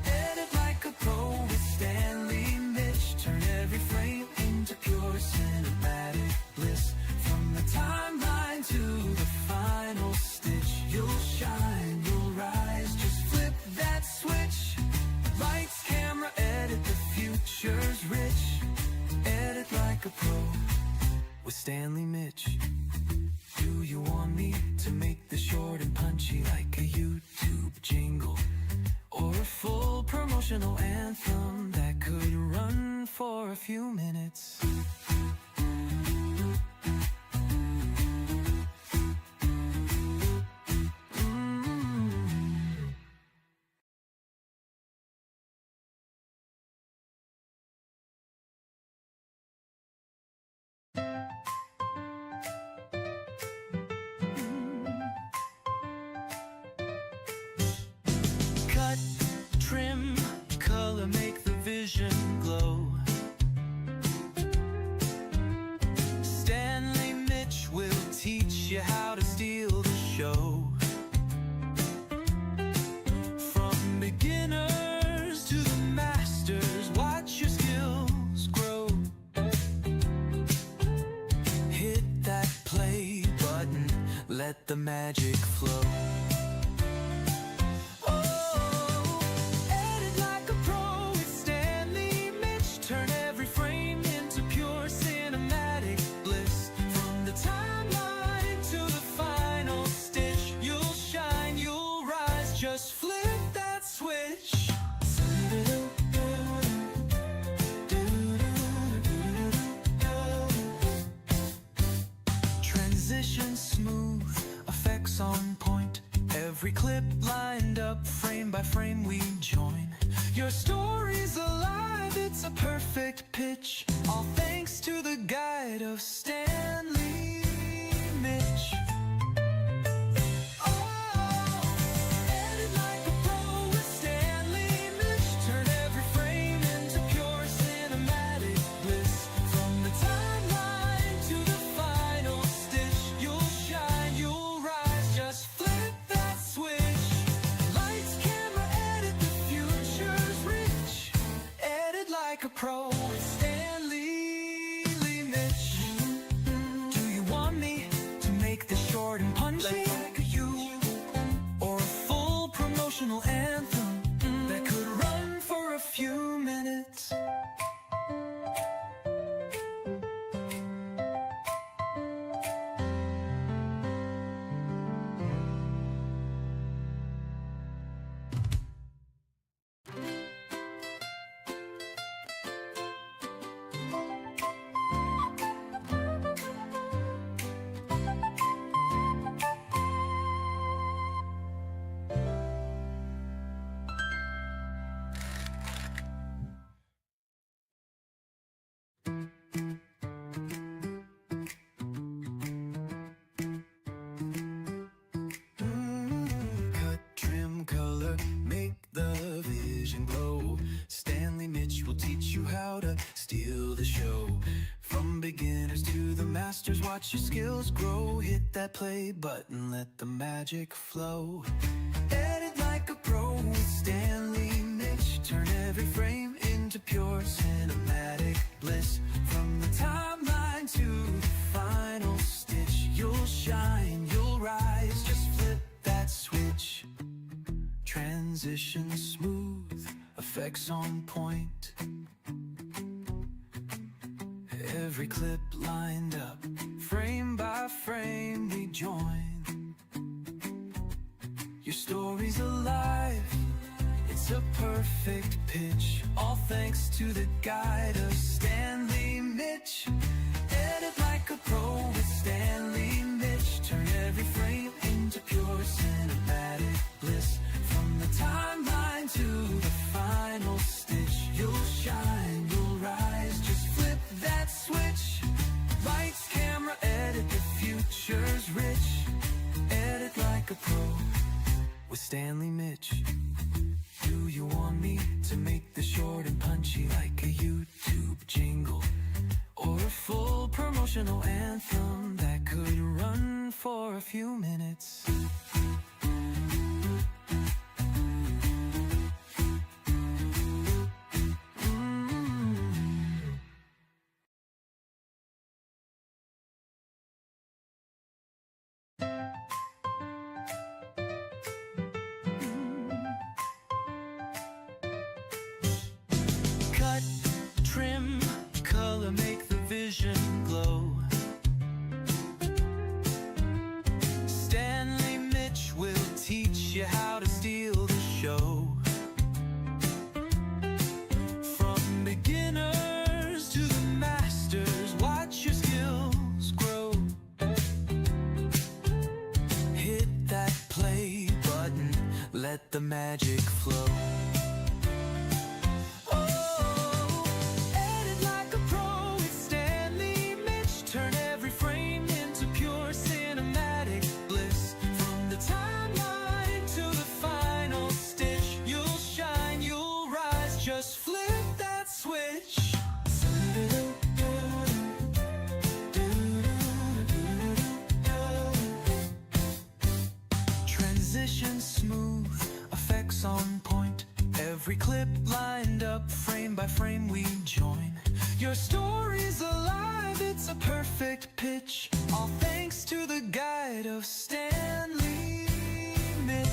Edit like a pro with Stanley Mitch. Turn every frame into pure cinematic bliss. From the timeline to the final stitch, you'll shine, you'll rise, just flip that switch. Lights, camera, edit, the future's rich. Edit like a pro with Stanley Mitch. Do you want me to make this short and punchy like a YouTube jingle? Or a full promotional anthem that could run for a few minutes? Cut, trim, color, make the vision glow. Stanley Mitch will teach you how to steal the show. From beginners to the masters, watch your skills grow. Hit that play button, let the magic flow. Just flip that switch. Transition smooth, effects on point. Every clip lined up, frame by frame we join. Your story's alive, it's a perfect pitch. All thanks to the guide of Stanley Mitch. Like a pro with Stanley Mitch. Do you want me to make this short and punchy like you? minutes. Cut, trim, color, make the vision glow. Stanley Mitch will teach you how to steal the show. From beginners to the masters, watch your skills grow. Hit that play button, let the magic flow. Edit like a pro with Stanley Mitch. Turn every frame into pure cinematic bliss. From the timeline to the final stitch, you'll shine, you'll rise, just flip that switch. Transition smooth, effects on point. Every clip lined up, frame by frame we join. Your story's alive, it's a perfect pitch. All thanks to the guide of Stanley Mitch. Edit like a pro with Stanley Mitch. Turn every frame into pure cinematic bliss. From the timeline to the final stitch, you'll shine, you'll rise, just flip that switch. Lights, camera, edit, the future's rich. Edit like a pro with Stanley Mitch. Do you want me to make this short and punchy like a YouTube jingle? Or a full promotional anthem that could run for a few minutes? Cut, trim, color, make the vision glow. Stanley Mitch will teach you how to steal the show. From beginners to the masters, watch your skills grow. Hit that play button, let the magic flow. Just flip that switch. Transition smooth, effects on point. Every clip lined up, frame by frame we join. Your story's alive, it's a perfect pitch. All thanks to the guide of Stanley Mitch.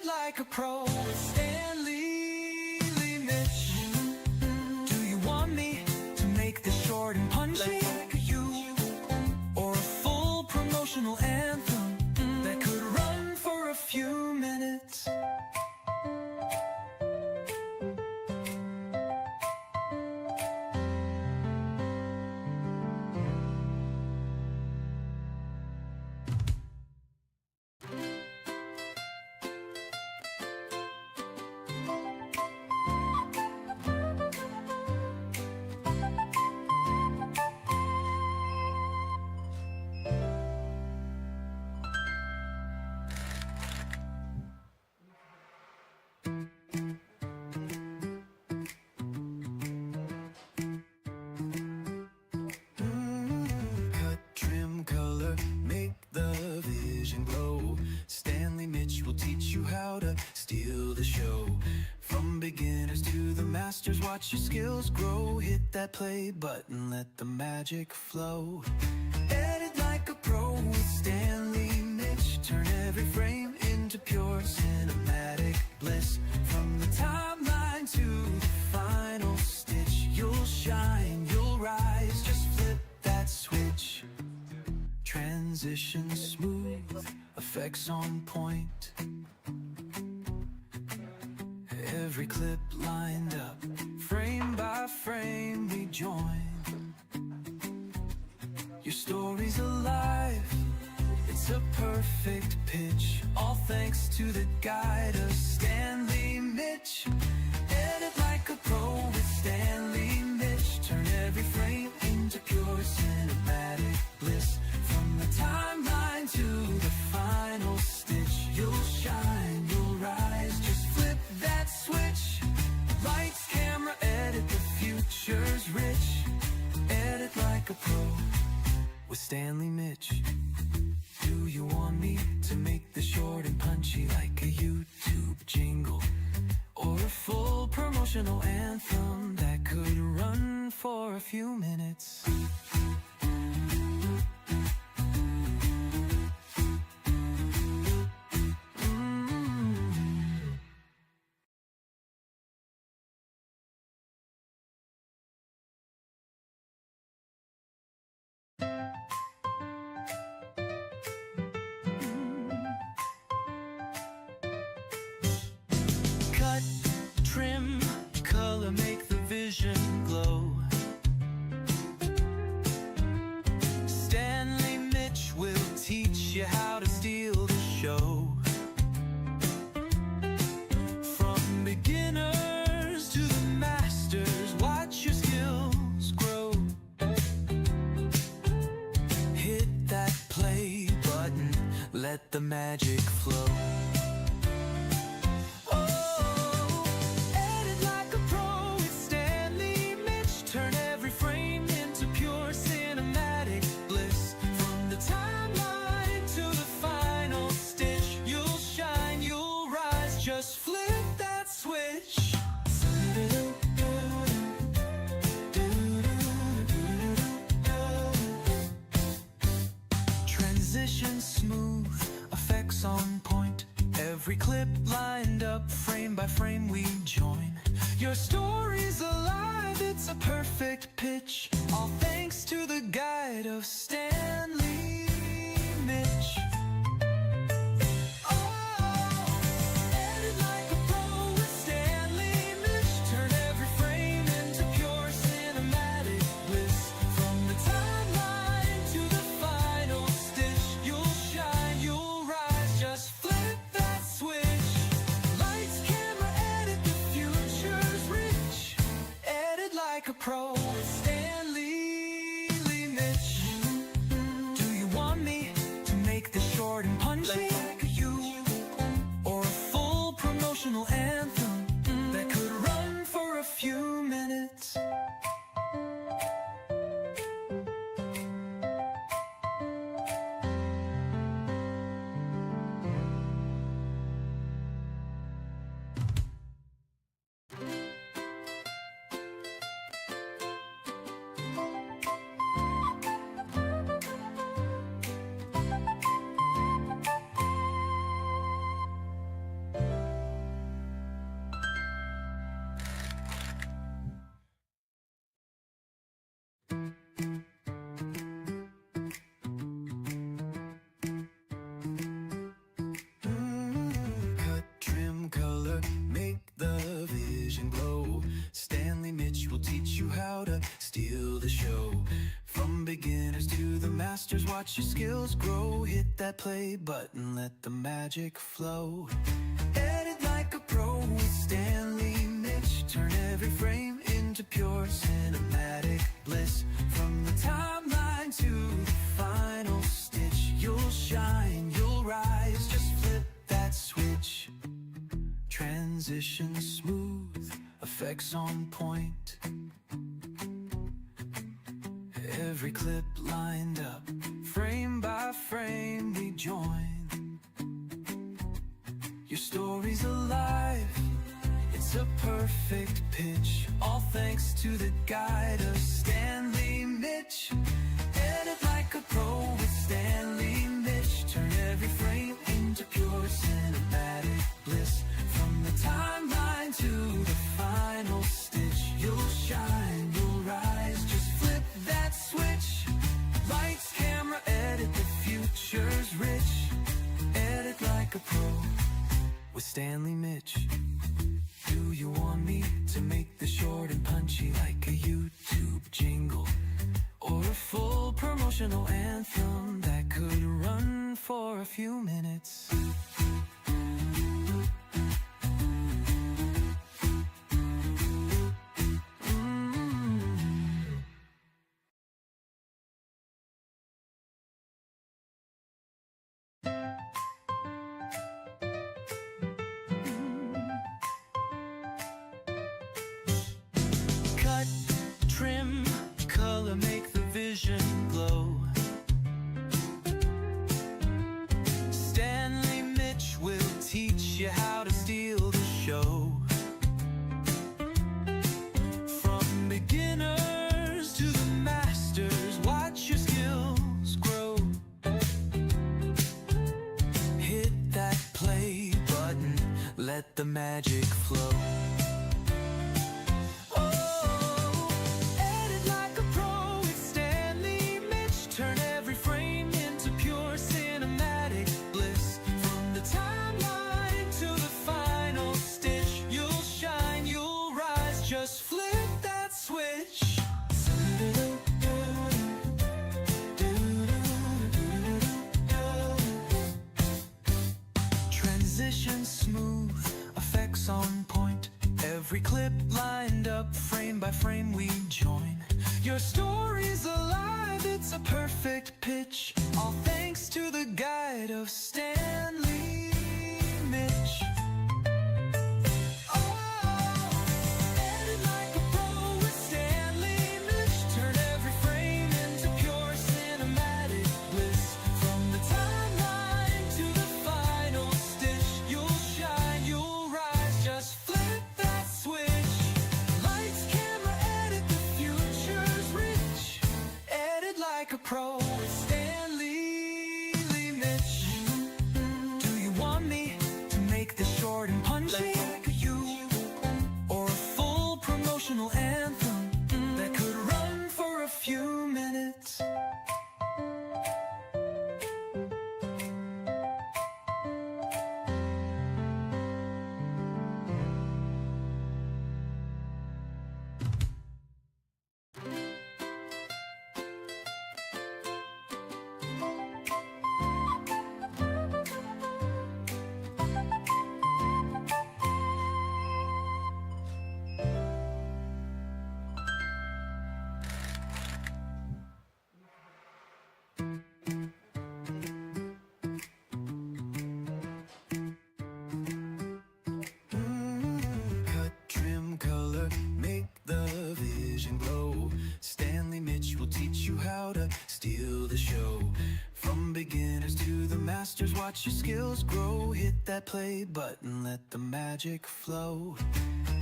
Like a pro with Stanley Mitch. Do you want me to make this short and punchy like you? Or a full promotional anthem that could run for a few minutes? watch your skills grow. Hit that play button, let the magic flow. Edit like a pro with Stanley Mitch. Turn every frame into pure cinematic bliss. From the timeline to the final stitch, you'll shine, you'll rise, just flip that switch. Transition smooth, effects on point. Every clip lined up, frame by frame we join. Your story's alive, it's a perfect pitch. All thanks to the guide of Stanley Mitch. Edit like a pro with Stanley Mitch. Turn every frame into pure cinematic bliss. From the timeline to the final stitch, you'll shine, you'll rise, just flip that switch. Lights, camera, edit, the future's rich. Edit like a pro with Stanley Mitch. Do you want me to make the short and punchy like a YouTube jingle? Or a full promotional anthem that could run for a few minutes? Cut, trim, color, make the vision glow. Stanley Mitch will teach you how to steal the show. From beginners to the masters, watch your skills grow. Hit that play button, let the magic flow. Just flip that switch. Transition smooth, effects on point. Every clip lined up, frame by frame we join. Your story's alive, it's a perfect pitch. All thanks to the guide of Stanley Mitch. Like a pro with Stanley Mitch. Do you want me to make this short and punchy like you? Or a full promotional anthem that could run for a few minutes? Steal the show. From beginners to the masters, watch your skills grow. Hit that play button, let the magic flow. Edit like a pro with Stanley Mitch. Turn every frame into pure cinematic bliss. From the timeline to the final stitch, you'll shine, you'll rise, just flip that switch. Transition smooth, effects on point. Every clip lined up, frame by frame we join. Your story's alive, it's It's a perfect pitch, all thanks to the guide of Stanley Mitch. Edit like a pro with Stanley Mitch. Turn every frame into pure cinematic bliss. From the timeline to the final stitch, you'll shine, you'll rise. Just flip that switch. Lights, camera, edit, the future's rich. Edit like a pro with Stanley Mitch. Do you want me to make the short and punchy like a YouTube jingle? Or a full promotional anthem that could run for a few minutes? Cut, trim, color, make the vision glow. Stanley Mitch will teach you how to steal the show. From beginners to the masters, watch your skills grow. Hit that play button, let the magic flow. Just flip that switch. Transition smooth, effects on point. Every clip lined up, frame by frame we join. Your story's alive, it's a perfect pitch. All thanks to the guide of Stanley Mitch. Like a pro with Stanley Mitch. Do you want me to make this short and punchy like you? Or a full promotional anthem that could run for a few minutes? Steal the show. From beginners to the masters, watch your skills grow. Hit that play button, let the magic flow.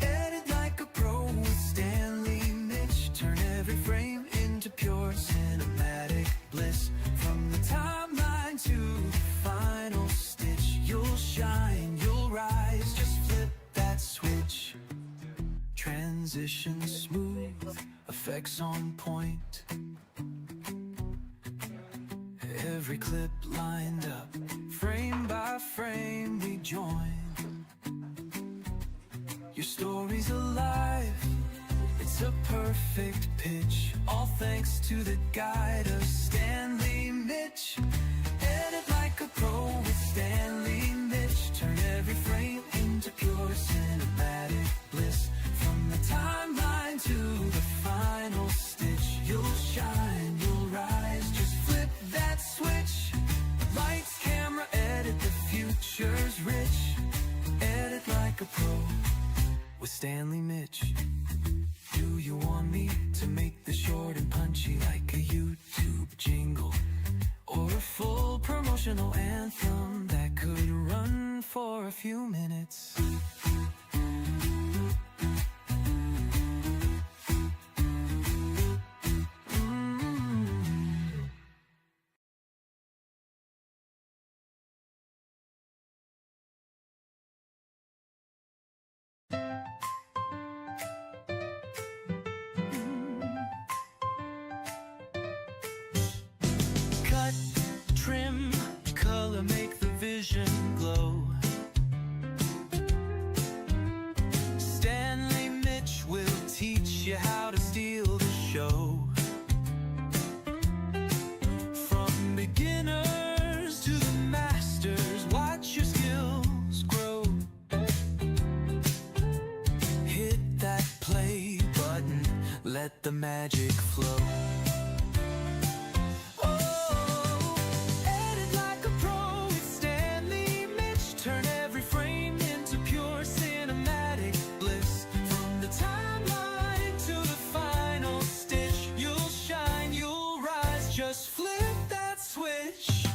Edit like a pro with Stanley Mitch. Turn every frame into pure cinematic bliss. From the timeline to the final stitch, you'll shine, you'll rise. Just flip that switch. Transition smooth, effects on point. Every clip lined up, frame by frame we join. Your story's alive, it's a perfect pitch. All thanks to the guide of Stanley Mitch. Edit like a pro with Stanley Mitch. Turn every frame into pure cinematic bliss. From the timeline to the final stitch, you'll shine, you'll rise. Just flip that switch. Lights, camera, edit, the future's rich. Edit like a pro with Stanley Mitch. Do you want me to make the short and punchy like a YouTube jingle? Or a full promotional anthem that could run for a few minutes? let the magic flow. Oh, edit like a pro with Stanley Mitch. Turn every frame into pure cinematic bliss. From the timeline to the final stitch, you'll shine, you'll rise. Just flip that switch.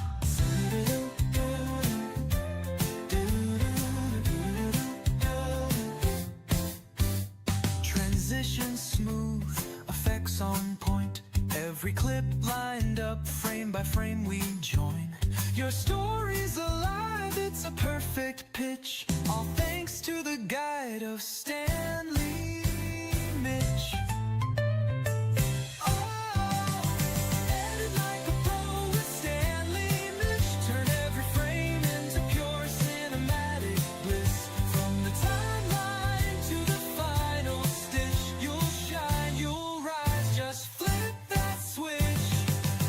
Transition smooth, effects on point. Every clip lined up, frame by frame we join. Your story's alive, it's a perfect pitch. All thanks to the guide of Stanley Mitch. Oh, edit like a pro with Stanley Mitch. Turn every frame into pure cinematic bliss. From the timeline to the final stitch, you'll shine, you'll rise. Just flip that switch.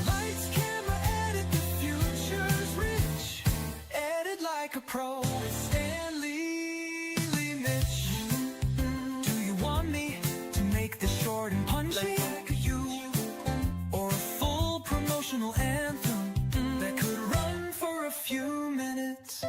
Lights, camera, edit, the future's rich. Edit like a pro with Stanley Mitch. Do you want me to make this short and punchy like you, or a full promotional anthem that could run for a few minutes?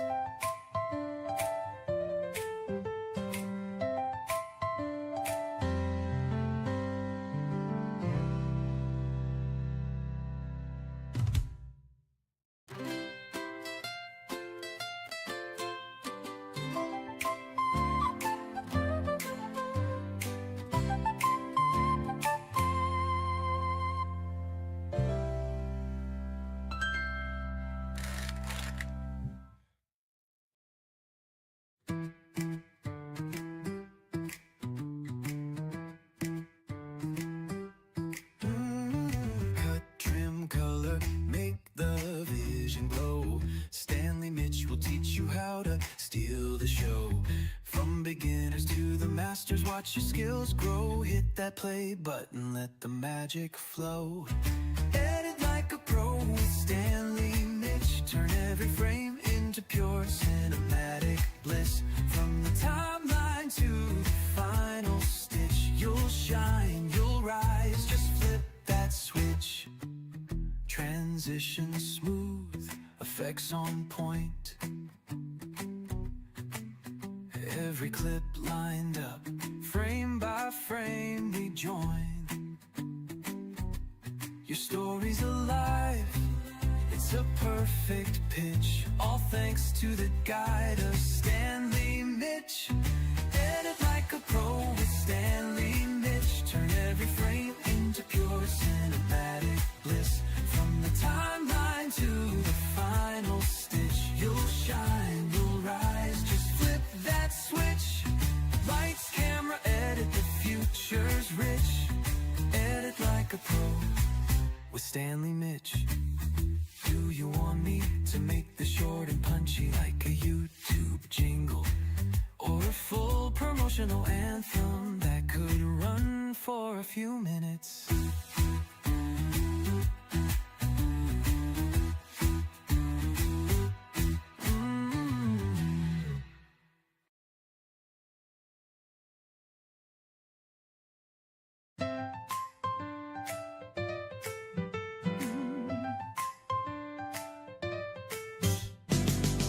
Cut, trim, color, make the vision glow. Stanley Mitch will teach you how to steal the show. From beginners to the masters, watch your skills grow. Hit that play button, let the magic flow. Edit like a pro with Stanley Mitch. Turn every frame into pure cinematic bliss. From the timeline to the final stitch, you'll shine, you'll rise. Just flip that switch. Transition smooth, effects on point. Every clip lined up, frame by frame we join. Your story's alive, it's a perfect pitch. All thanks to the guide of Stanley Mitch. Edit like a pro with Stanley Mitch. Turn every frame into pure cinematic bliss. From the timeline to the final stitch, you'll shine, you'll rise. Just flip that switch. Lights, camera, edit, the future's rich. Edit like a pro with Stanley Mitch. Do you want me to make this short and punchy like a YouTube jingle, or a full promotional anthem that could run for a few minutes?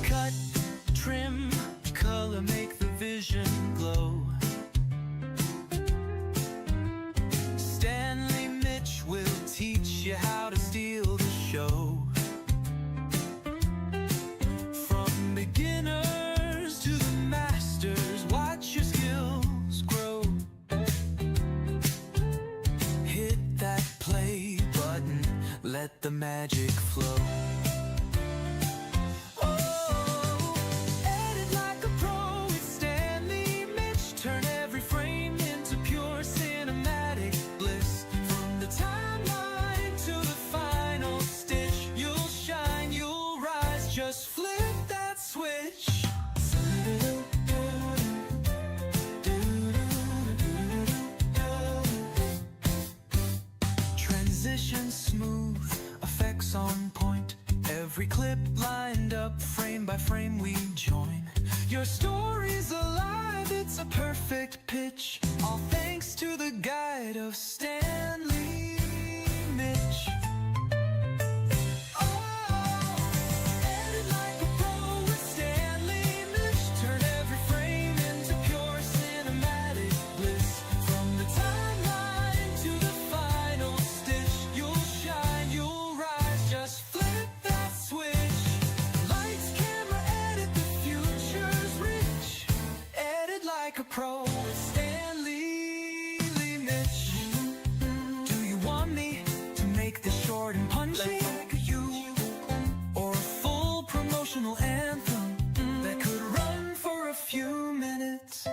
Cut, trim, color, make the vision glow. Stanley Mitch will teach you how to steal the show. From beginners to the masters, watch your skills grow. Hit that play button, let the magic flow. Just flip that switch. Transition smooth, effects on point. Every clip lined up, frame by frame we join. Your story's alive, alive, it's a perfect pitch. All thanks to the guide of Stanley Mitch. Edit like a pro with Stanley Mitch. Turn every frame into pure cinematic bliss. From the timeline to the final stitch, you'll shine, you'll rise, just flip that switch. Lights, camera, edit, the future's rich. Edit like a pro with Stanley Mitch. Do you want me to make this short and punchy like you? Or a full promotional anthem that could run for a few minutes?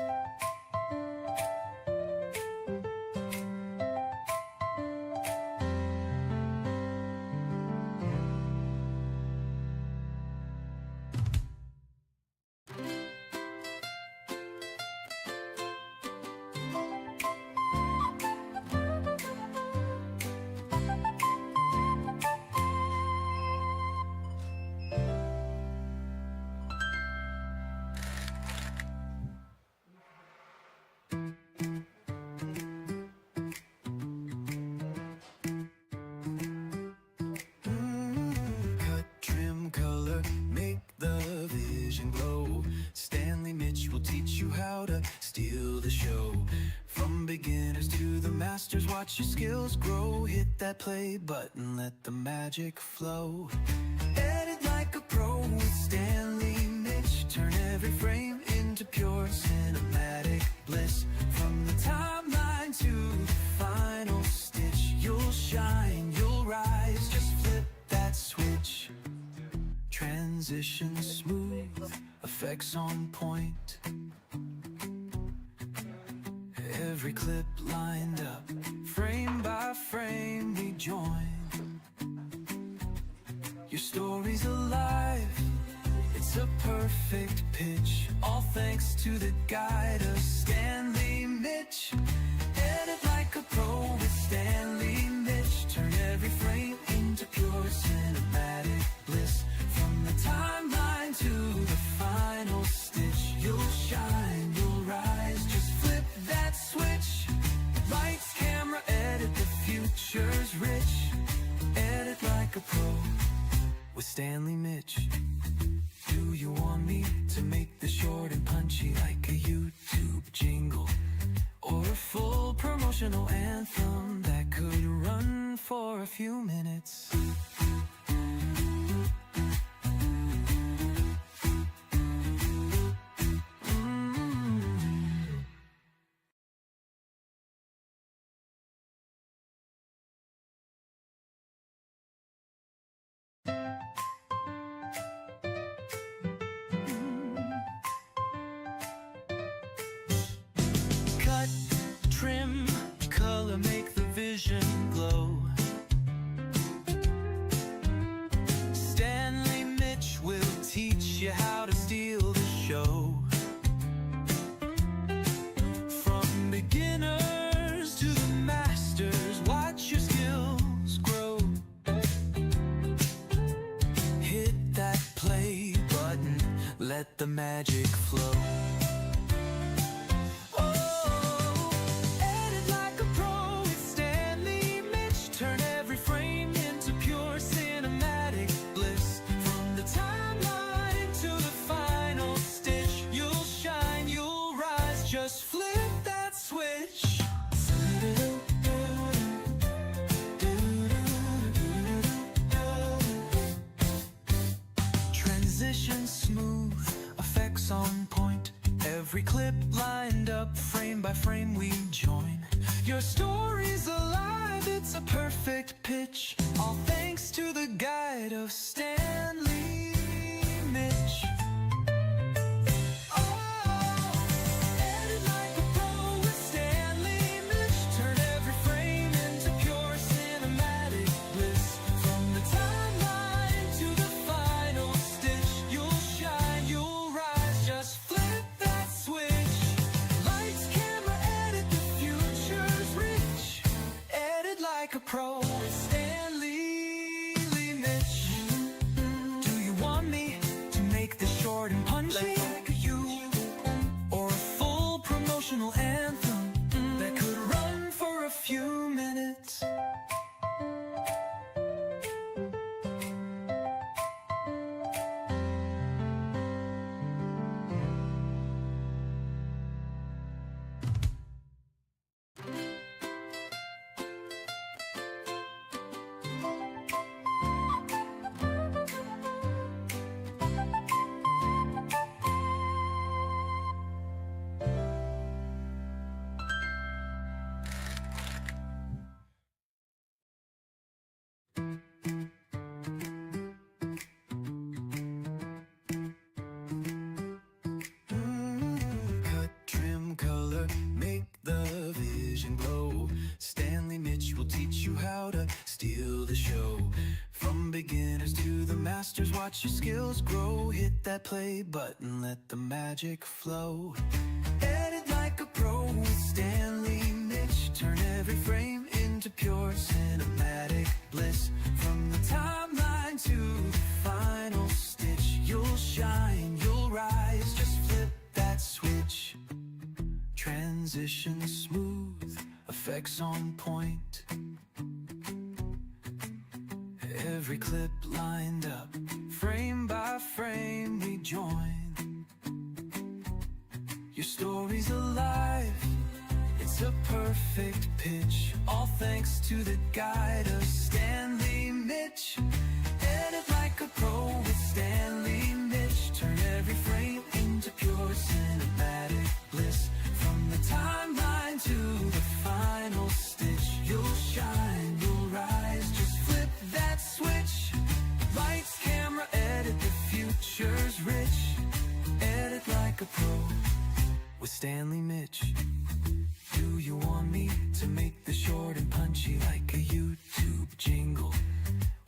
Cut, trim, color, make the vision glow. Stanley Mitch will teach you how to steal the show. From beginners to the masters, watch your skills grow. Hit that play button, let the magic flow. Edit like a pro with Stanley Mitch. Turn every frame into pure cinematic bliss. From the timeline to the final stitch, you'll shine, you'll rise, just flip that switch. Transition smooth, effects on point. Every clip lined up, frame by frame we join. Your story's alive, it's a perfect pitch. All thanks to the guide of Stanley Mitch. Edit like a pro with Stanley Mitch. Turn every frame into pure cinematic bliss. From the timeline to the final stitch, you'll shine, you'll rise, just flip that switch. Lights, camera, edit, the future's rich. Edit like a pro with Stanley Mitch. Do you want me to make this short and punchy like a YouTube jingle? Or a full promotional anthem that could run for a few minutes? Cut, trim, color, make the vision glow. Stanley Mitch will teach you how to steal the show. From beginners to the masters, watch your skills grow. Hit that play button, let the magic flow. Just flip that switch. Transition smooth, effects on point. Every clip lined up, frame by frame we join. Your story's alive, it's a perfect pitch. All thanks to the guide of Stanley Mitch. Like a pro with Stanley Mitch. masters watch your skills grow. Hit that play button, let the magic flow. Edit like a pro with Stanley Mitch. Turn every frame into pure cinematic bliss. From the timeline to the final stitch, you'll shine, you'll rise, just flip that switch. Transition smooth, effects on point. Every clip lined up, frame by frame we join. Your story's alive, it's a perfect pitch. All thanks to the guide of Stanley Mitch. Edit like a pro with Stanley Mitch. Turn every frame into pure cinematic bliss. From the timeline to the final stitch, you'll shine, you'll rise, just flip that switch. Lights, camera, edit, the future's rich. Edit like a pro with Stanley Mitch. Do you want me to make this short and punchy like a YouTube jingle?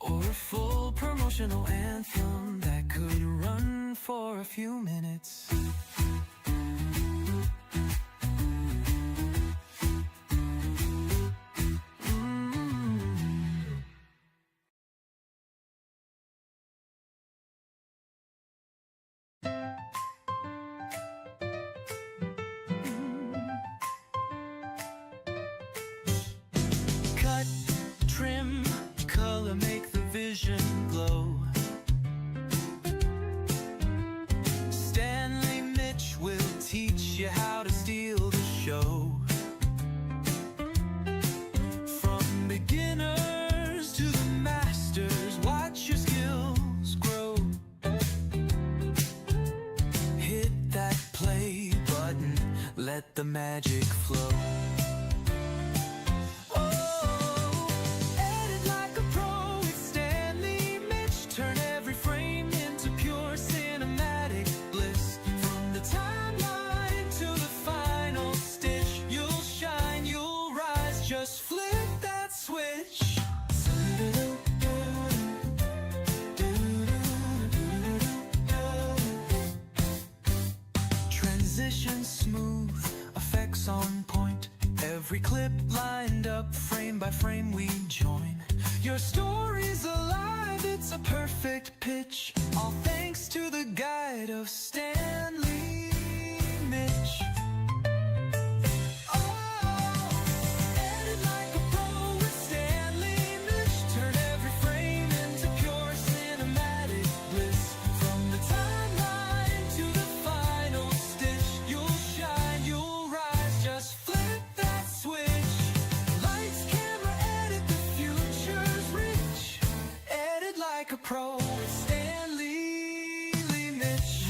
Or a full promotional anthem that could run for a few minutes? Cut, trim, color, make the vision glow. Stanley Mitch will teach you how to steal the show. From beginners to the masters, watch your skills grow. Hit that play button, let the magic flow. Just flip that switch. Transition smooth, effects on point. Every clip lined up, frame by frame we join. Your story's alive, it's a perfect pitch. All thanks to the guide of Stanley Mitch. Like a pro, Stanley Mitch.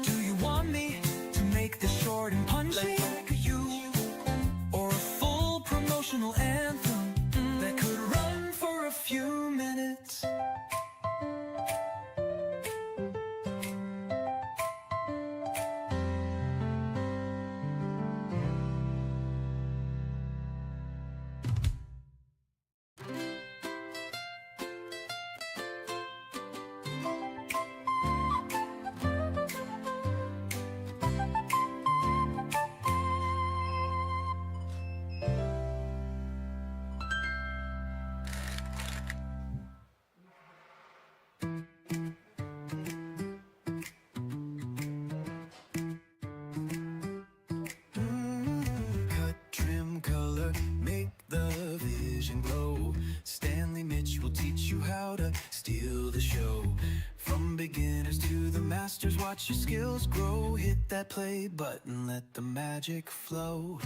Do you want me to make this short and punchy like you? Or a full promotional anthem that could run for a few minutes? Steal the show. From beginners to the masters, watch your skills grow. Hit that play button, let the magic flow.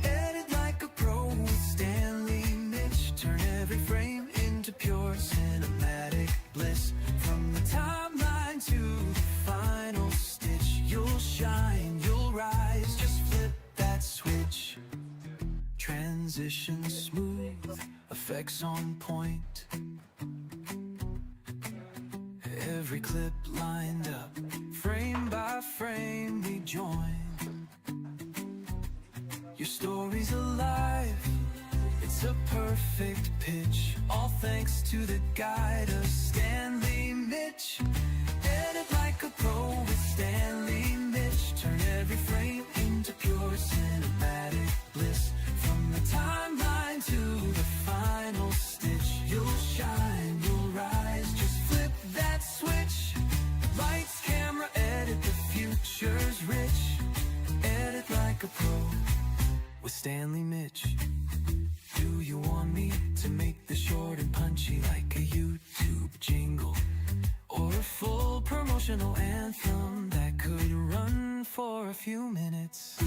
Edit like a pro with Stanley Mitch. Turn every frame into pure cinematic bliss. From the timeline to the final stitch, you'll shine, you'll rise, just flip that switch. Transition smooth, effects on point. Every clip lined up, frame by frame we join. Your story's alive, it's It's a perfect pitch, all thanks to the guide of Stanley Mitch. Edit like a pro with Stanley Mitch. Turn every frame into pure cinematic bliss. From the timeline to the final stitch, you'll shine, you'll rise, just flip that switch. Lights, camera, edit, the future's rich. Edit like a pro with Stanley Mitch. Do you want me to make this short and punchy like a YouTube jingle? Or a full promotional anthem that could run for a few minutes?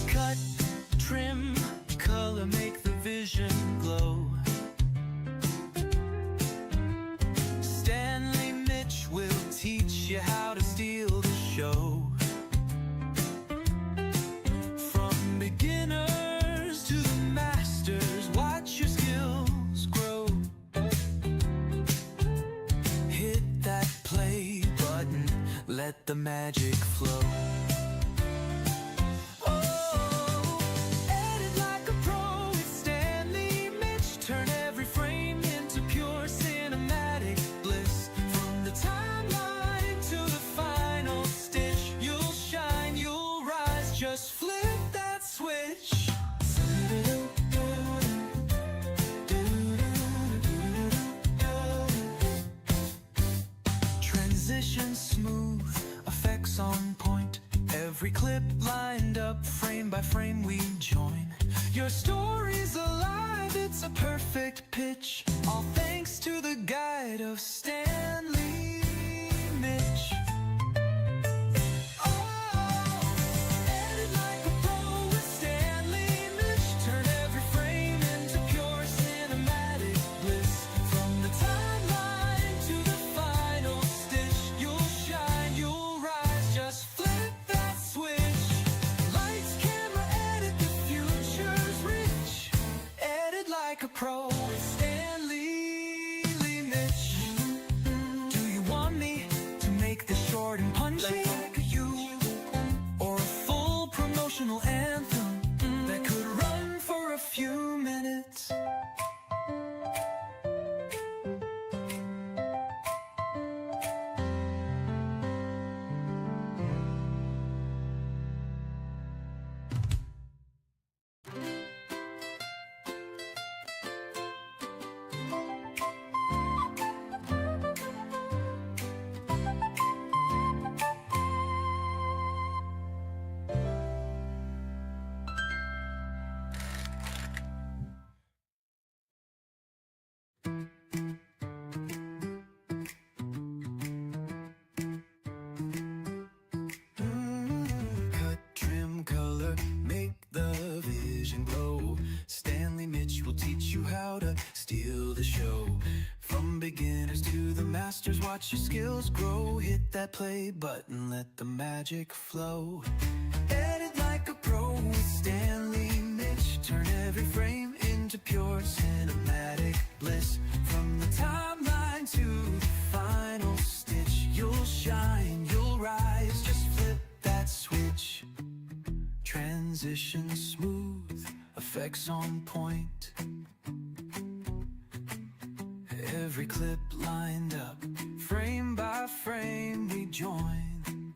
Cut, trim, color, make the vision glow. Stanley Mitch will teach you how to steal the show. From beginners to the masters, watch your skills grow. Hit that play button, let the magic flow. Just flip that switch. Transition smooth, effects on point. Every clip lined up, frame by frame we join. Your story's alive, it's a perfect pitch. All thanks to the guide of Stanley Mitch. Like a pro with Stanley Mitch. Do you want me to make this short and punchy like a you? Or a full promotional anthem that could run for a few minutes? Cut, trim, color, make the vision glow. Stanley Mitch will teach you how to steal the show. From beginners to the masters, watch your skills grow. Hit that play button, let the magic flow. Edit like a pro with Stanley Mitch. Turn every frame into pure cinematic bliss. From the timeline to the final stitch, you'll shine, you'll rise, just flip that switch. Transition smooth, effects on point. Every clip lined up, frame by frame we join.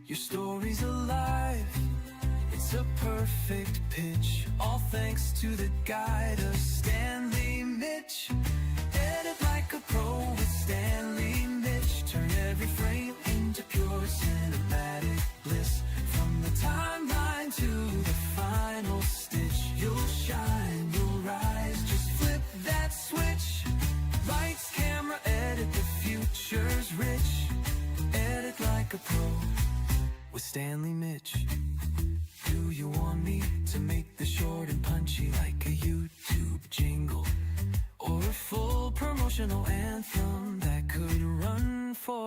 Your story's alive, it's a perfect pitch. All thanks to the guide of Stanley Mitch. Edit like a pro with Stanley Mitch. Turn every frame into pure cinematic bliss. From the timeline to the final stitch, you'll shine, you'll rise, just flip that switch. Lights, camera, edit, the future's rich. Edit like a pro with Stanley Mitch. Do you want me to make this short and punchy like a YouTube jingle? Or a full promotional anthem that could run for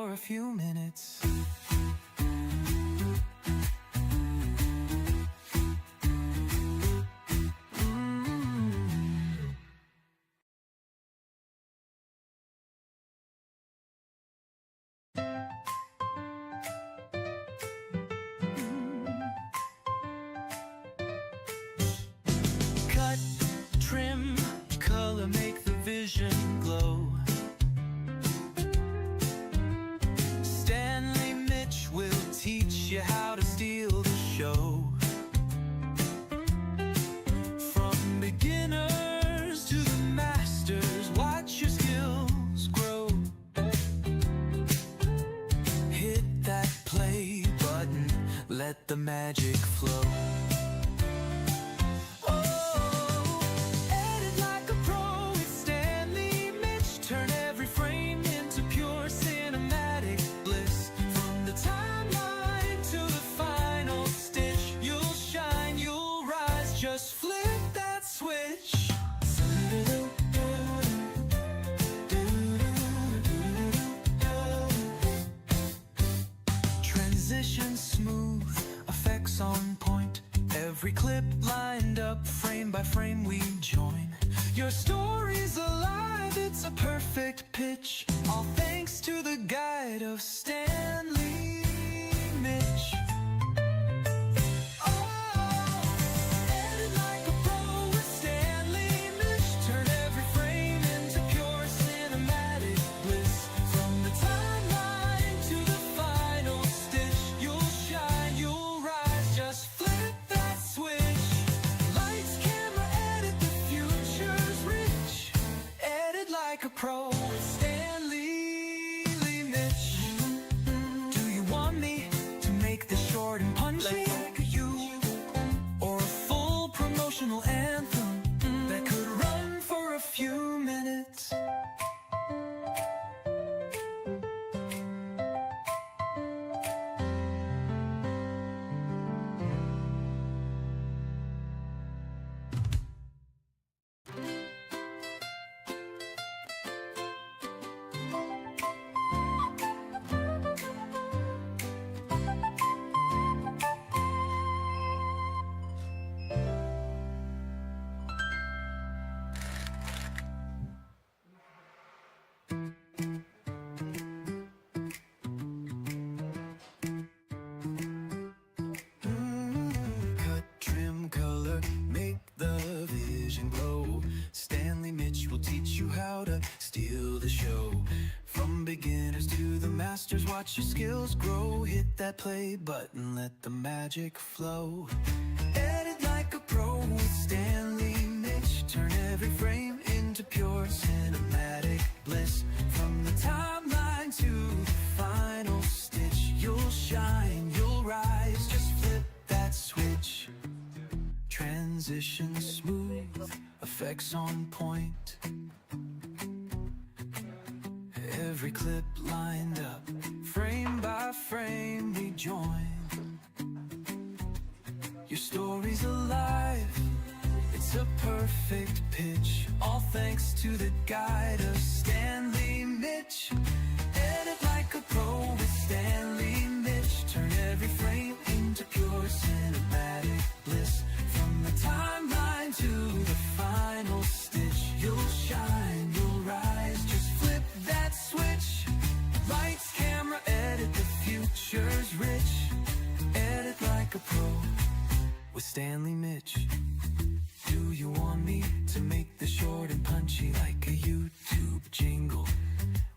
the magic flow. Oh, edit like a pro with Stanley Mitch. Turn every frame into pure cinematic bliss. From the timeline to the final stitch, you'll shine, you'll rise. Just flip that switch. Transition smooth, effects on point. Every clip lined up, frame by frame we join. Your story's alive, it's a perfect pitch. All thanks to the guide of Stanley Mitch. Pro Stanley Mitch. Do you want me to make this short and punchy like you, or a full promotional anthem that could run for a few minutes? Stanley Mitch will teach you how to steal the show. From beginners to the masters, watch your skills grow. Hit that play button, let the magic flow. Edit like a pro with Stanley Mitch. Turn every frame into pure cinematic bliss. From the timeline to the final stitch, you'll shine, you'll rise. Just flip that switch. Transition smooth, effects on point. Every clip lined up, frame by frame we join. Your story's alive, it's a perfect pitch. All thanks to the guide of Stanley Mitch. Edit like a pro with Stanley Mitch. Turn every frame into pure cinematic bliss. From the timeline to the final stitch, you'll shine, you'll rise. Just flip that switch. Lights, camera, edit, the future's rich. Edit like a pro with Stanley Mitch. Do you want me to make this short and punchy like a YouTube jingle,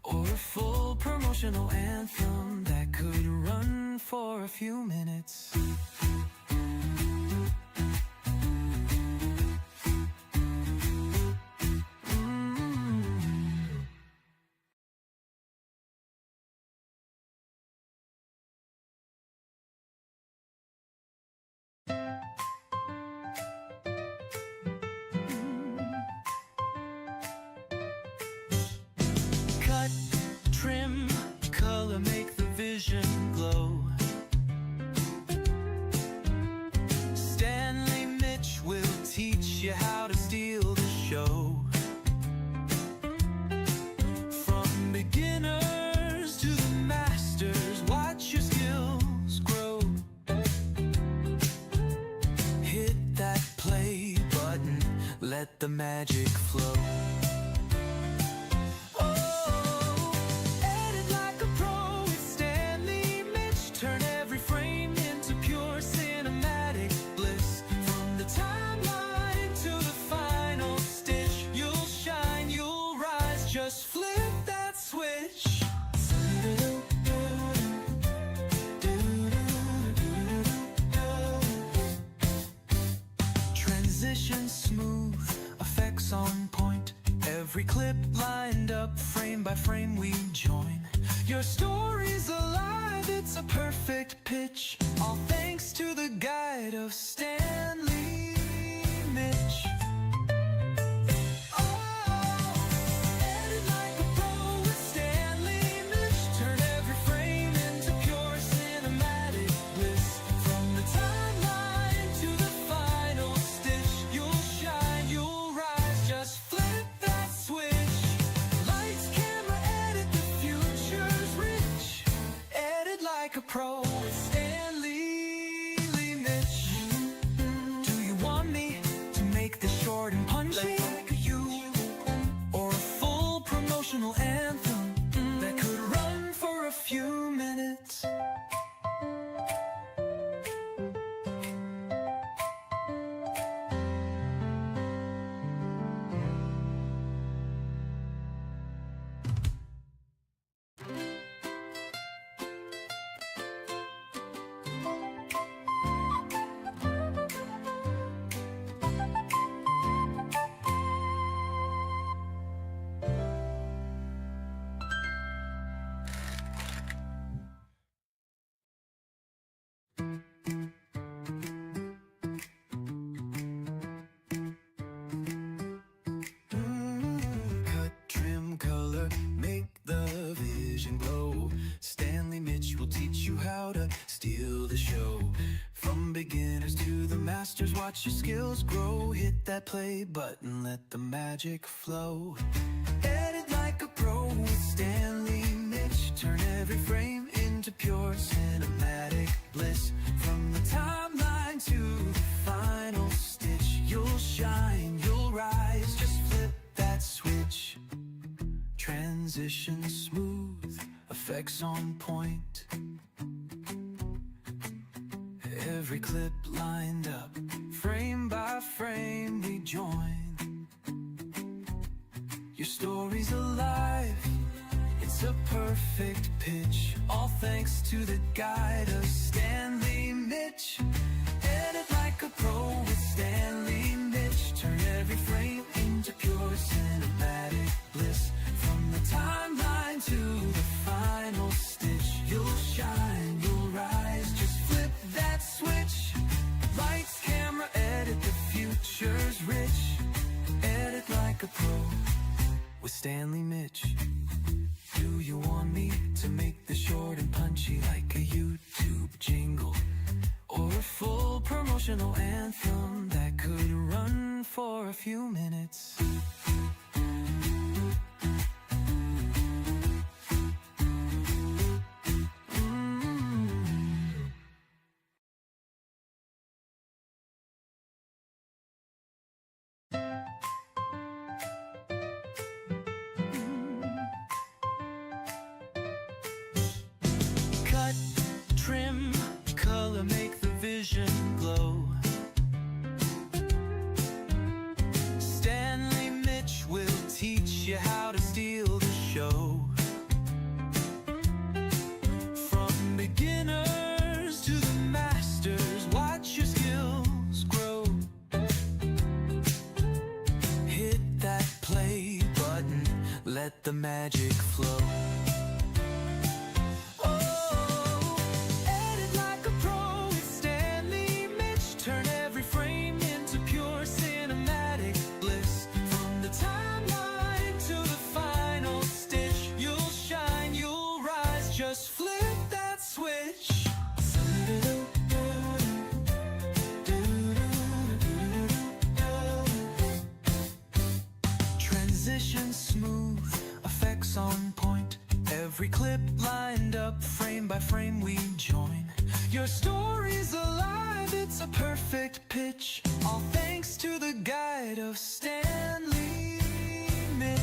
or a full promotional anthem that could run for a few minutes? Cut, trim, color, make the vision glow. Stanley Mitch will teach you how to steal the show. From beginners to the masters, watch your skills grow. Hit that play button, let the magic flow. Just flip that switch. Transition smooth, effects on point. Every clip lined up, frame by frame we join. Your story's alive, it's a perfect pitch. All thanks to the guide of Stanley Mitch. Edit like a pro with Stanley Mitch. Turn every frame into pure cinematic bliss. From the timeline to the final stitch, you'll shine, you'll rise. Just flip that switch. Lights, camera, edit, the future's rich. Edit like a pro with Stanley Mitch. Do you want me to make this short and punchy like you? Or a full promotional anthem that could run for a few minutes? Cut, trim, color, make the vision glow. Stanley Mitch will teach you how to steal the show. From beginners to the masters, watch your skills grow. Hit that play button, let the magic flow. Edit like a pro with Stanley Mitch. Turn every frame into pure cinematic bliss. From the timeline to the final stitch, you'll shine, you'll rise. Just flip that switch. Transition smooth, effects on point. Every clip lined up, frame by frame we join. Your story's alive, it's a perfect pitch. All thanks to the guide of Stanley Mitch. Edit like a pro with Stanley Mitch. Turn every frame into pure cinematic bliss. From the timeline to the final stitch, you'll shine, you'll rise. Just flip that switch. Lights, camera, edit, the future's rich. Edit like a pro with Stanley Mitch. Do you want me to make this short and punchy like a YouTube jingle? Or a full promotional anthem that could run for a few minutes? Cut, trim, color, make the vision glow. Stanley Mitch will teach you how to steal the show. From beginners to the masters, watch your skills grow. Hit that play button, let the magic flow. Just flip that switch. Transition smooth, effects on point. Every clip lined up, frame by frame we join. Your story's alive, it's a perfect pitch. All thanks to the guide of Stanley Mitch.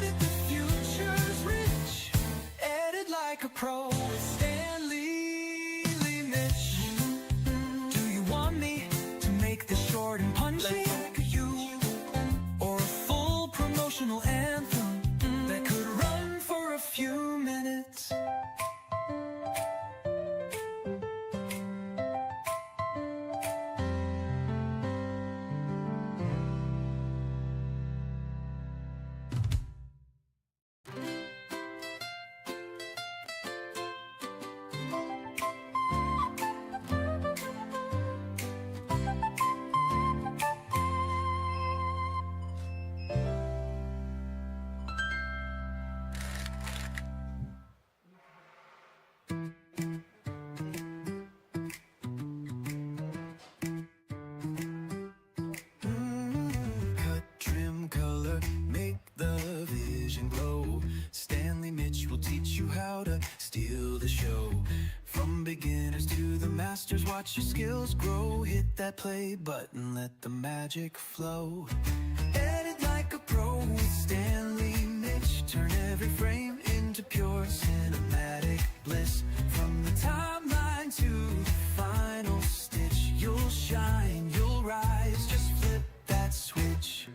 Edit masters, watch your skills grow. Hit that play button, let the magic flow. Edit like a pro with Stanley Mitch. Turn every frame into pure cinematic bliss. From the timeline to the final stitch, you'll shine, you'll rise, just flip that switch.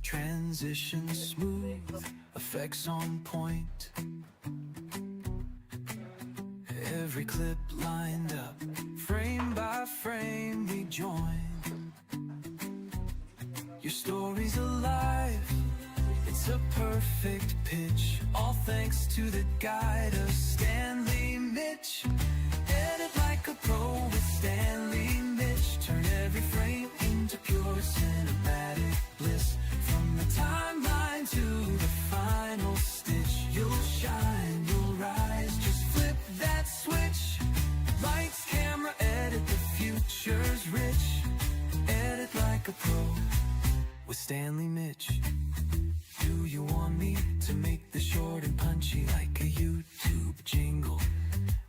Transition smooth, effects on point. Every clip lined up, frame by frame we join. Your story's alive, it's a perfect pitch. All thanks to the guide of Stanley Mitch. Edit like a pro with Stanley Mitch. Turn every frame into pure cinematic bliss. From the timeline to the final stitch, you'll shine, you'll rise, just flip that switch. Lights, camera, edit, the future's rich. Edit like a pro with Stanley Mitch. Do you want me to make the short and punchy like a YouTube jingle?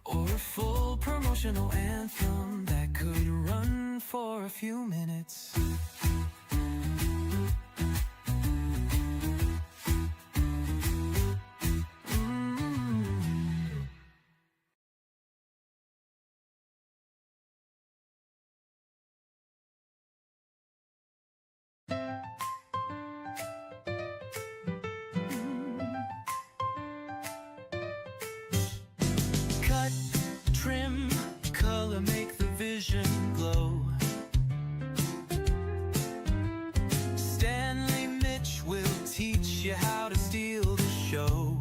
Or a full promotional anthem that could run for a few minutes? Cut, trim, color, make the vision glow. Stanley Mitch will teach you how to steal the show.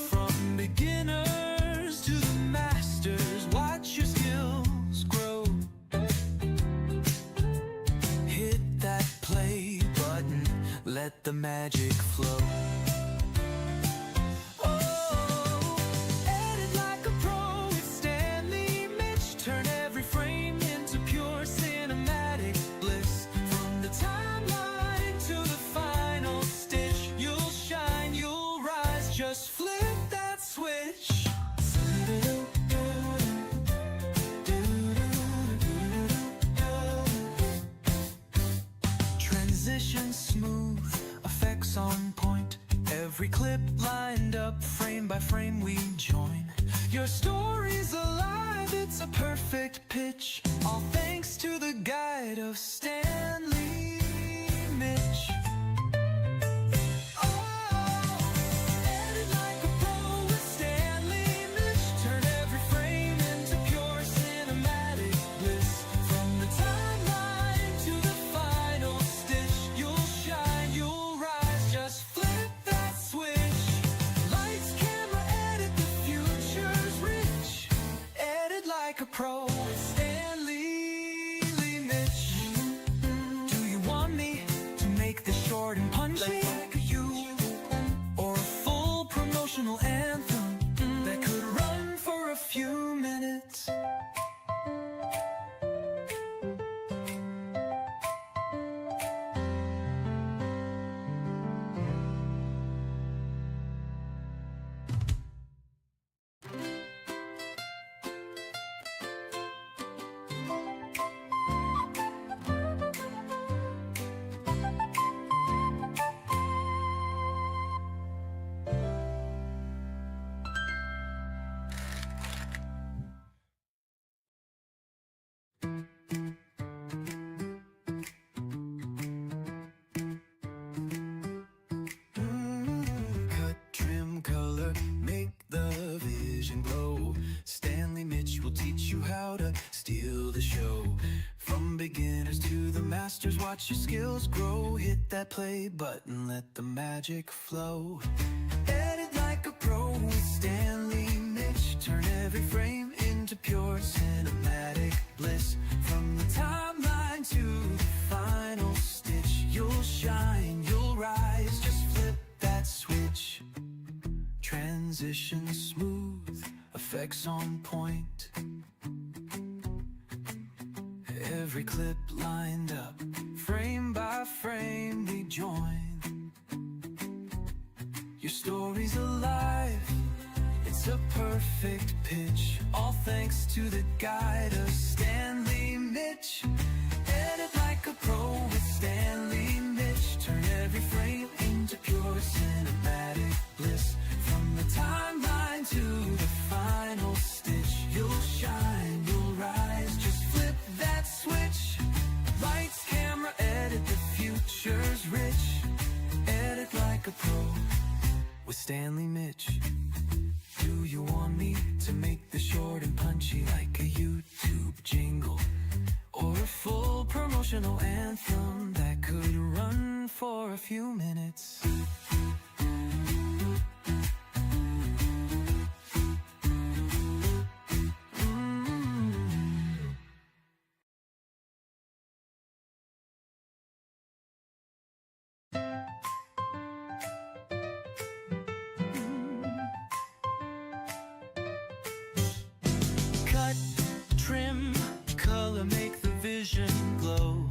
From beginners to the masters, watch your skills grow. Hit that play button, let the magic flow. Just flip that switch. Transition smooth, effects on point. Every clip lined up, frame by frame we join. Your story's alive, it's a perfect pitch. All thanks to the guide of Stanley Mitch. Like a pro, Stanley Mitch. Do you want me to make this short and punchy like you? Or a full promotional anthem that could run for a few minutes? Steal the show. From beginners to the masters, watch your skills grow. Hit that play button, let the magic flow. Edit like a pro with Stanley Mitch. Turn every frame into pure cinematic bliss. From the timeline to the final stitch, you'll shine, you'll rise, just flip that switch. Transition smooth, effects on point. Every clip lined up, frame by frame we join. Your story's alive, it's It's a perfect pitch, all thanks to the guide of Stanley Mitch. Edit like a pro with Stanley Mitch. Turn every frame into pure cinematic bliss. From the timeline to the final stitch, you'll shine, you'll rise, just flip that switch. Lights, camera, edit, the future's rich. Edit like a pro with Stanley Mitch. Do you want me to make this short and punchy like a YouTube jingle? Or a full promotional anthem that could run for a few minutes? Cut, trim, color, make the vision glow.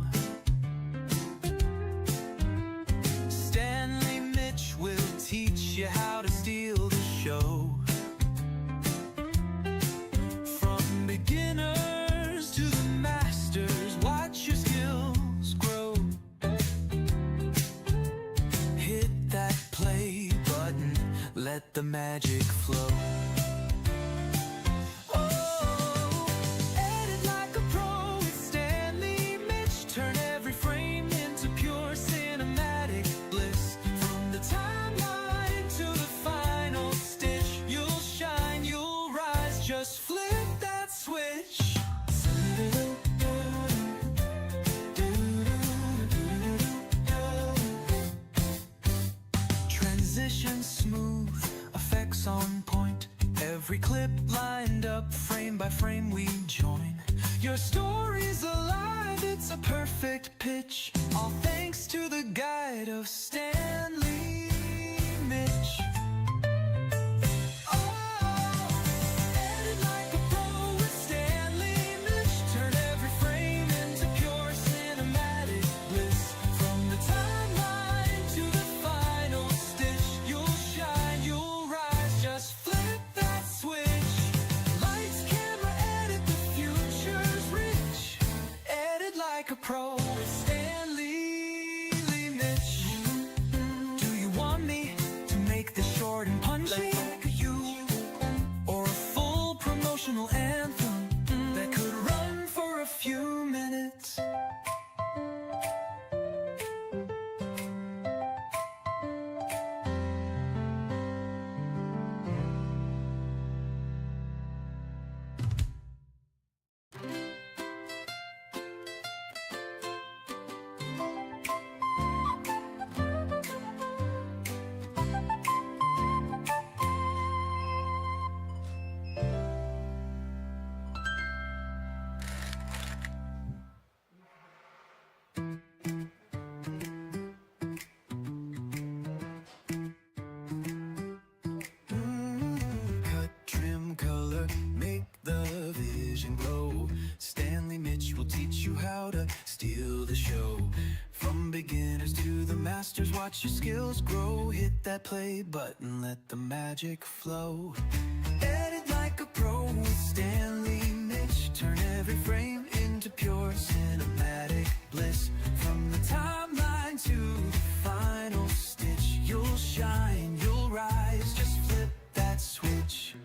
Stanley Mitch will teach you how to steal the show. From beginners to the masters, watch your skills grow. Hit that play button, let the magic flow. Just flip that switch. Transition smooth, effects on point. Every clip lined up, frame by frame we join. Your story's alive, it's a perfect pitch. All thanks to the guide of Stanley Mitch. Like a pro with Stanley Mitch. Do you want me to make this short and punchy like you? Or a full promotional anthem that could run for a few minutes? Steal the show. From beginners to the masters, watch your skills grow. Hit that play button, let the magic flow. Edit like a pro with Stanley Mitch. Turn every frame into pure cinematic bliss. From the timeline to the final stitch, you'll shine, you'll rise, just flip that switch.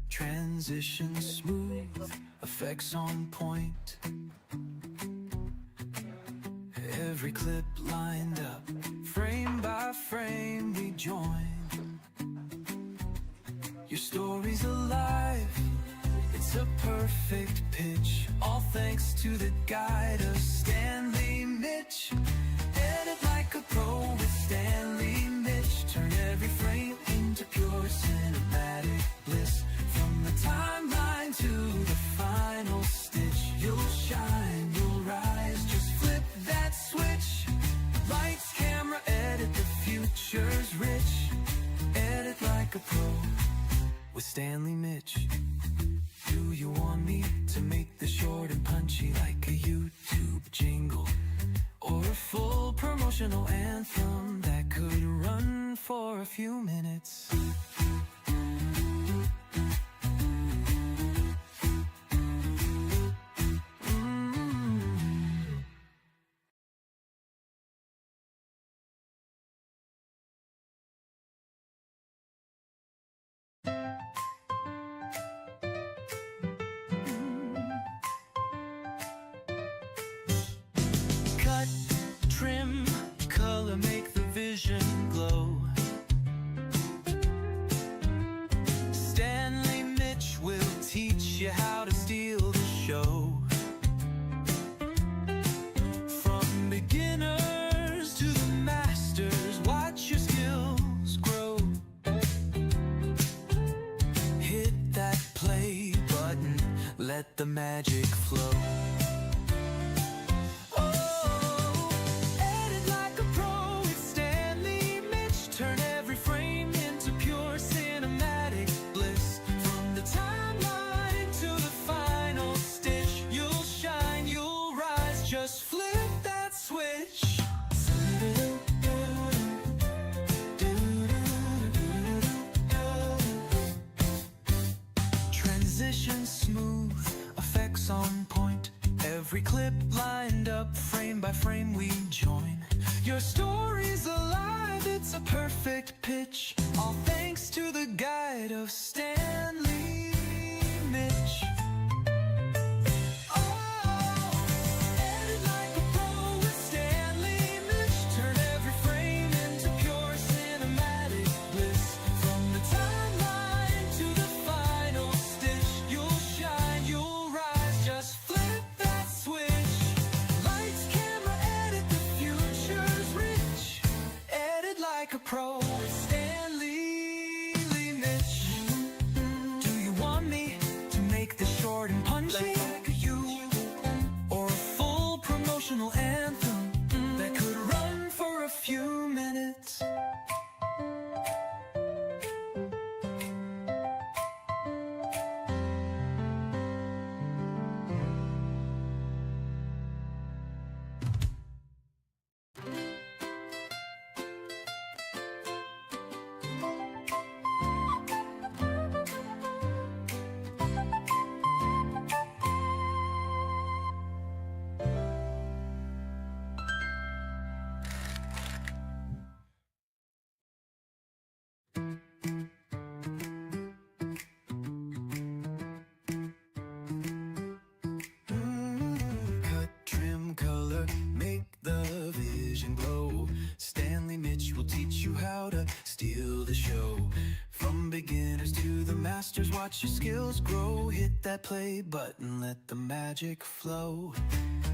Transition smooth, effects on point. Every clip lined up, frame by frame we join. Your story's alive, it's a perfect pitch. All thanks to the guide of Stanley Mitch. Edit like a pro with Stanley Mitch. Turn every frame into pure cinematic bliss. From the timeline to the final stitch, you'll shine, you'll rise, just flip that switch. Lights, camera, edit, the future's rich. Edit like a pro with Stanley Mitch. Do you want me to make the short and punchy like a YouTube jingle? Or a full promotional anthem that could run for a few minutes? let the magic flow. Oh, edit like a pro with Stanley Mitch. Turn every frame into pure cinematic bliss. From the timeline to the final stitch, you'll shine, you'll rise, just flip that switch. Transition smooth, effects on point. Every clip lined up, frame by frame we join. Your story's alive, it's a perfect pitch. All thanks to the guide of Stanley Mitch. Oh, edit like a pro with Stanley Mitch. Turn every frame into pure cinematic bliss. From the timeline to the final stitch, you'll shine, you'll rise, just flip that switch. Lights, camera, edit, the future's rich. Edit like a pro with Stanley Mitch. Do you want me to make this short and punchy? Like you, or a full promotional anthem that could run for a few minutes? Cut, trim, color, make the vision glow. Stanley Mitch will teach you how to steal the show. From beginners to the masters, watch your skills grow. Hit that play button, let the magic flow.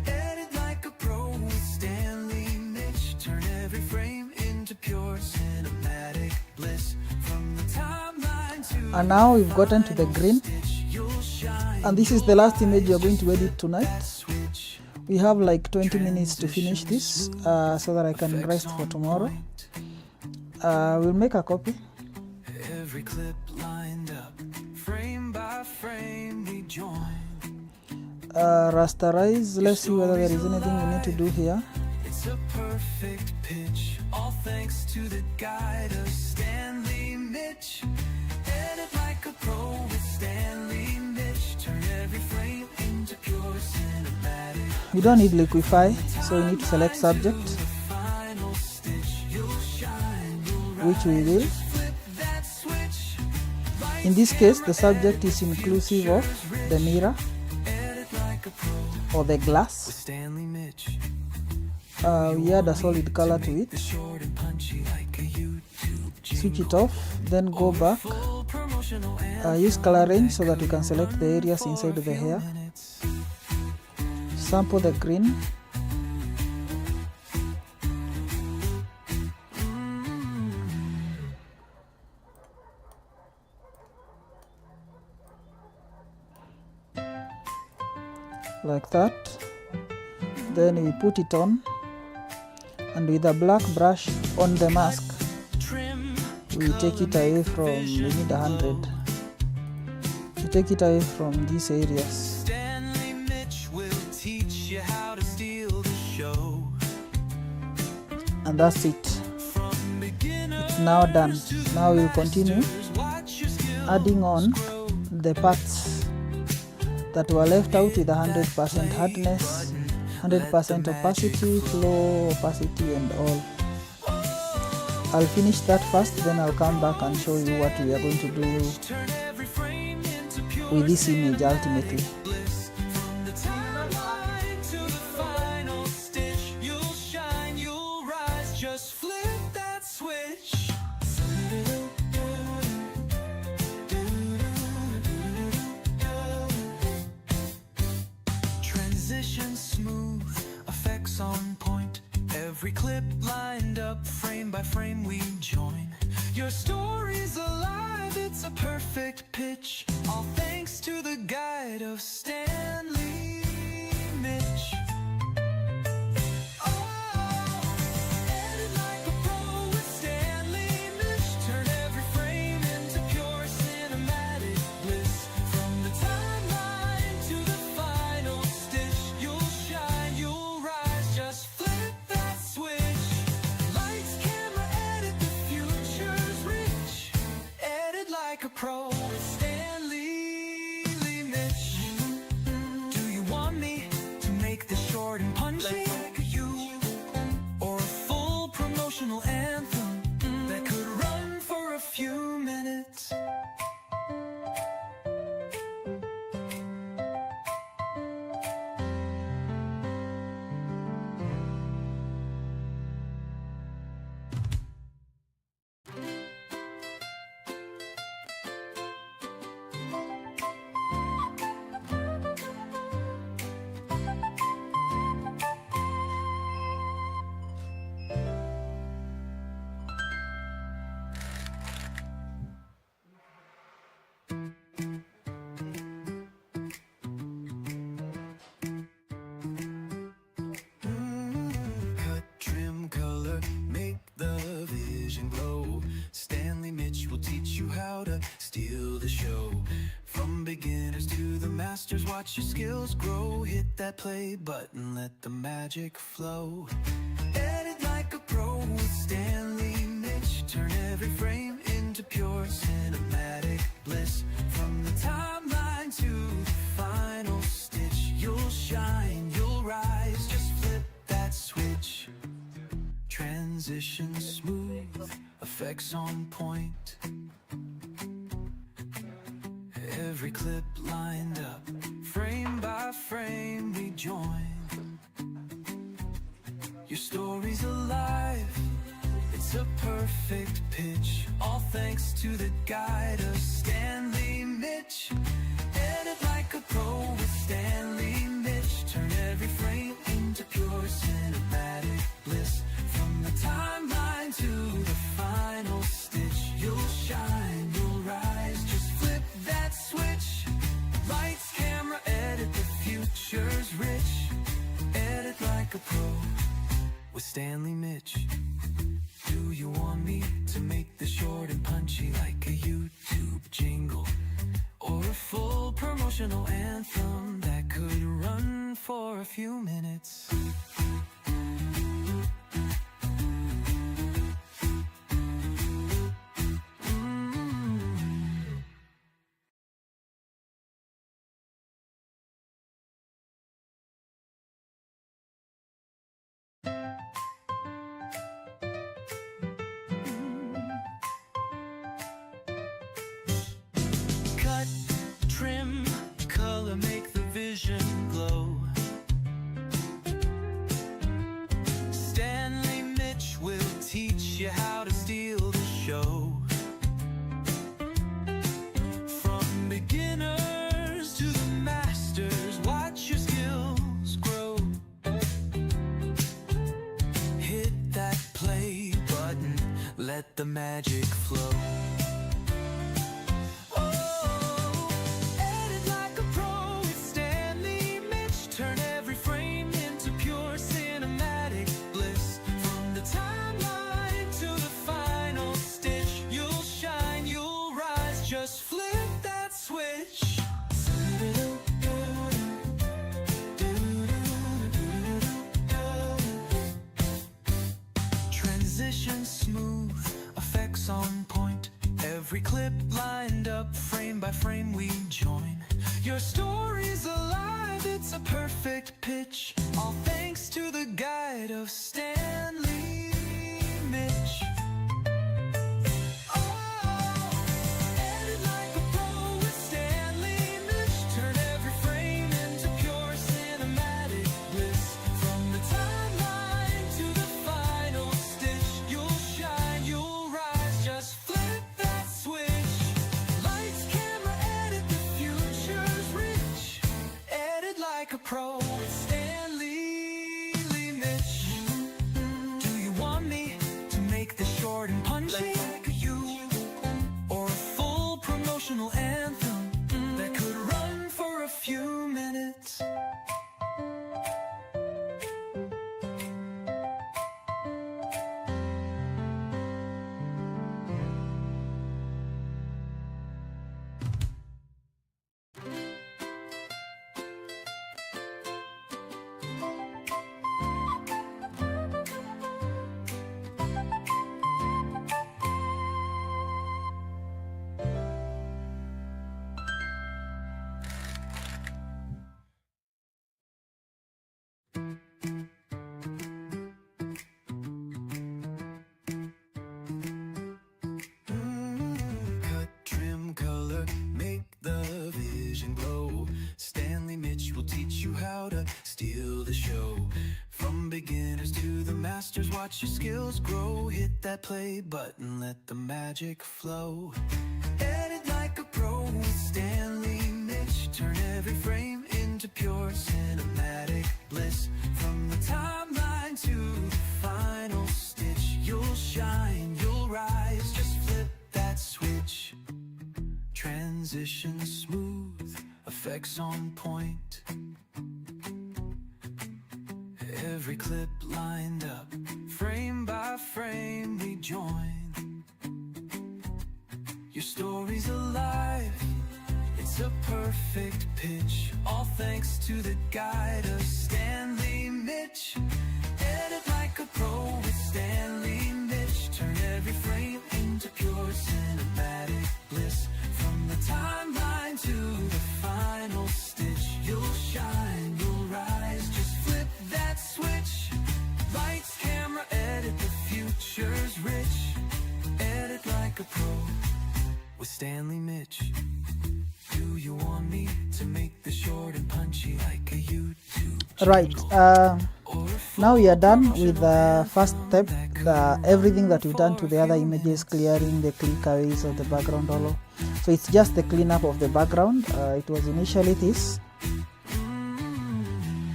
Edit like a pro with Stanley Mitch. Turn every frame into pure cinematic bliss. From the timeline to And now we've gotten to the green, you'll shine. and this is the last image you're going to edit tonight. We have like 20 minutes to finish this so that I can rest for tomorrow. We'll make a copy. Every clip lined up, frame by frame we join. Rasterize. Let's see whether there is anything we need to do here. It's a perfect pitch, all thanks to the guide of Stanley Mitch. Edit like a pro with Stanley Mitch. Turn every frame into pure cinematic. We don't need liquify, so we need to select subject, Final stitch, you'll shine, you'll which we will. flip that switch. In this case, the subject is inclusive of the mirror Edit like a pro or the with glass. Stanley Mitch. We add a solid color to it. Short and punchy like a YouTube Switch it off, then go back. full promotional anthem. Use color range so that you can select the areas inside the hair. Minutes. Sample the green. Like that. Then we put it on, and with a black brush on the mask, Trim, we take it away from, we need 100. We take it away from these areas. Stanley Mitch will teach you how to steal the show. And that's it. From beginner It's now done. Now we'll continue watch your skill adding on grow. the parts that were left out with 100% hardness, 100% opacity, flow, opacity and all. I'll finish that first, then I'll come back and show you what we are going to do Turn every frame into pure with this image ultimately. bliss. From the timeline to the final stitch, you'll shine, you'll rise, just flip that switch. Transition smooth, effects on point. Every clip lined up, frame by frame we join. Your story's alive, it's a perfect pitch. All thanks to the guide guide of Stanley Mitch. Edit like a pro with Stanley Mitch. Turn every frame into pure cinematic bliss. From the timeline to the final stitch, you'll shine, you'll rise. Just flip that switch. Lights, camera, edit, the future's rich. Edit like a pro with Stanley Mitch. Do you want me to make this short and punchy like you? Or a full promotional anthem that could run for a few minutes? Cut, trim, color, make the vision glow. Stanley Mitch will teach you how to steal the show. From beginners to the masters, watch your skills grow. Hit that play button, let the magic flow. Edit like a pro with Stanley Mitch. Turn every frame into pure cinematic bliss. From the timeline to the final stitch, you'll shine, you'll rise. Just flip that switch. Transition smooth, effects on point. Every clip lined up, frame by frame we join. Your story's alive, it's a perfect pitch. All thanks to the guide of Stanley Mitch. Edit like a pro with Stanley Mitch. Turn every frame into pure cinematic bliss. From the timeline to the final stitch, you'll shine, you'll rise. Just flip that switch. Lights, camera, edit, the future's rich. Edit like a pro with Stanley Mitch. Do you want me to make this short and punchy like a YouTube jingle? Or a full promotional anthem that could run for a few minutes? Cut, trim, color, make the vision glow. Stanley Mitch will teach you how to steal the show. From beginners to the masters, watch your skills grow. Hit that play button, let the magic flow. Edit like a pro with Stanley Mitch. Turn every frame into pure cinematic bliss. From the timeline to the final stitch, you'll shine, you'll rise. Just flip that switch. Transition smooth, effects on point. Every clip lined up, frame by frame we join. Your story's alive, it's a perfect pitch. All thanks to the guide of Stanley Mitch. Edit like a pro with Stanley Mitch. Turn every frame into pure cinematic bliss. From the timeline to the final stitch, you'll shine, you'll rise. Just flip that switch. Lights, camera, edit, the future's rich. Edit like a pro with Stanley Mitch. vision glow. Stanley Mitch will teach you how to steal the show. From beginners to the masters, watch your skills grow. Hit that play button, let the magic flow. Edit like a pro with Stanley Mitch. Turn every frame into pure cinematic bliss. From the timeline to the final stitch, you'll shine, you'll rise, just flip that switch. Transition smooth, effects on point. Every clip lined up, frame by frame we join. Your story's alive, it's a perfect pitch. All thanks to the guide of Stanley Mitch. Edit like a pro with Stanley Mitch. Turn every frame into pure cinematic bliss. From the timeline to the final stitch, you'll shine, you'll rise, just flip that switch. Lights, camera, edit, the future's rich. Edit like a pro with Stanley Mitch. Do you want me to make the short and punchy like a YouTube? Right, now we are done with the first step, everything that we've done to the other images, clearing the click-aways of the background hollow. So it's just the cleanup of the background. It was initially this,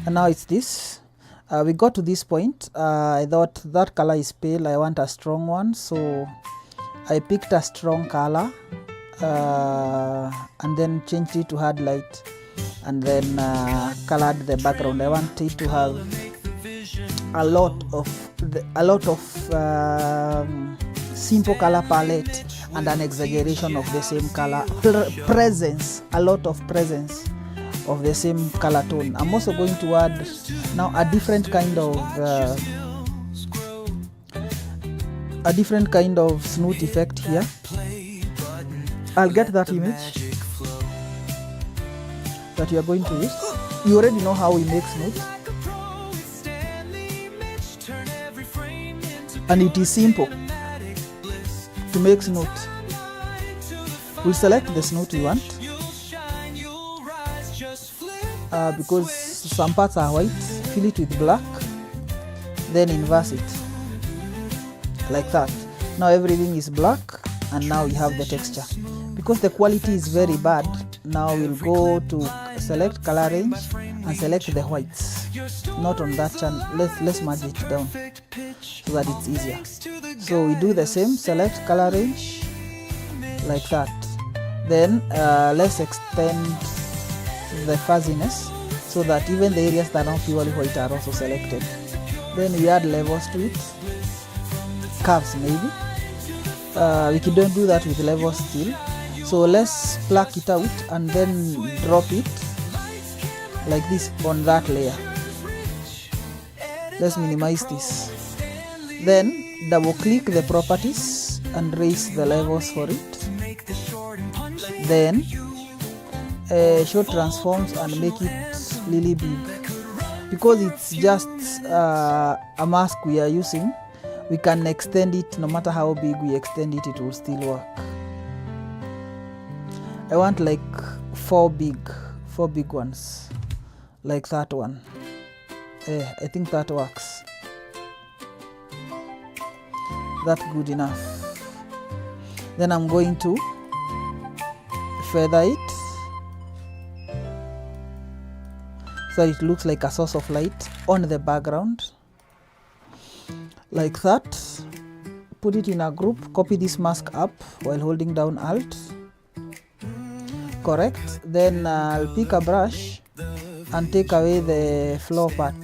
and now it's this. We got to this point. I thought that color is pale, I want a strong one, so I picked a strong color and then changed it to hard light, and then colored the background. I want it to have a lot of simple color palette and an exaggeration of the same color presence, a lot of presence of the same color tone. I'm also going to add now a different kind of snoot effect here. I'll get that image that you are going to use. You already know how we make snoot, and it is simple to make snoot. We select the snoot we want, because some parts are white, fill it with black, then inverse it like that. Now everything is black, and now you have the texture. Because the quality is very bad, now we'll go to select color range and select the whites. Not on that channel. Let's merge it down so that it's easier. So we do the same, select color range like that. Then let's extend the fuzziness so that even the areas that are not purely white are also selected. Then we add levels to it, curves maybe. We don't do that with levels still. So let's pluck it out and then drop it like this on that layer. Let's minimize this. Then double click the properties and raise the levels for it. Then show transforms and make it really big. Because it's just a mask we are using, we can extend it. No matter how big we extend it, it will still work. I want like four big ones, like that one. I think that works. That's good enough. Then I'm going to feather it so it looks like a source of light on the background, like that. Put it in a group, copy this mask up while holding down Alt. Correct. Then I'll pick a brush and take away the floor part,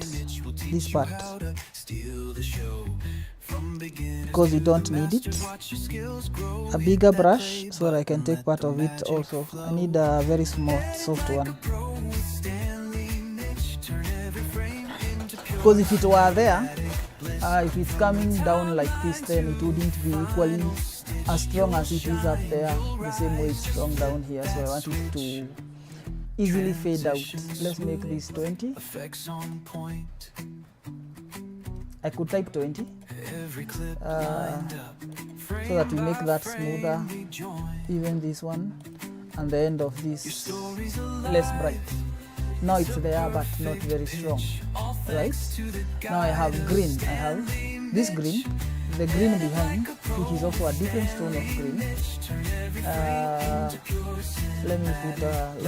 this part, because we don't need it. A bigger brush so that I can take part of it also. I need a very small, soft one, because if it were there, if it's coming down like this, then it wouldn't be equally as strong as it is up there, the same way it's strong down here. So I want it to easily fade out. Let's make this 20. I could type 20 so that we make that smoother. Even this one, and the end of this less bright. Now it's there but not very strong, right? Now I have green. I have this green, the green behind, which is also a different tone of green. Let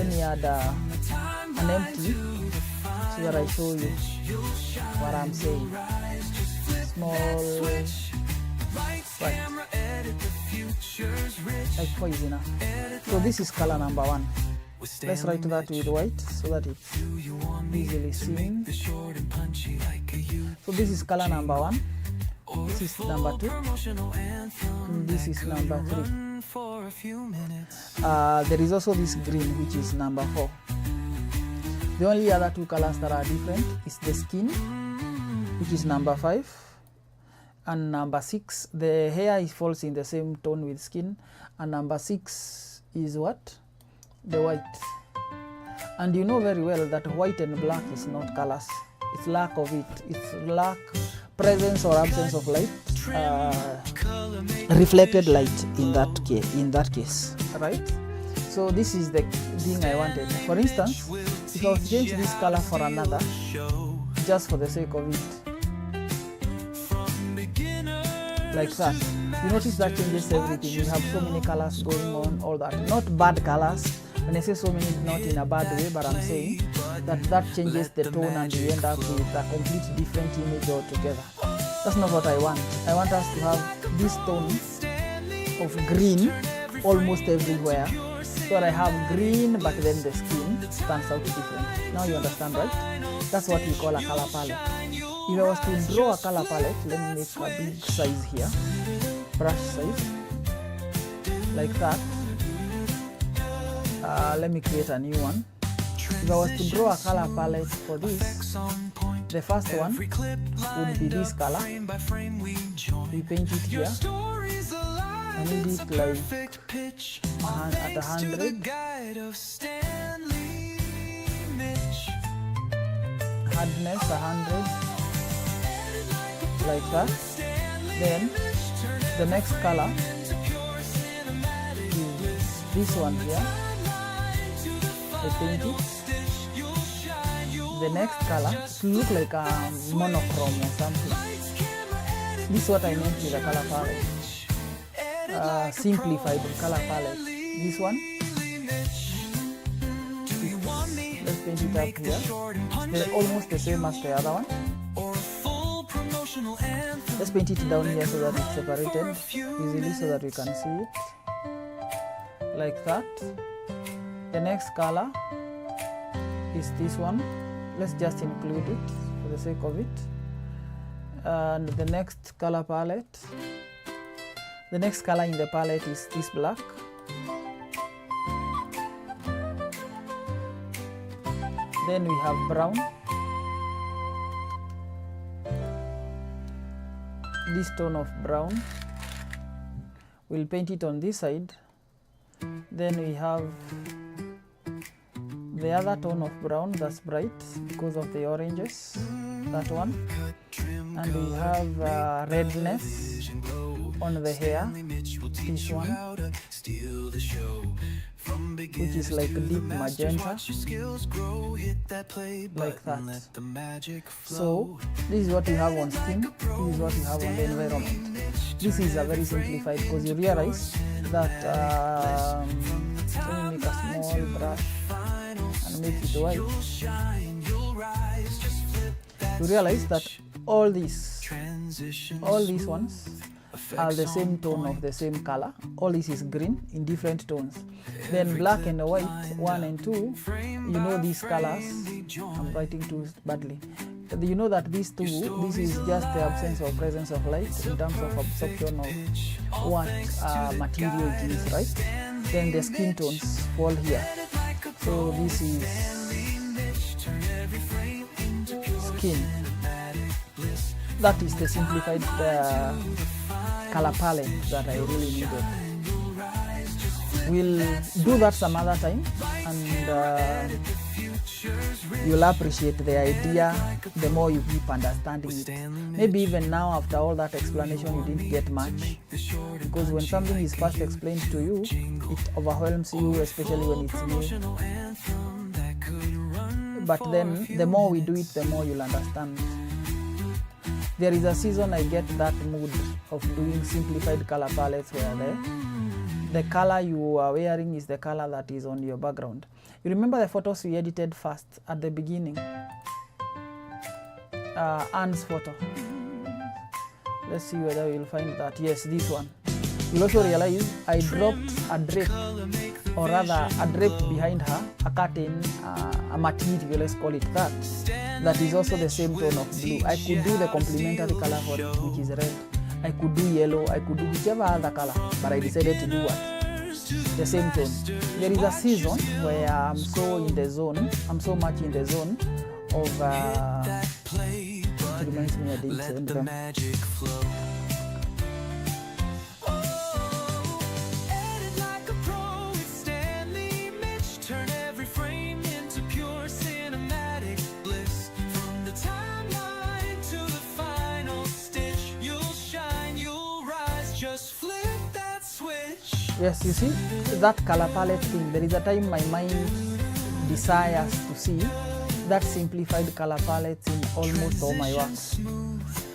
me add an empty so that I show you what I'm saying. Small white, like 4 is enough. So this is color number 1. Let's write that with white so that it's easily seen. So this is color number 1. This is number 2. And this is number 3. There is also this green, which is number 4. The only other 2 colors that are different is the skin, which is number 5, and number 6. The hair falls in the same tone with skin, and number 6 is what? The white. And you know very well that white and black is not colors. It's lack of it. It's lack, presence or absence of light, reflected light in that case, right? So this is the thing I wanted. For instance, if I was to change this color for another, just for the sake of it, like that, you notice that changes everything. You have so many colors going on, all that. Not bad colors. When I say so many, not in a bad way, but I'm saying that changes the tone and you end up with a completely different image altogether. That's not what I want. I want us to have this tone of green almost everywhere. So that I have green, but then the skin stands out different. Now you understand, right? That's what we call a color palette. If I was to draw a color palette, let me make a big size here, brush size, like that. Let me create a new one. If I was to draw a color palette for this, the first one would be this color. We paint it here. I need it like at 100. Hardness 100, like that. Then the next color is this one here. I paint it. The next color to look like a monochrome or something. This is what I meant with a color palette. Simplified color palette. This one. Let's paint it up here. They're almost the same as the other one. Let's paint it down here so that it's separated easily so that we can see it. Like that. The next color is this one. Let's just include it for the sake of it. And the next color palette, the next color in the palette is this black. Then we have brown. This tone of brown. We'll paint it on this side. Then we have the other tone of brown that's bright because of the oranges, that one. And we have redness on the hair, this one, which is like deep magenta, like that. So this is what you have on skin, this is what you have on the environment. This is a very simplified because you realize that let me make a small brush and make it white. You realize that all these ones are the same tone of the same color. All this is green in different tones. Then black and white, 1 and 2, you know these colors. I'm writing too badly. You know that these two, this is just the absence or presence of light in terms of absorption of what material it is, right? Then the skin tones fall here. So this is skin. That is the simplified color palette that I really needed. We'll do that some other time, and you'll appreciate the idea the more you keep understanding it. Maybe even now, after all that explanation, you didn't get much, because when something is first explained to you, it overwhelms you, especially when it's new. But then the more we do it, the more you'll understand. There is a season I get that mood of doing simplified color palettes where the color you are wearing is the color that is on your background. You remember the photos we edited first at the beginning? Anne's photo. Let's see whether you'll find that. Yes, this one. You'll also realize I dropped a drape, or rather a drape behind her, a curtain, a material, let's call it that. That is also the same tone of blue. I could do the complementary color for it, which is red. I could do yellow, I could do whichever other color, but I decided to do what? The same tone. There is a season where I'm so in the zone, I'm so much in the zone of, it reminds me I didn't send them. Edit like a pro with Stanley Mitch. Turn every frame into pure cinematic bliss. From the timeline to the final stitch, you'll shine, you'll rise, just flip that switch. Yes, you see, that color palette thing, there is a time my mind desires to see that simplified color palettes in almost all my works.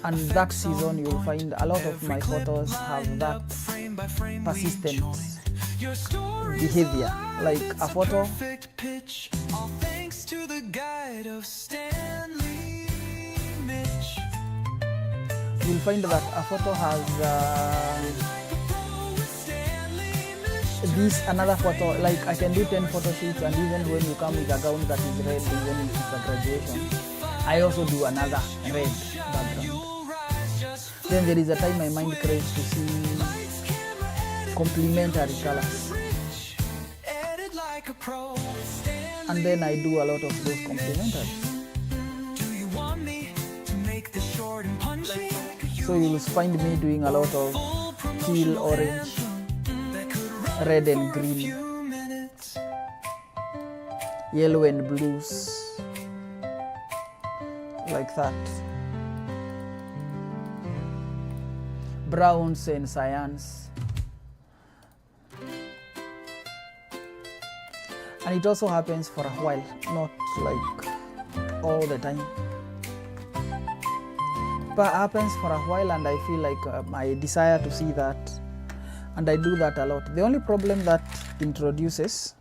And that season you'll find a lot of my photos have that persistent behavior. Like a photo, All thanks to the guide of Stanley Mitch. you'll find that a photo has this another photo, like I can do 10 photo shoots, and even when you come with a gown that is red, even if it's a graduation, I also do another red background. Then there is a time my mind craves to see complementary colors, and then I do a lot of those complementaries. So you will find me doing a lot of teal, orange, red and green, yellow and blues, like that, browns and cyans. And it also happens for a while, not like all the time, but happens for a while, and I feel like I desire to see that, and I do that a lot. The only problem that introduces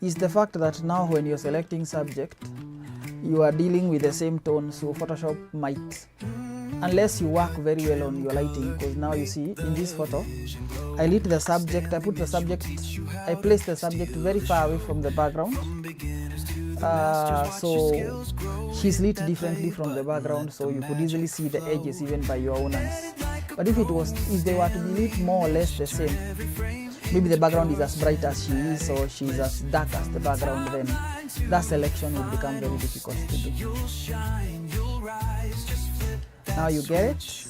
is the fact that now when you're selecting subject, you are dealing with the same tone, so Photoshop might, unless you work very well on your lighting, because now you see in this photo, I lit the subject, I put the subject, I placed the subject very far away from the background, so she's lit differently from the background, so you could easily see the edges even by your own eyes. But if they were to be lit more or less the same, maybe the background is as bright as she is, or she's as dark as the background, then that selection will become very difficult to do. Now you get it?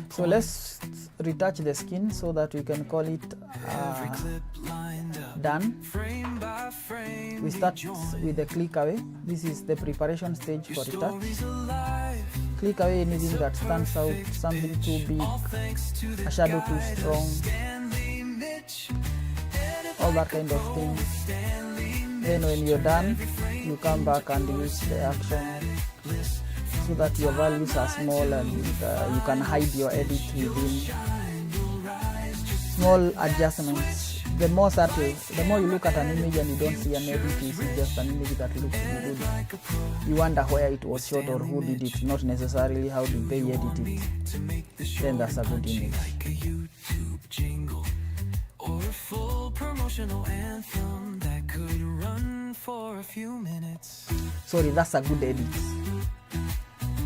So let's retouch the skin so that we can call it done. We start with the click away. This is the preparation stage for retouch. Click away anything that stands out, something too big, a shadow too strong, all that kind of thing. Then when you're done, you come back and use the action so that your values are small, and you can hide your edit within small adjustments. The more subtle, the more you look at an image and you don't see an edit, you see just an image that looks good. You wonder where it was shot or who did it, not necessarily how did they edit it. Then that's a good image. Or a full promotional anthem that could run for a few minutes. Sorry, that's a good edit.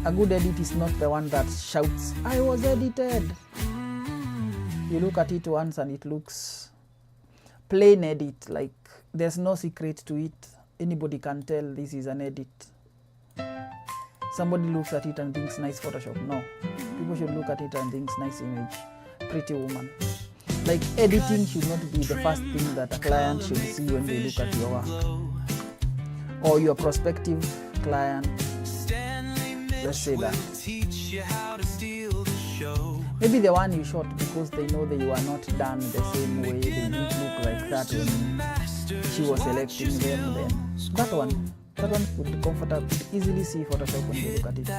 A good edit is not the one that shouts, I was edited. You look at it once and it looks plain edit, like there's no secret to it. Anybody can tell this is an edit. Somebody looks at it and thinks nice Photoshop. No, people should look at it and thinks nice image, pretty woman. Like editing should not be the first thing that a client should see when they look at your work, or your prospective client. Let's say that. Maybe the one you shot because they know that you are not done the same way, they didn't look like that when she was selecting them. Then that one would be comfortable, easily see Photoshop when they look at it.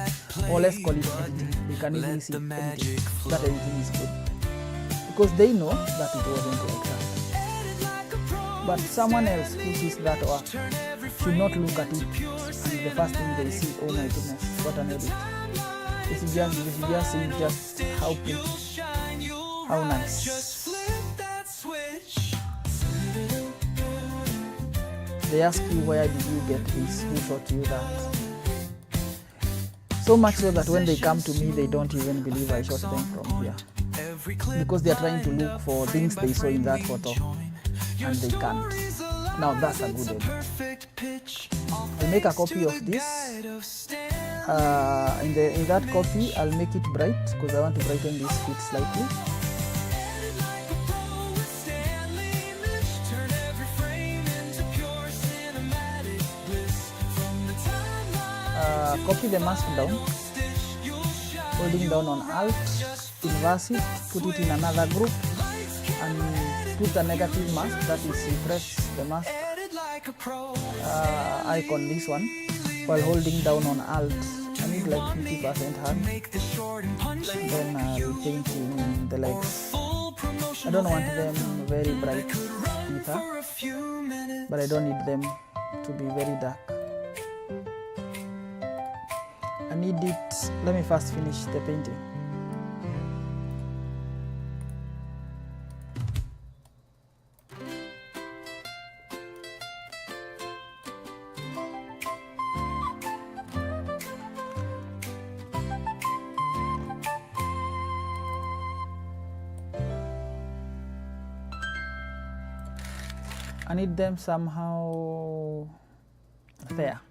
Or let's call it editing. You can easily see editing. That editing is good because they know that it wasn't like that. But someone else who sees that work should not look at it and the first thing they see, oh my goodness, what an edit. They should just see just how pretty, how nice. They ask you, where did you get this? Who taught you that? So much so that when they come to me, they don't even believe I shot them from here, because they are trying to look for things they saw in that photo and they can't. Now that's a good edit. I'll make a copy of this. In that copy, I'll make it bright because I want to brighten this fit slightly. Copy the mask down, holding down on Alt, inverse it, put it in another group, and put a negative mask, that is refresh the mask icon, this one, while holding down on Alt. I need like 50% hand. Then repainting the legs. I don't want them very bright either, but I don't need them to be very dark. I need it. Let me first finish the painting. I need them somehow there.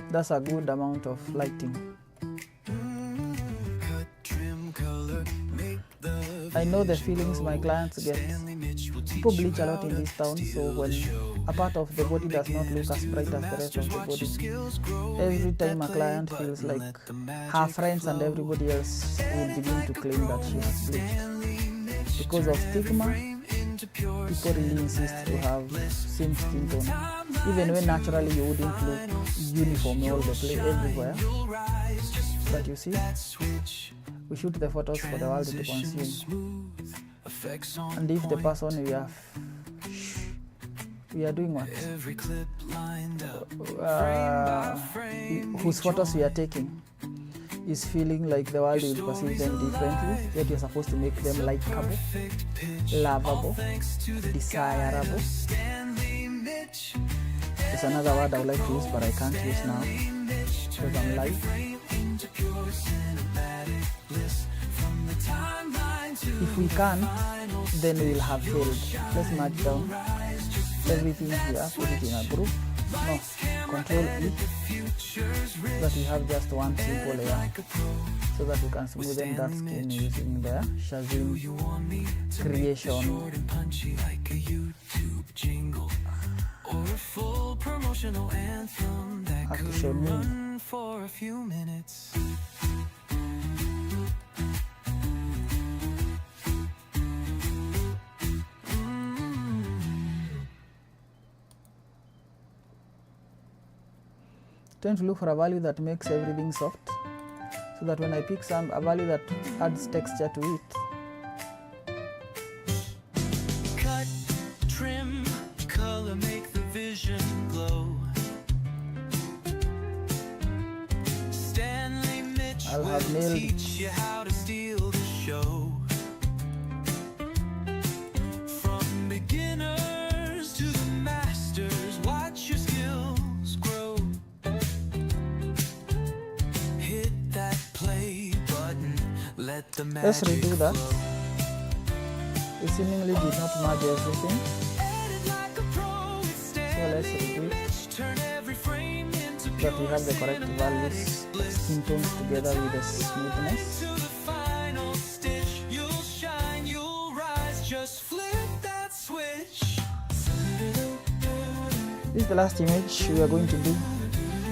That's a good amount of lighting. I know the feelings my clients get. People bleach a lot in this town, so when a part of the body does not look as bright as the rest of the body, every time a client feels like her friends and everybody else will begin to claim that she has bleached. Because of stigma, people really insist to have same skin tone, even when naturally you wouldn't look uniform all the place everywhere. But you see, we shoot the photos for the world to consume, and if the person we are doing what, whose photos we are taking is feeling like the world will perceive them differently, yet you're supposed to make them likable, lovable, desirable. It's another word I would like to use, but I can't use now because I'm live. If we can't, then we'll have failed. Let's march down everything here, put it in a group. No, Control E, so that we have just one simple layer, so that we can smoothen that skin using the Shazam creation. Action for a few minutes. Trying to look for a value that makes everything soft, so that when I pick a value that adds texture to it. Cut, trim, color, make the vision glow. Stanley Mitch I'll have nailed teach you how to steal the show. From beginners to the masters, watch your skills grow. Hit that play button, let the magic. Let's redo that. We seemingly did not merge everything, so let's redo it, so that we have the correct values, skin tones together with the smoothness. This is the last image we are going to do.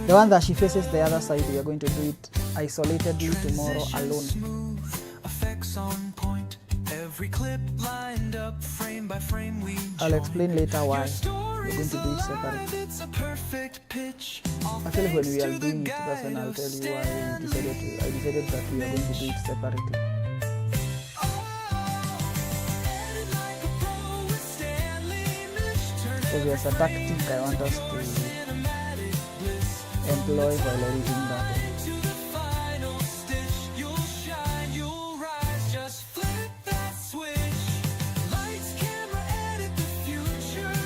The one that she faces the other side, we are going to do it isolatedly tomorrow alone. Effects on point. Every clip lined up, frame by frame we I'll explain later why we're going to do it separately. It's a perfect pitch. Actually, when we are doing it, that's when I'll tell you why I decided that we are going to do it separately. So there's a tactic I want us to employ while editing that.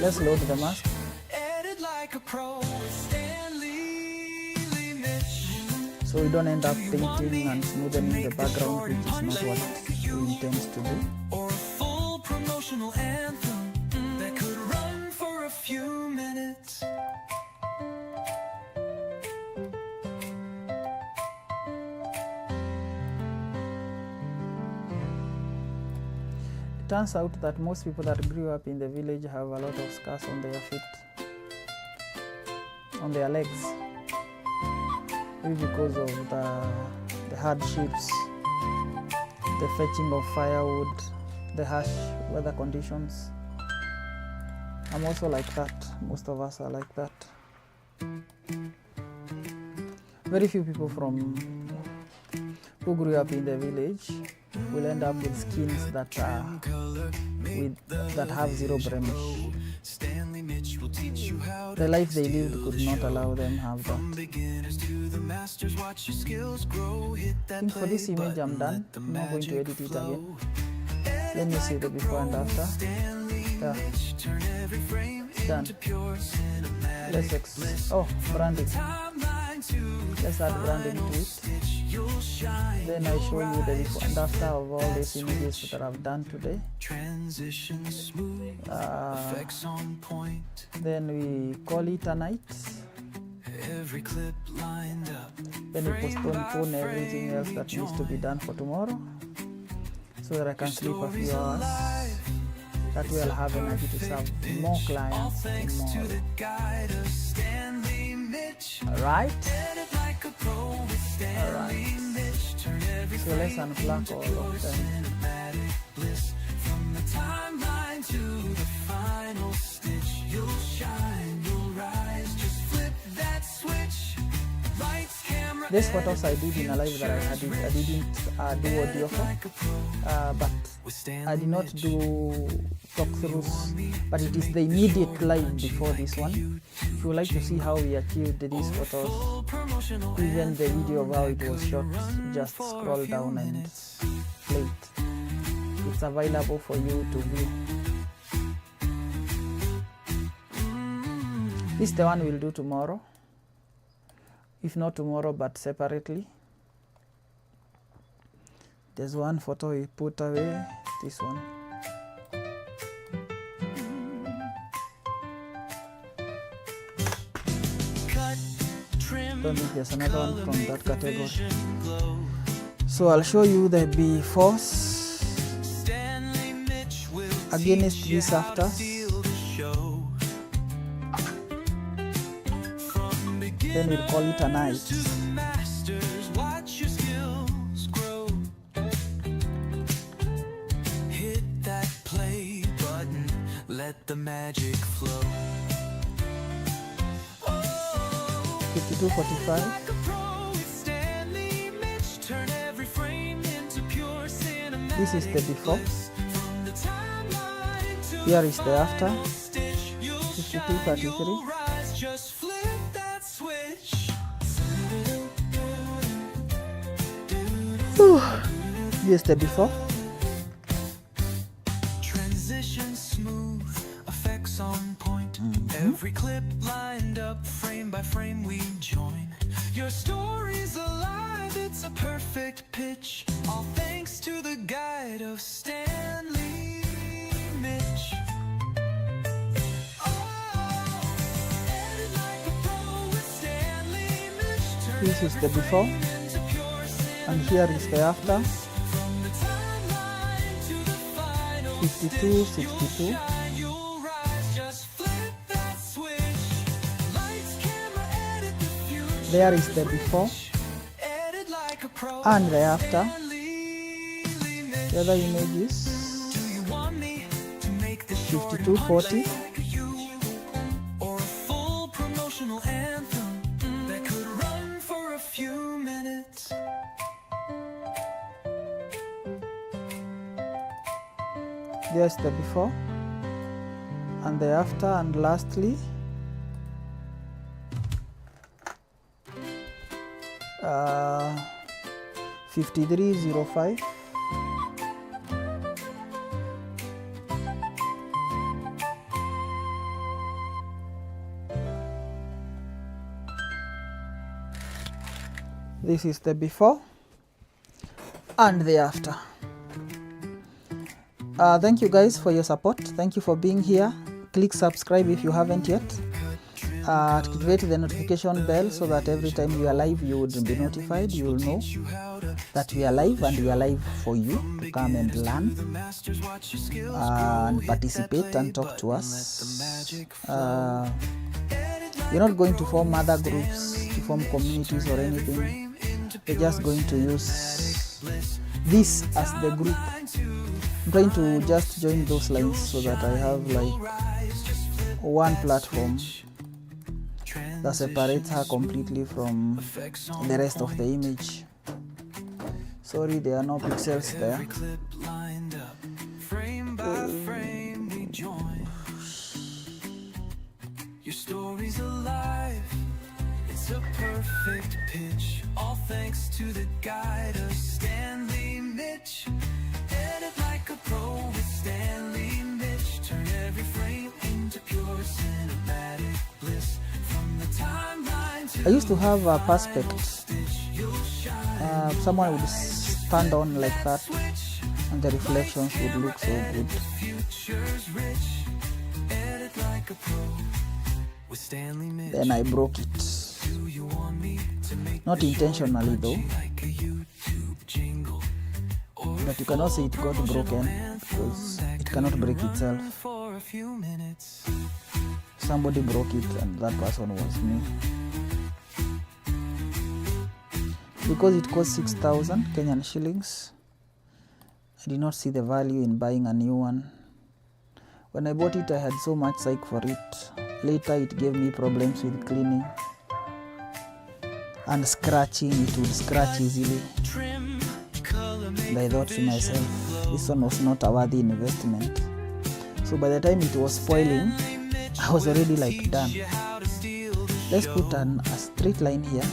Let's load the mask. So we don't end up painting and smoothing the background, which is not what we intend to do. Or a full promotional anthem that could run for a few minutes. It turns out that most people that grew up in the village have a lot of scars on their feet, on their legs, maybe because of the hardships, the fetching of firewood, the harsh weather conditions. I'm also like that. Most of us are like that. Very few people who grew up in the village will end up with skins that have zero blemish. Stanley Mitch will teach you how The life they lived could not allow them have from that. beginners to the masters. Watch your skills grow. Hit I that think for this play image I'm button, done. let the I'm not going to magic edit it flow. again. Let me see the before and after. Stanley Yeah, Mitch, turn every frame done. into pure cinematic bliss. Branding. Timeline to the Let's add branding to it. stitch. You'll shine. Then I show you the before and after of all these images that I've done today. Transition smooth. Effects on point. Then we call it a night. Every clip lined up. Then we postpone everything else that needs to be done for tomorrow, so that I can sleep a few hours. That way I'll have energy to serve more clients tomorrow. Guide of Stanley Mitch. Alright? Edit like a pro with Stanley Mitch. Turn every So let's unplug all of them. cinematic bliss. From the timeline to the final stitch. You'll shine, you'll rise. Just flip that switch. Lights, camera, These photos I did in a live that I didn't do audio for, but I did not do talk-throughs, but it is the immediate live before this one. If you would like to see how we achieved these photos, even the video of how it was shot, just scroll down and play it. It's available for you to view. This is the one we'll do tomorrow. If not tomorrow, but separately. There's one photo we put away, this one. Don't think there's another one from that category. So I'll show you the befores against this afters. Then we'll call it a night. Hit that play button, let the magic flow. 52:45. This is the before. Here is the after. 52:33. Here's the before. Transition smooth, effects on point. Every clip lined up, frame by frame we join. Your story's alive, it's a perfect pitch. All thanks to the guide of Stanley Mitch. This is the before, and here is the after. 52:62. There is the before Edit like a pro. and the after. Stanley Mitch. The other images Do you want me to make the short and 5240. like you, or a full promotional anthem that could run for a few minutes? There's the before and the after, and lastly uh, 5305. This is the before and the after. Thank you guys for your support. Thank you for being here. Click subscribe if you haven't yet. Activate the notification bell so that every time we are live you would be notified. You will know that we are live, and we are live for you to come and learn and participate and talk to us. We're not going to form other groups, to form communities or anything. We're just going to use this as the group. I'm trying to just join those lines so that I have like one platform that separates her completely from the rest of the image. Sorry, there are no pixels there. Your story's alive. It's a perfect pitch. All thanks to the guide of Stanley Mitch. Edit like a pro with Stanley Mitch. Turn every frame into pure cinematic bliss. From the timeline to I used to have a perspective. Someone would stand on like that, and the reflections would look so good. future's rich. Edit like a pro with Stanley Mitch. Then I broke it. Do you want me to make Not intentionally though, like a YouTube jingle? but you cannot say it got broken because it cannot break itself. For a few minutes. Somebody broke it, and that person was me. Because it cost 6,000 Kenyan shillings, I did not see the value in buying a new one. When I bought it, I had so much psych for it. Later, it gave me problems with cleaning and scratching. It would scratch easily. And I thought to myself, this one was not a worthy investment. So by the time it was spoiling, I was already like done. Let's put a straight line here.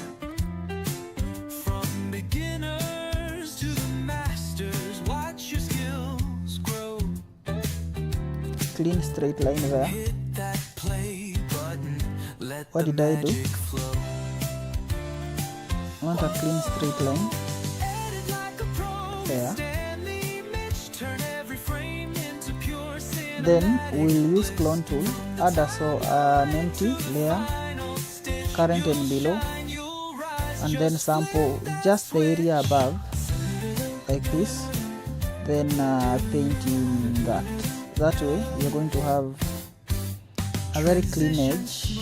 From beginners to the masters, watch your skills grow. Clean straight line there. Hit that play button. Let What the did I do? magic flow. I want a clean straight line Edit like a pro. there. Stanley Mitch. Turn every frame into pure cinematic. Then we'll use clone tool, add an empty layer, current and below, and then sample just the area above like this, then painting that. That way we are going to have a very clean edge.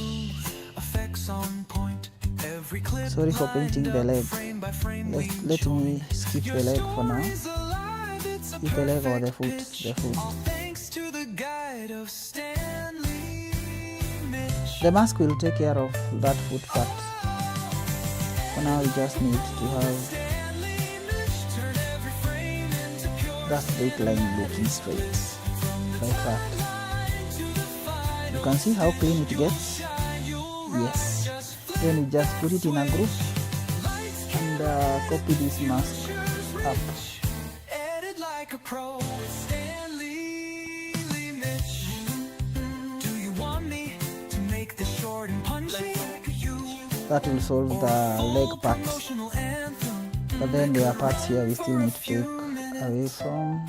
Effects on point. Every clip Sorry for painting the leg. frame by frame. Let me skip the leg for now. Alive, it's a Skip the leg or the foot. all thanks to the guide of Stanley Mitch. The mask will take care of that foot part. For now, we just need to have Stanley Mitch. Turn every frame into pure that straight line looking straight, like that. to the final You can see how clean it gets. shine. You'll Yes. just Then we just put it in a group and copy this mask up. edit like a pro. Stanley Mitch. Do you want me to make this short and punchy? That will solve the leg part. Emotional anthem. But then there are parts here we still need to take away from.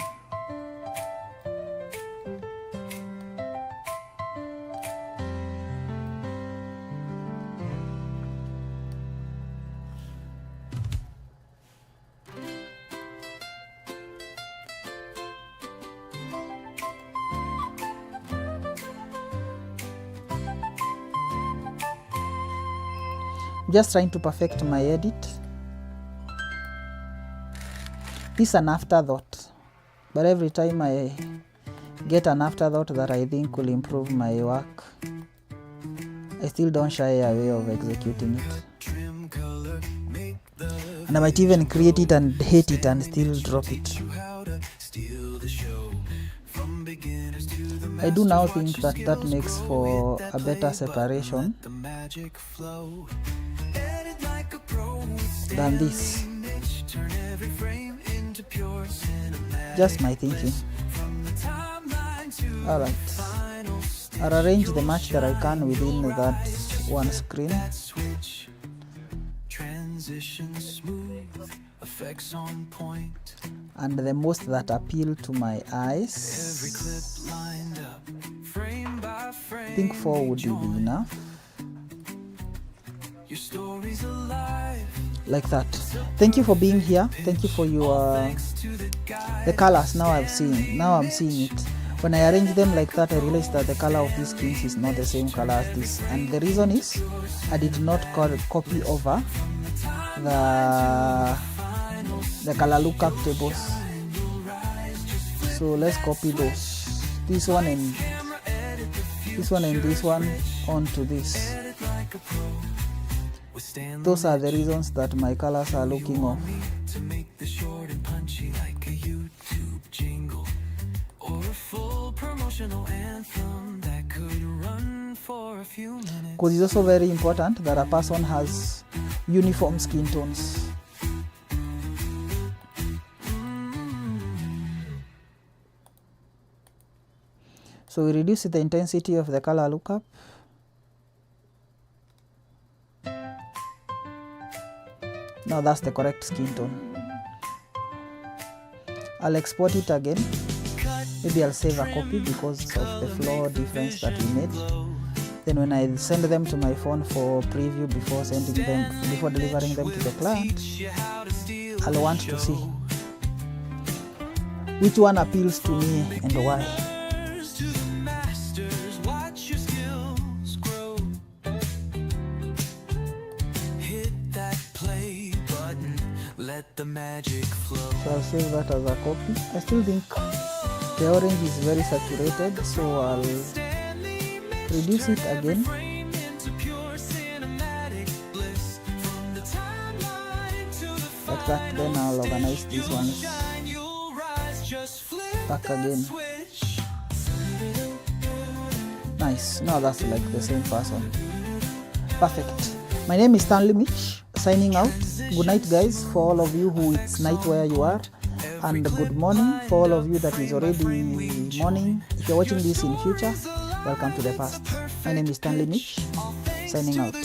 just trying to perfect my edit. This is an afterthought, but every time I get an afterthought that I think will improve my work, I still don't shy away of executing it. And I might even create it and hate it and still drop it. I do now think that that makes for a better separation than this. Just my thinking. Alright, I'll arrange the match that I can within that one screen. And the most that appeal to my eyes, I think 4 would be enough. Like that. Thank you for being here. Thank you for your the colors. Now I'm seeing it. When I arrange them like that, I realized that the color of these skins is not the same color as this, and the reason is I did not copy over the color lookup tables. So let's copy those. This one and this one onto this. Those are the reasons that my colors are looking off. Because it's also very important that a person has uniform skin tones. So we reduce the intensity of the color lookup. Now that's the correct skin tone. I'll export it again. Maybe I'll save a copy because of the flow difference that we made. Then when I send them to my phone for preview before delivering them to the client, I'll want to see which one appeals to me and why. Let the magic flow. So I'll save that as a copy. I still think the orange is very saturated, so I'll reduce it again. Like that, then I'll organize these ones back again. Nice, now that's like the same person. Perfect. My name is Stanley Mitch, signing out. Good night guys for all of you who it's night where you are, and good morning for all of you that is already morning. If you're watching this in future, welcome to the past. My name is Stanley Mitch, signing out.